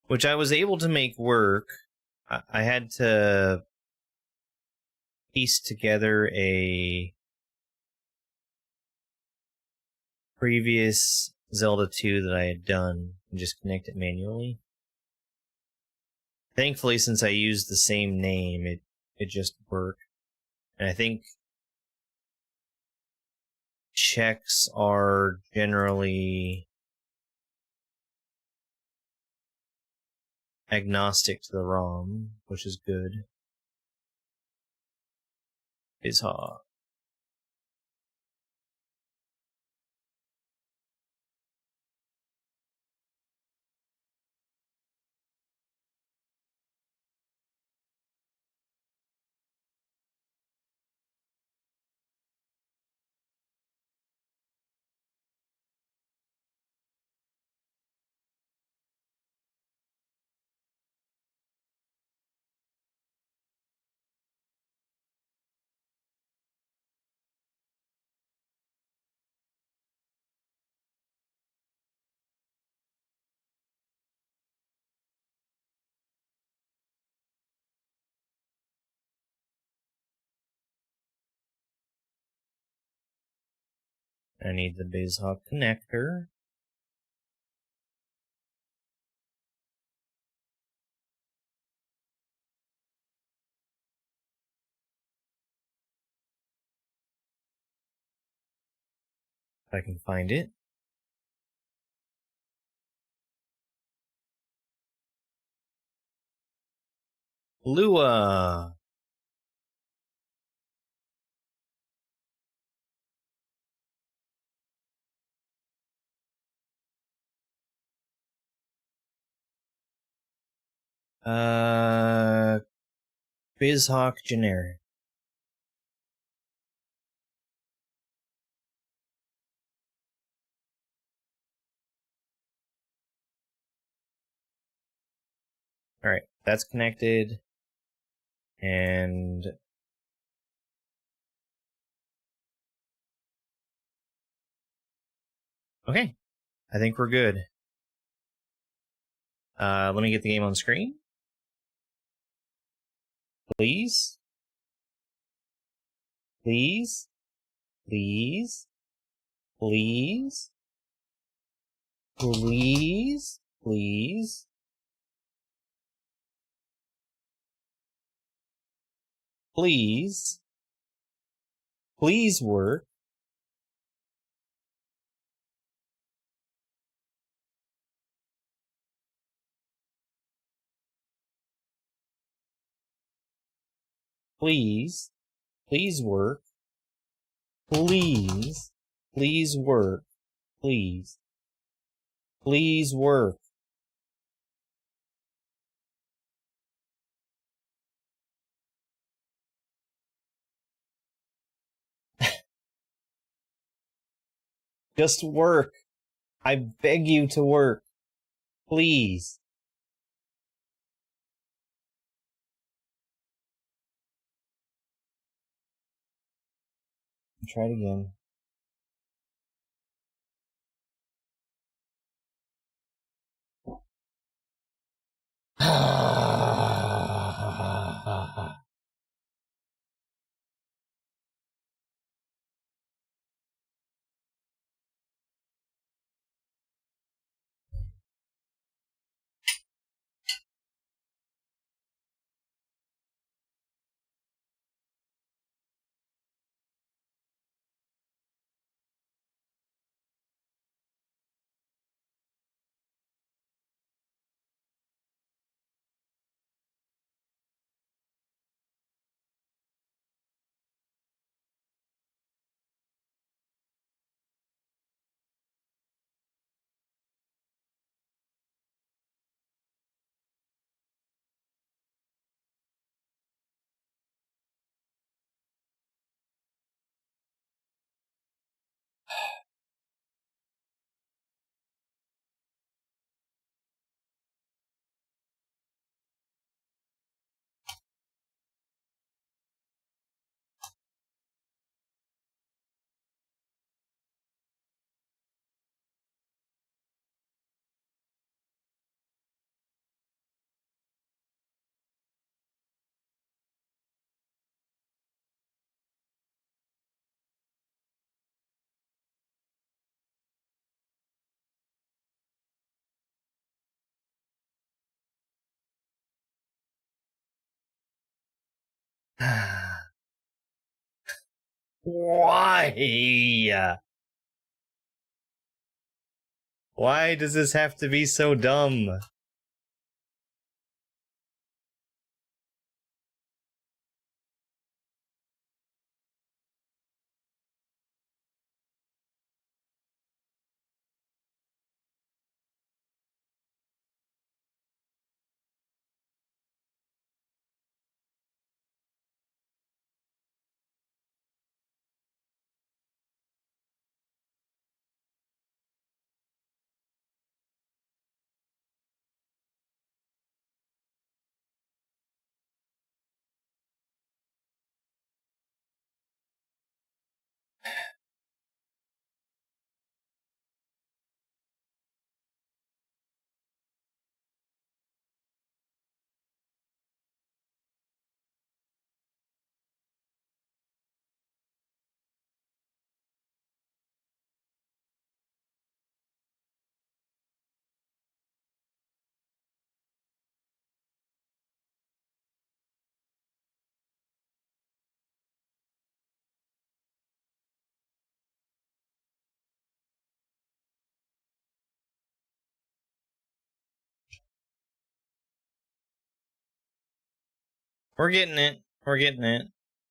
Which I was able to make work. I had to piece together a previous Zelda 2 that I had done and just connect it manually. Thankfully, since I used the same name, it just worked. And I think checks are generally agnostic to the ROM, which is good. Is hot. I need the BizHawk connector. If I can find it. Lua! BizHawk generic. Alright, that's connected. And... okay, I think we're good. Let me get the game on screen. Please? Please? Please? Please? Please? Please? Please. Please work. Please. Please work. Please. Please work. Please. Please work. Just work. I beg you to work. Please. Try it again. Why? Why does this have to be so dumb? We're getting it. We're getting it.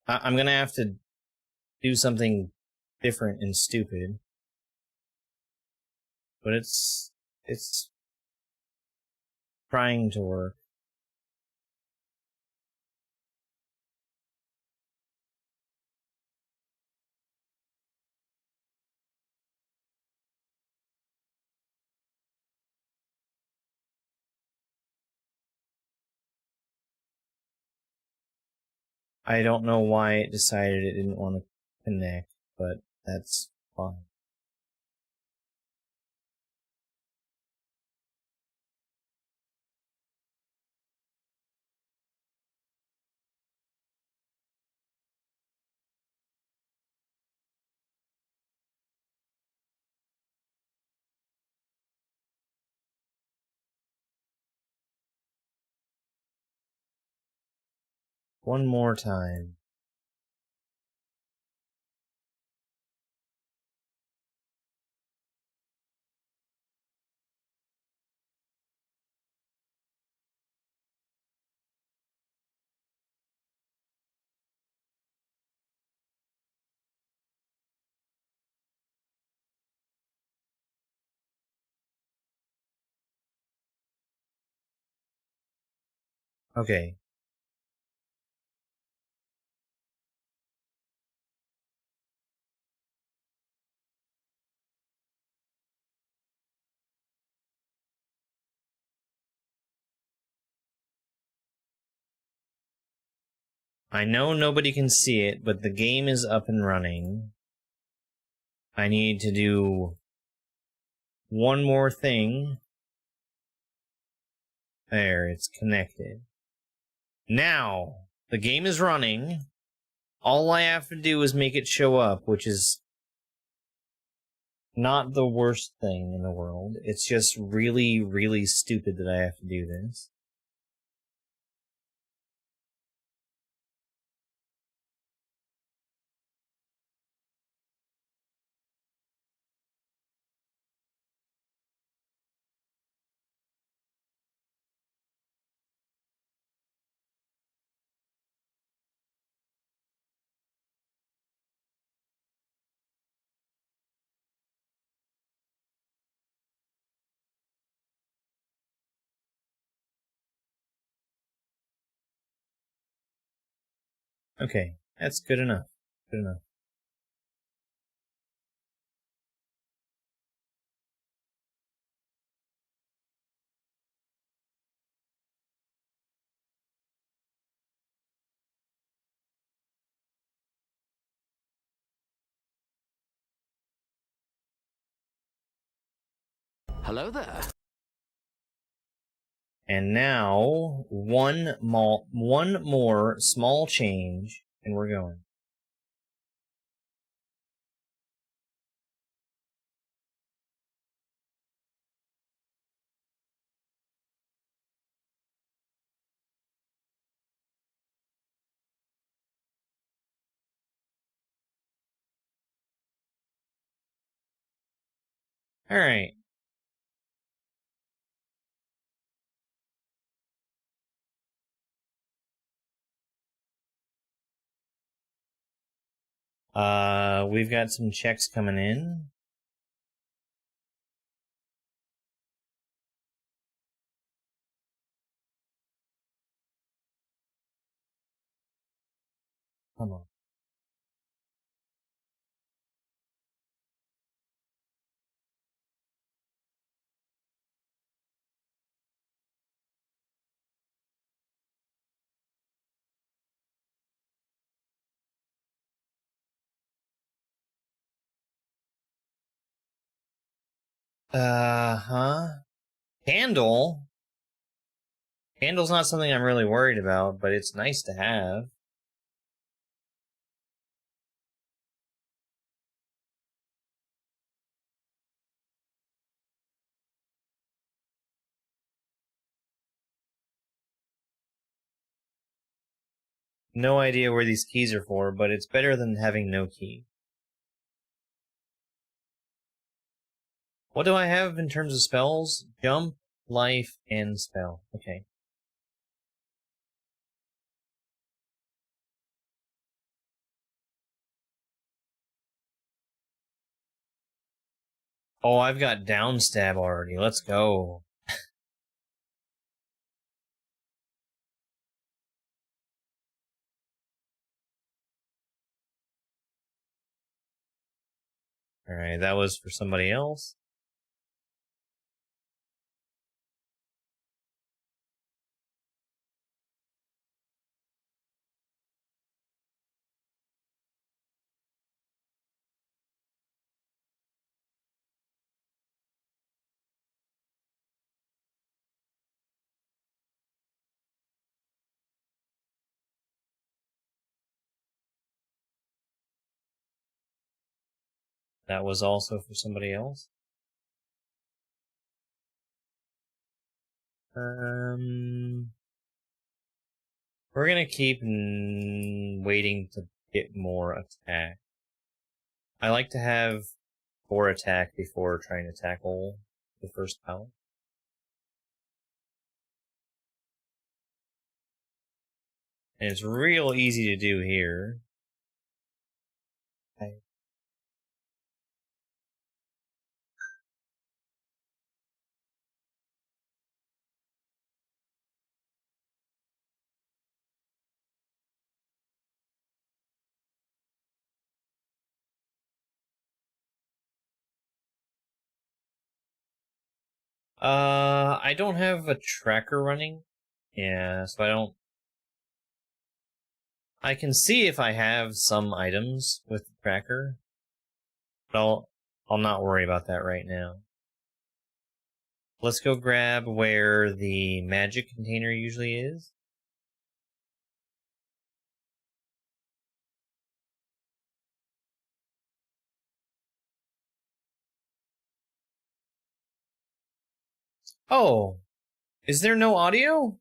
I'm gonna have to do something different and stupid. But it's trying to work. I don't know why it decided it didn't want to connect, but that's fine. One more time. Okay. I know nobody can see it, but the game is up and running. I need to do one more thing. There, it's connected. Now, the game is running. All I have to do is make it show up, which is not the worst thing in the world. It's just really, really stupid that I have to do this. Okay, that's good enough. Good enough. Hello there. And now, one more small change, and we're going. Alright. We've got some checks coming in. Come on. Uh-huh. Candle? Candle's not something I'm really worried about, but it's nice to have. No idea where these keys are for, but it's better than having no key. What do I have in terms of spells? Jump, life, and spell. Okay. Oh, I've got downstab already. Let's go. Alright, that was for somebody else. That was also for somebody else. We're gonna keep waiting to get more attack. I like to have 4 attack before trying to tackle the first pallet. And it's real easy to do here. I don't have a tracker running. Yeah, so I don't... I can see if I have some items with the tracker, but I'll not worry about that right now. Let's go grab where the magic container usually is. Oh, is there no audio?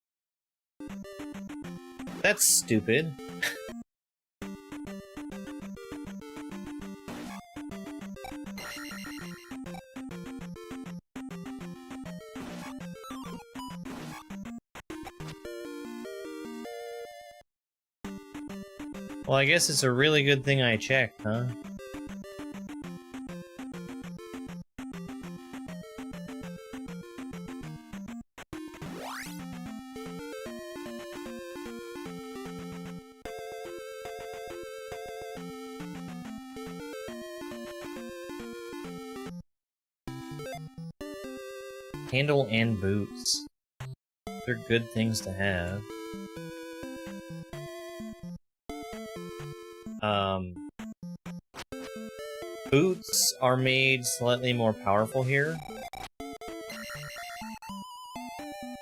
That's stupid. Well, I guess it's a really good thing I checked, huh? Handle and boots. They're good things to have. Boots are made slightly more powerful here.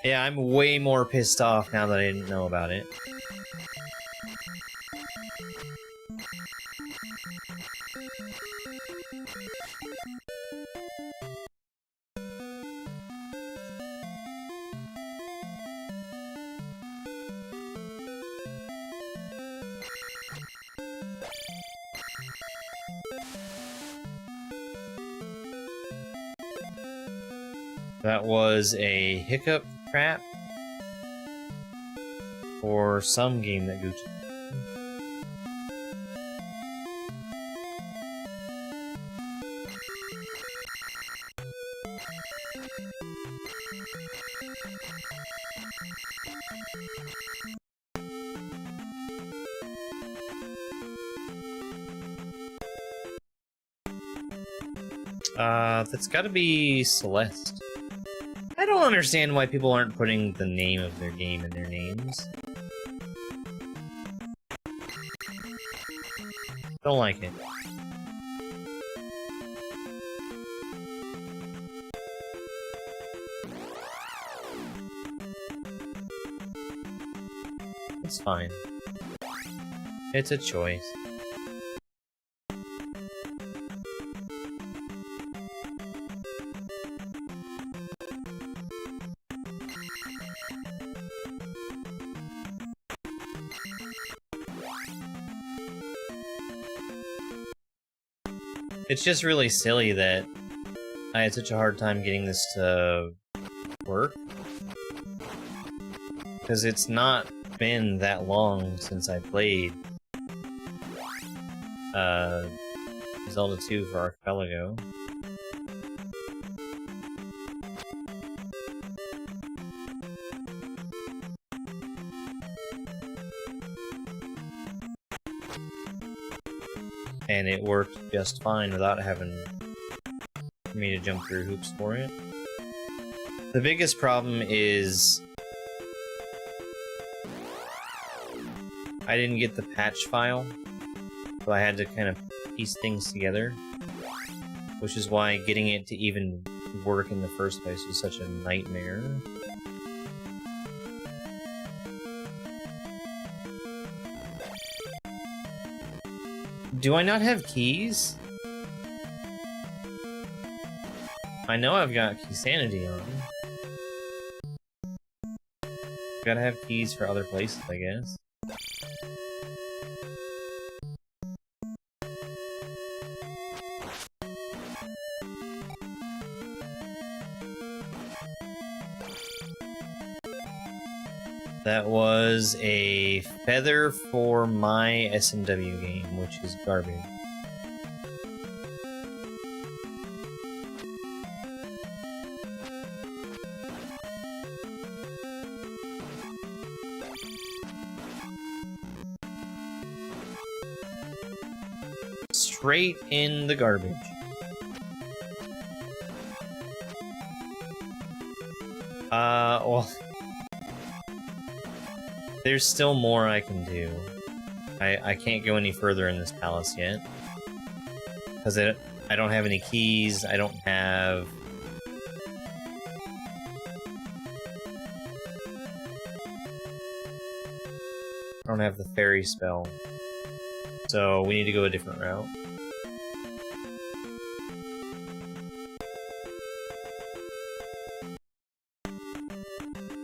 Yeah, I'm way more pissed off now that I didn't know about it. That was a hiccup trap for some game that Gucci. That's gotta be Celeste. I don't understand why people aren't putting the name of their game in their names. Don't like it. It's fine. It's a choice. It's just really silly that I had such a hard time getting this to work. Because it's not been that long since I played Zelda 2 for Archipelago. And it worked just fine without having me to jump through hoops for it. The biggest problem is I didn't get the patch file, so I had to kind of piece things together, which is why getting it to even work in the first place was such a nightmare. Do I not have keys? I know I've got key sanity on. Gotta have keys for other places, I guess. That was a feather for my SMW game, which is garbage. Straight in the garbage. Well, there's still more I can do. I can't go any further in this palace yet. Because I don't have any keys, I don't have... I don't have the fairy spell. So we need to go a different route.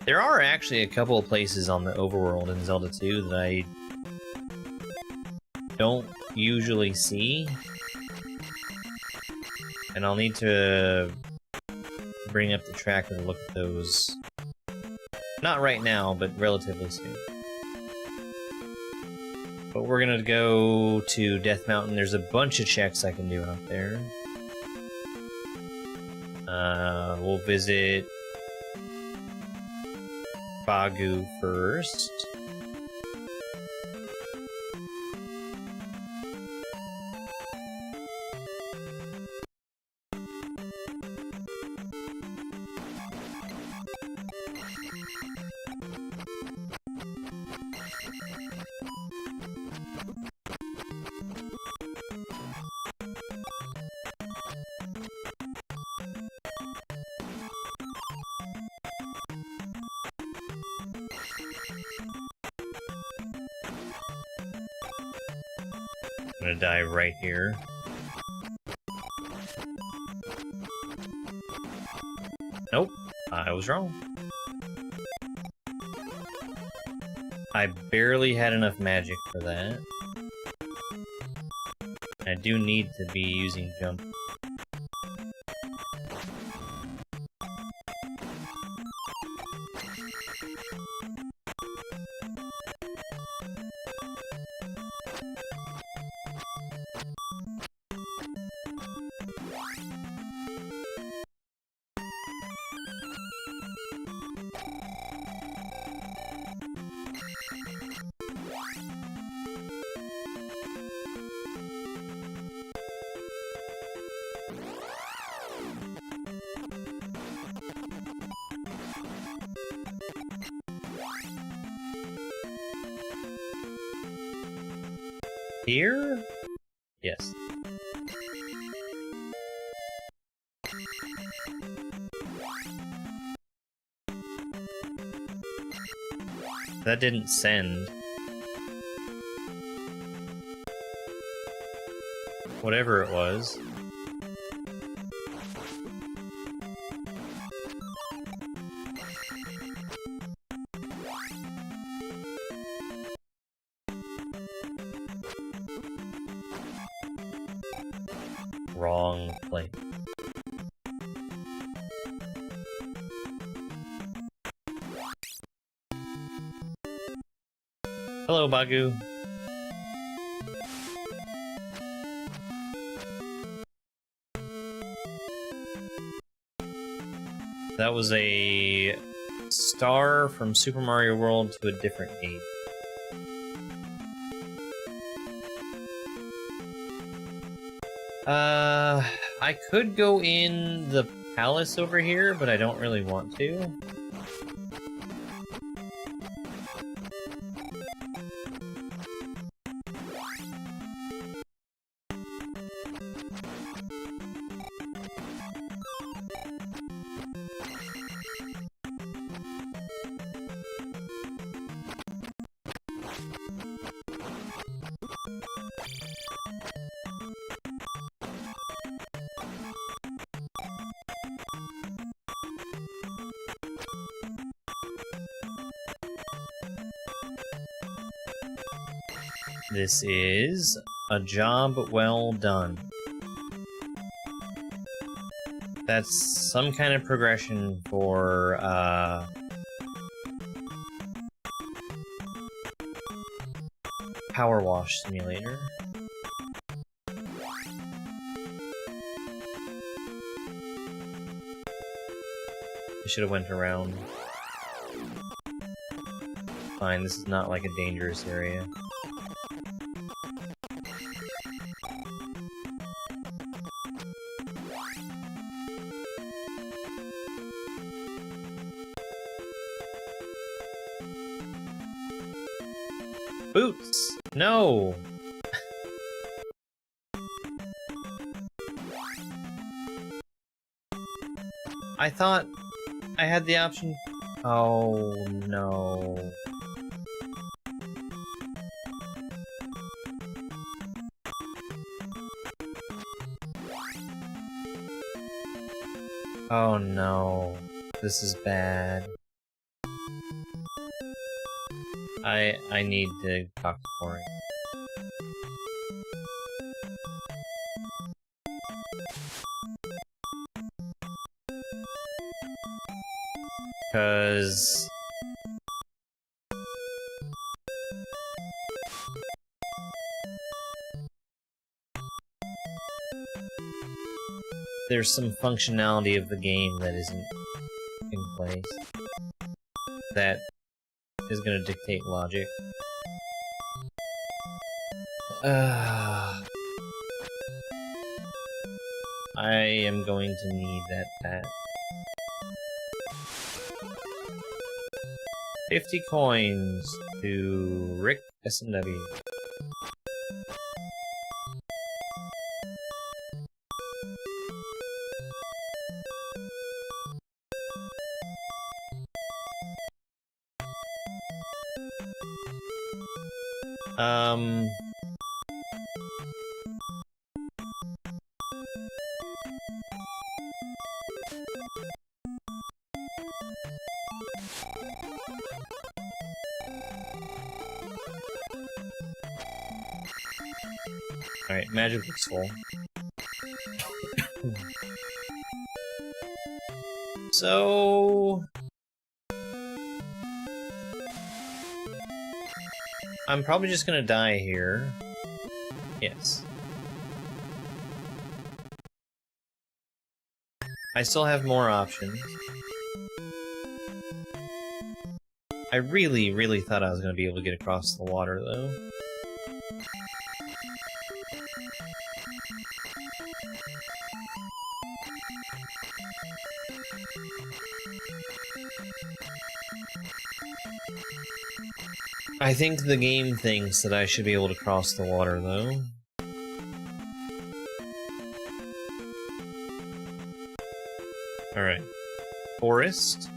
There are actually a couple of places on the overworld in Zelda 2 that I don't usually see. And I'll need to bring up the tracker to look at those. Not right now, but relatively soon. But we're gonna go to Death Mountain. There's a bunch of checks I can do out there. We'll visit Bagu first. I'm gonna die right here. Nope, I was wrong. I barely had enough magic for that. I do need to be using jump. Here? Yes. That didn't send. Whatever it was. Wrong place. Hello, Bagu. That was a star from Super Mario World to a different game. I could go in the palace over here, but I don't really want to. This is a job well done. That's some kind of progression for, Power Wash Simulator. I should have went around. Fine, this is not like a dangerous area. Boots! No! I thought I had the option. Oh no. Oh no. This is bad. I need to talk to Corey. Because there's some functionality of the game that isn't in place that is going to dictate logic. I am going to need that bat. 50 coins to Rick S&W. Alright, magic looks full. So... I'm probably just gonna die here. Yes. I still have more options. I really, really thought I was gonna be able to get across the water, though. I think the game thinks that I should be able to cross the water, though. Alright. Forest.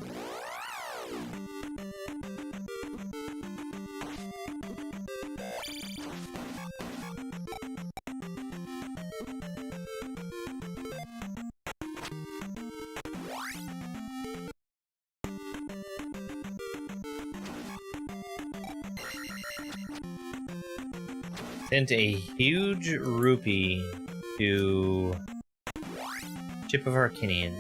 Sent a huge rupee to Chip of Arcanian.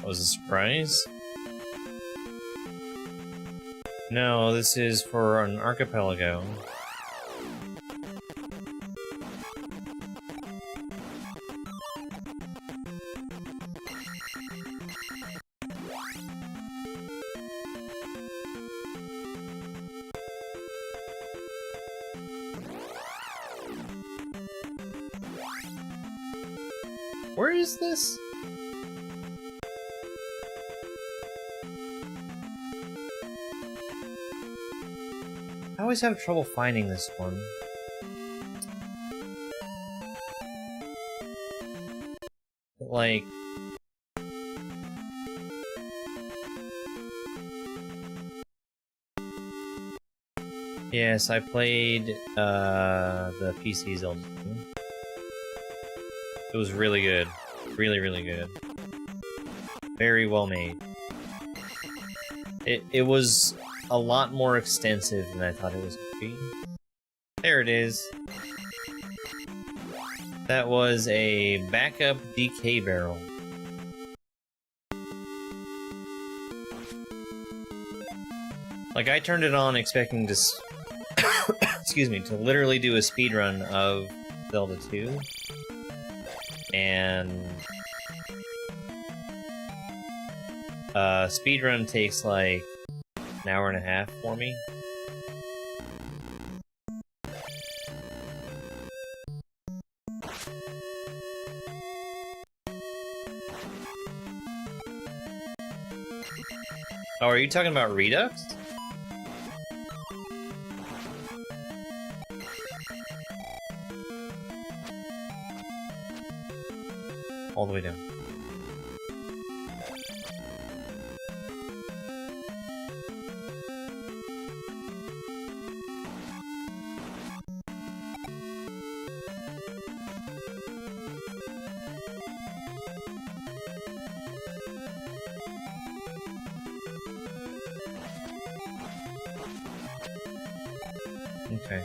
That was a surprise. No, this is for an archipelago. Where is this? I always have trouble finding this one. Like... Yes, I played the PC Zelda. It was really good. Really, really good. Very well made. It was a lot more extensive than I thought it was going to be. There it is. That was a backup DK barrel. Like, I turned it on expecting to, excuse me, to literally do a speedrun of Zelda 2. And speedrun takes like an hour and a half for me. Oh, are you talking about Redux? All the way down. Okay.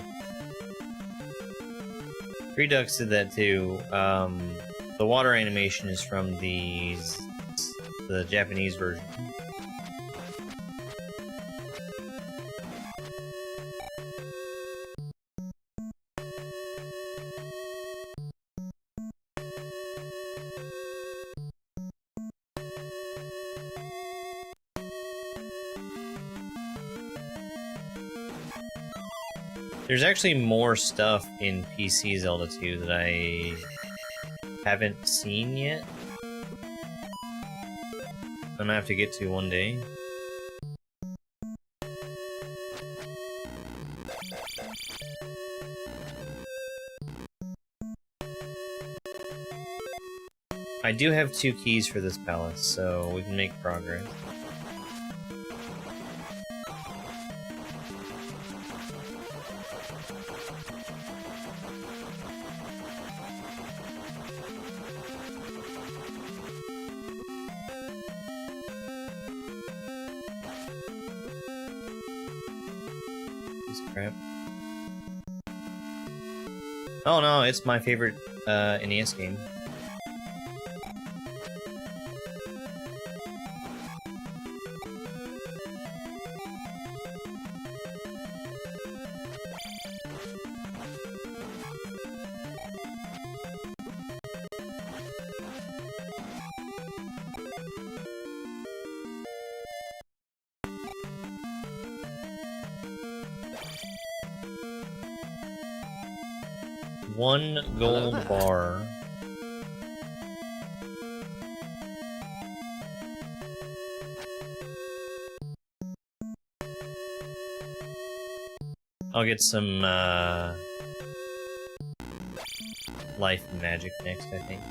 Redux did that too. The water animation is from the Japanese version. There's actually more stuff in PC Zelda 2 that I haven't seen yet. I'm gonna have to get to one day. I do have 2 keys for this palace, so we can make progress. Crap. Oh no, it's my favorite NES game. One gold bar. I'll get some life and magic next, I think.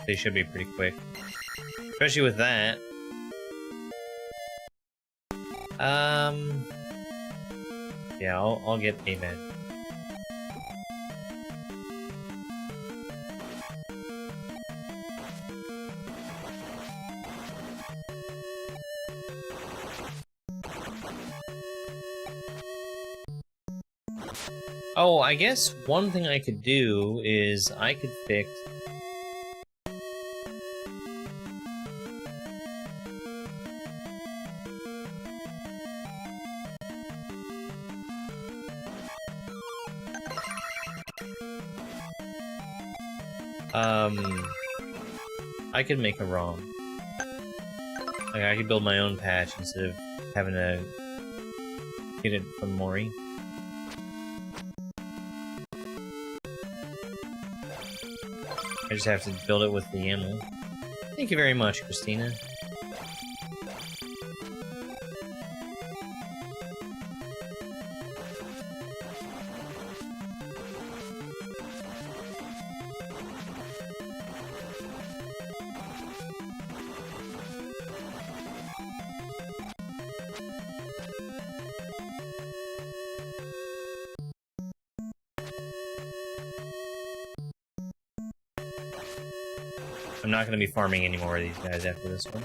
They should be pretty quick. Especially with that. Yeah, I'll get Amen. Oh, I guess one thing I could do is I could fix... I could make a ROM. Like, I could build my own patch instead of having to get it from Mori. I just have to build it with the YAML. Thank you very much, Christina. I'm not going to be farming any more of these guys after this one.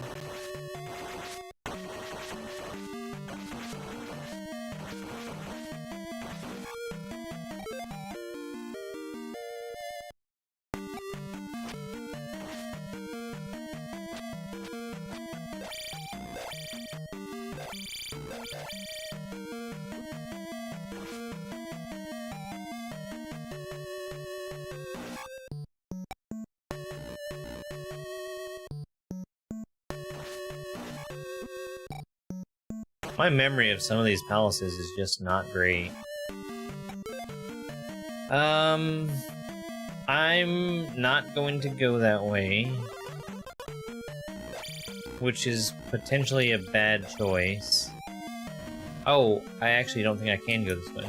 My memory of some of these palaces is just not great. I'm not going to go that way, which is potentially a bad choice. Oh, I actually don't think I can go this way.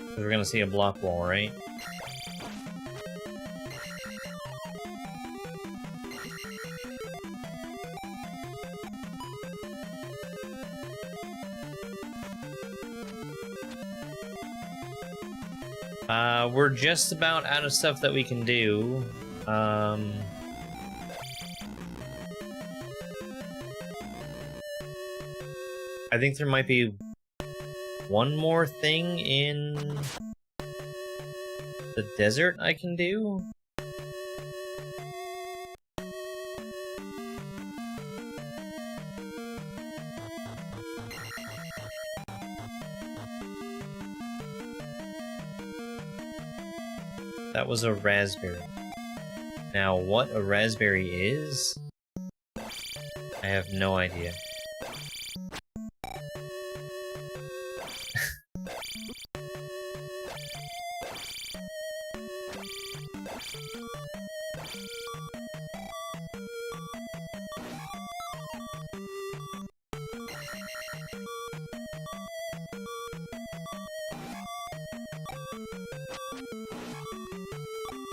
Because we're gonna see a block wall, right? We're just about out of stuff that we can do. I think there might be one more thing in the desert I can do. That was a raspberry. Now, what a raspberry is, I have no idea.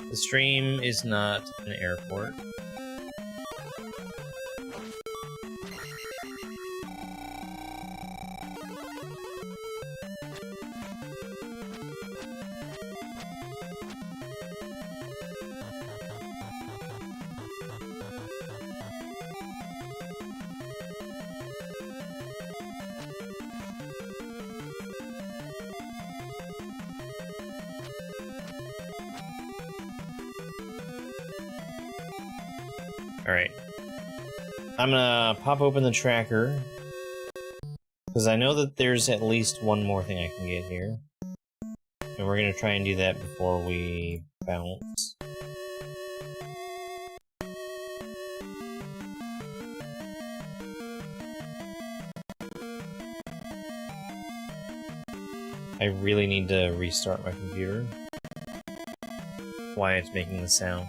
The stream is not an airport. Alright. I'm gonna pop open the tracker, because I know that there's at least one more thing I can get here. And we're gonna try and do that before we bounce. I really need to restart my computer. Why it's making the sound.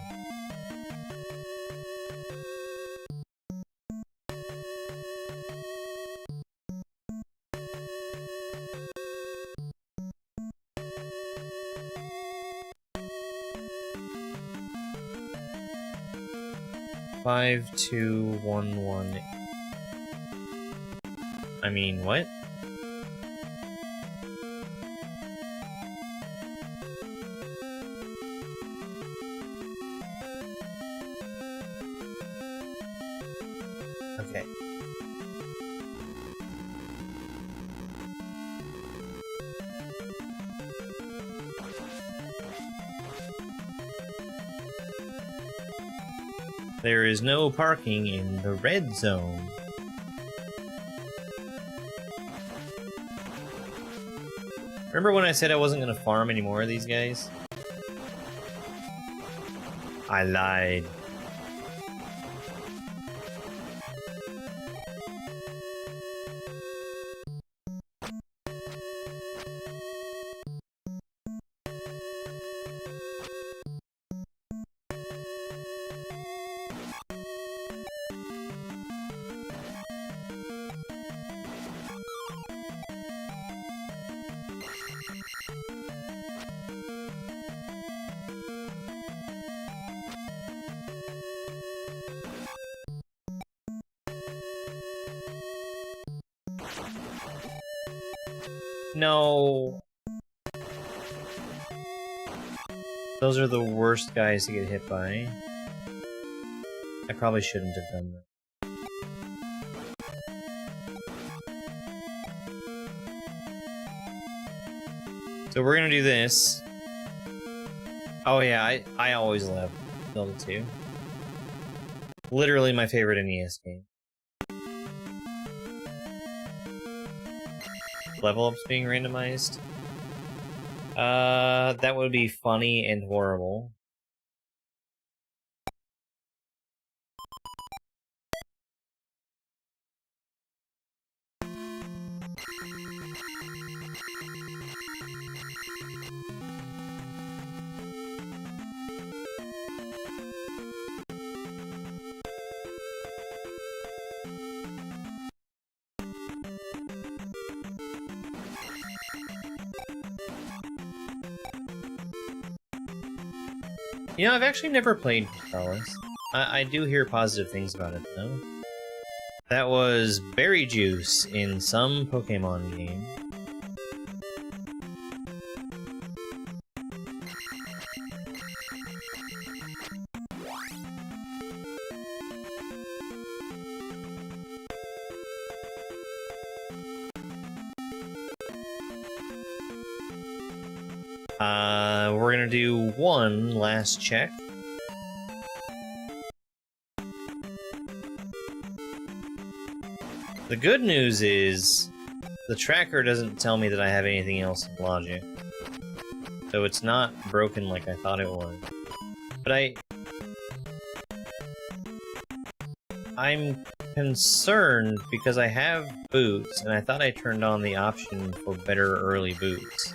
Five, 2, 1, 1. I mean, what? Okay. There is no parking in the red zone. Remember when I said I wasn't gonna farm any more of these guys? I lied. No. Those are the worst guys to get hit by. I probably shouldn't have done that. So we're gonna do this. Oh yeah, I always love Zelda 2. Literally my favorite NES game. Level ups being randomized. That would be funny and horrible. You know, I've actually never played Waffles. I do hear positive things about it, though. That was berry juice in some Pokemon game. We're gonna do one last check. The good news is, the tracker doesn't tell me that I have anything else in logic. So it's not broken like I thought it was. But I'm concerned because I have boots, and I thought I turned on the option for better early boots.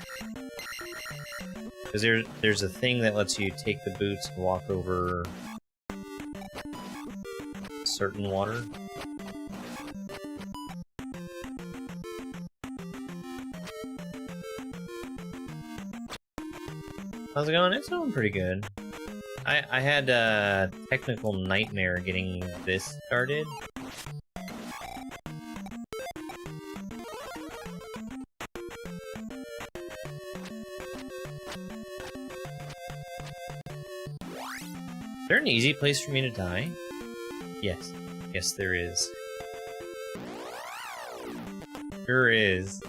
Because there's a thing that lets you take the boots and walk over certain water. How's it going? It's going pretty good. I had a technical nightmare getting this started. Is there an easy place for me to die? Yes. Yes, there is. Sure is.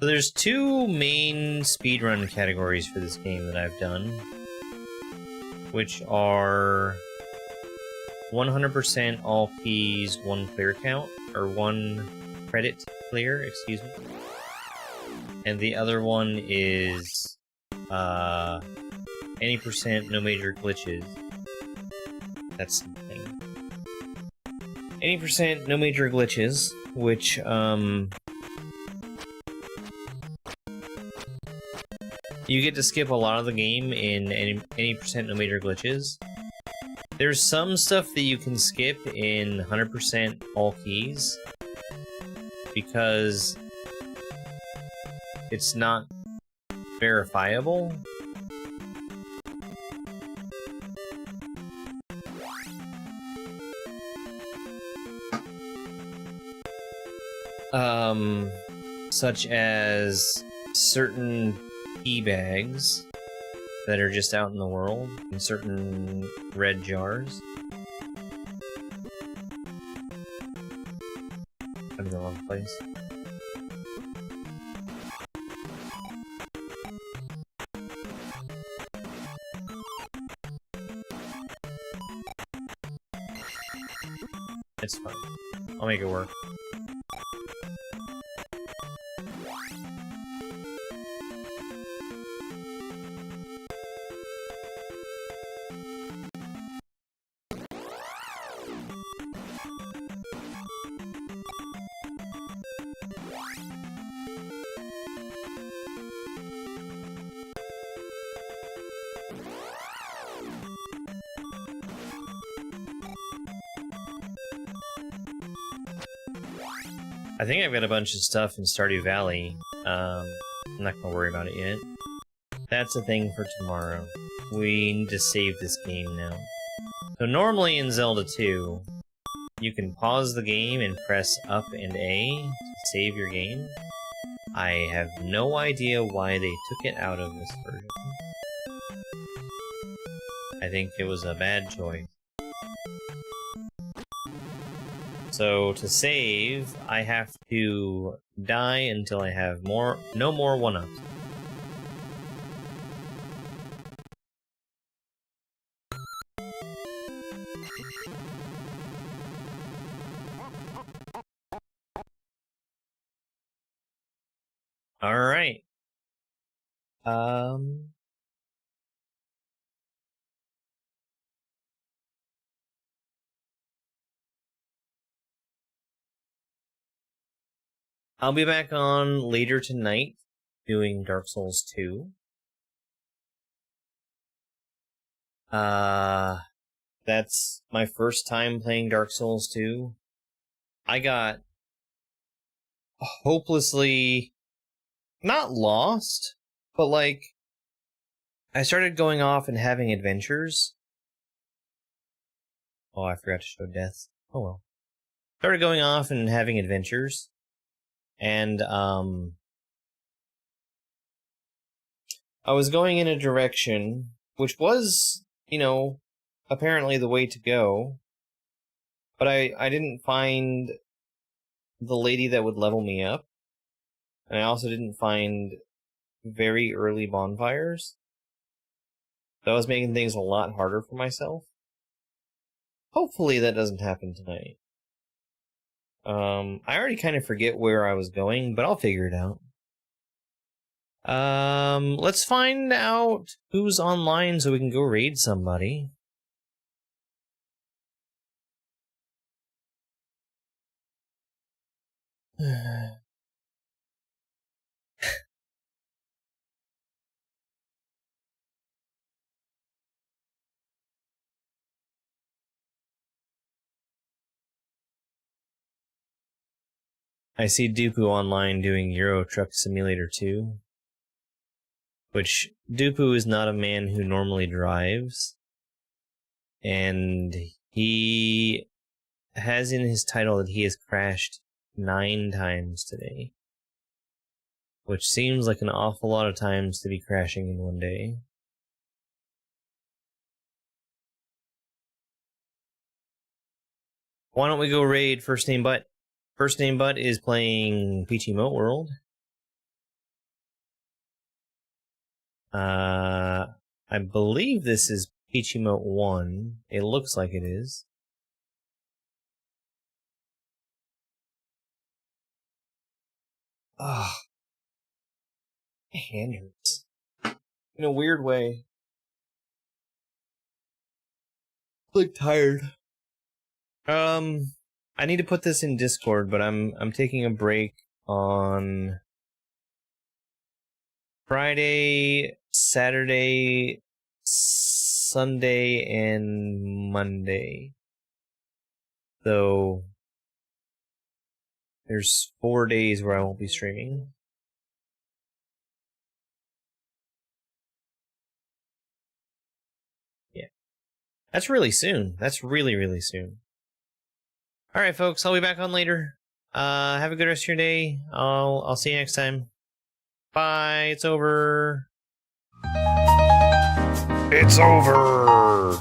So there's two main speedrun categories for this game that I've done, which are 100% all keys, 1 clear count, or 1 credit clear, excuse me. And the other one is any percent, no major glitches. That's the thing. 80%, no major glitches, which, you get to skip a lot of the game in any percent no major glitches. There's some stuff that you can skip in 100% all keys because it's not verifiable. Such as certain key bags that are just out in the world in certain red jars. I'm in the wrong place. It's fine. I'll make it work. I think I've got a bunch of stuff in Stardew Valley. I'm not gonna worry about it yet. That's a thing for tomorrow. We need to save this game now. So normally in Zelda 2, you can pause the game and press up and A to save your game. I have no idea why they took it out of this version. I think it was a bad choice. So to save, I have to die until I have no more one-ups. All right. I'll be back on later tonight doing Dark Souls 2. That's my first time playing Dark Souls 2. I got hopelessly not lost, but like I started going off and having adventures. Oh, I forgot to show death. Oh well. Started going off and having adventures. And I was going in a direction which was, you know, apparently the way to go. But I didn't find the lady that would level me up. And I also didn't find very early bonfires. So I was making things a lot harder for myself. Hopefully that doesn't happen tonight. I already kind of forget where I was going, but I'll figure it out. Let's find out who's online so we can go raid somebody. I see Dupu online doing Euro Truck Simulator 2. Which, Dupu is not a man who normally drives. And he has in his title that he has crashed 9 times today. Which seems like an awful lot of times to be crashing in one day. Why don't we go raid First Name Butt? First Name Butt is playing Peachy Moat World. I believe this is Peachy Moat 1. It looks like it is. Ah, my hand hurts. In a weird way. Like tired. I need to put this in Discord, but I'm taking a break on Friday, Saturday, Sunday, and Monday. So there's 4 days where I won't be streaming. Yeah. That's really soon. That's really, really soon. Alright folks, I'll be back on later. Have a good rest of your day. I'll see you next time. Bye, it's over. It's over.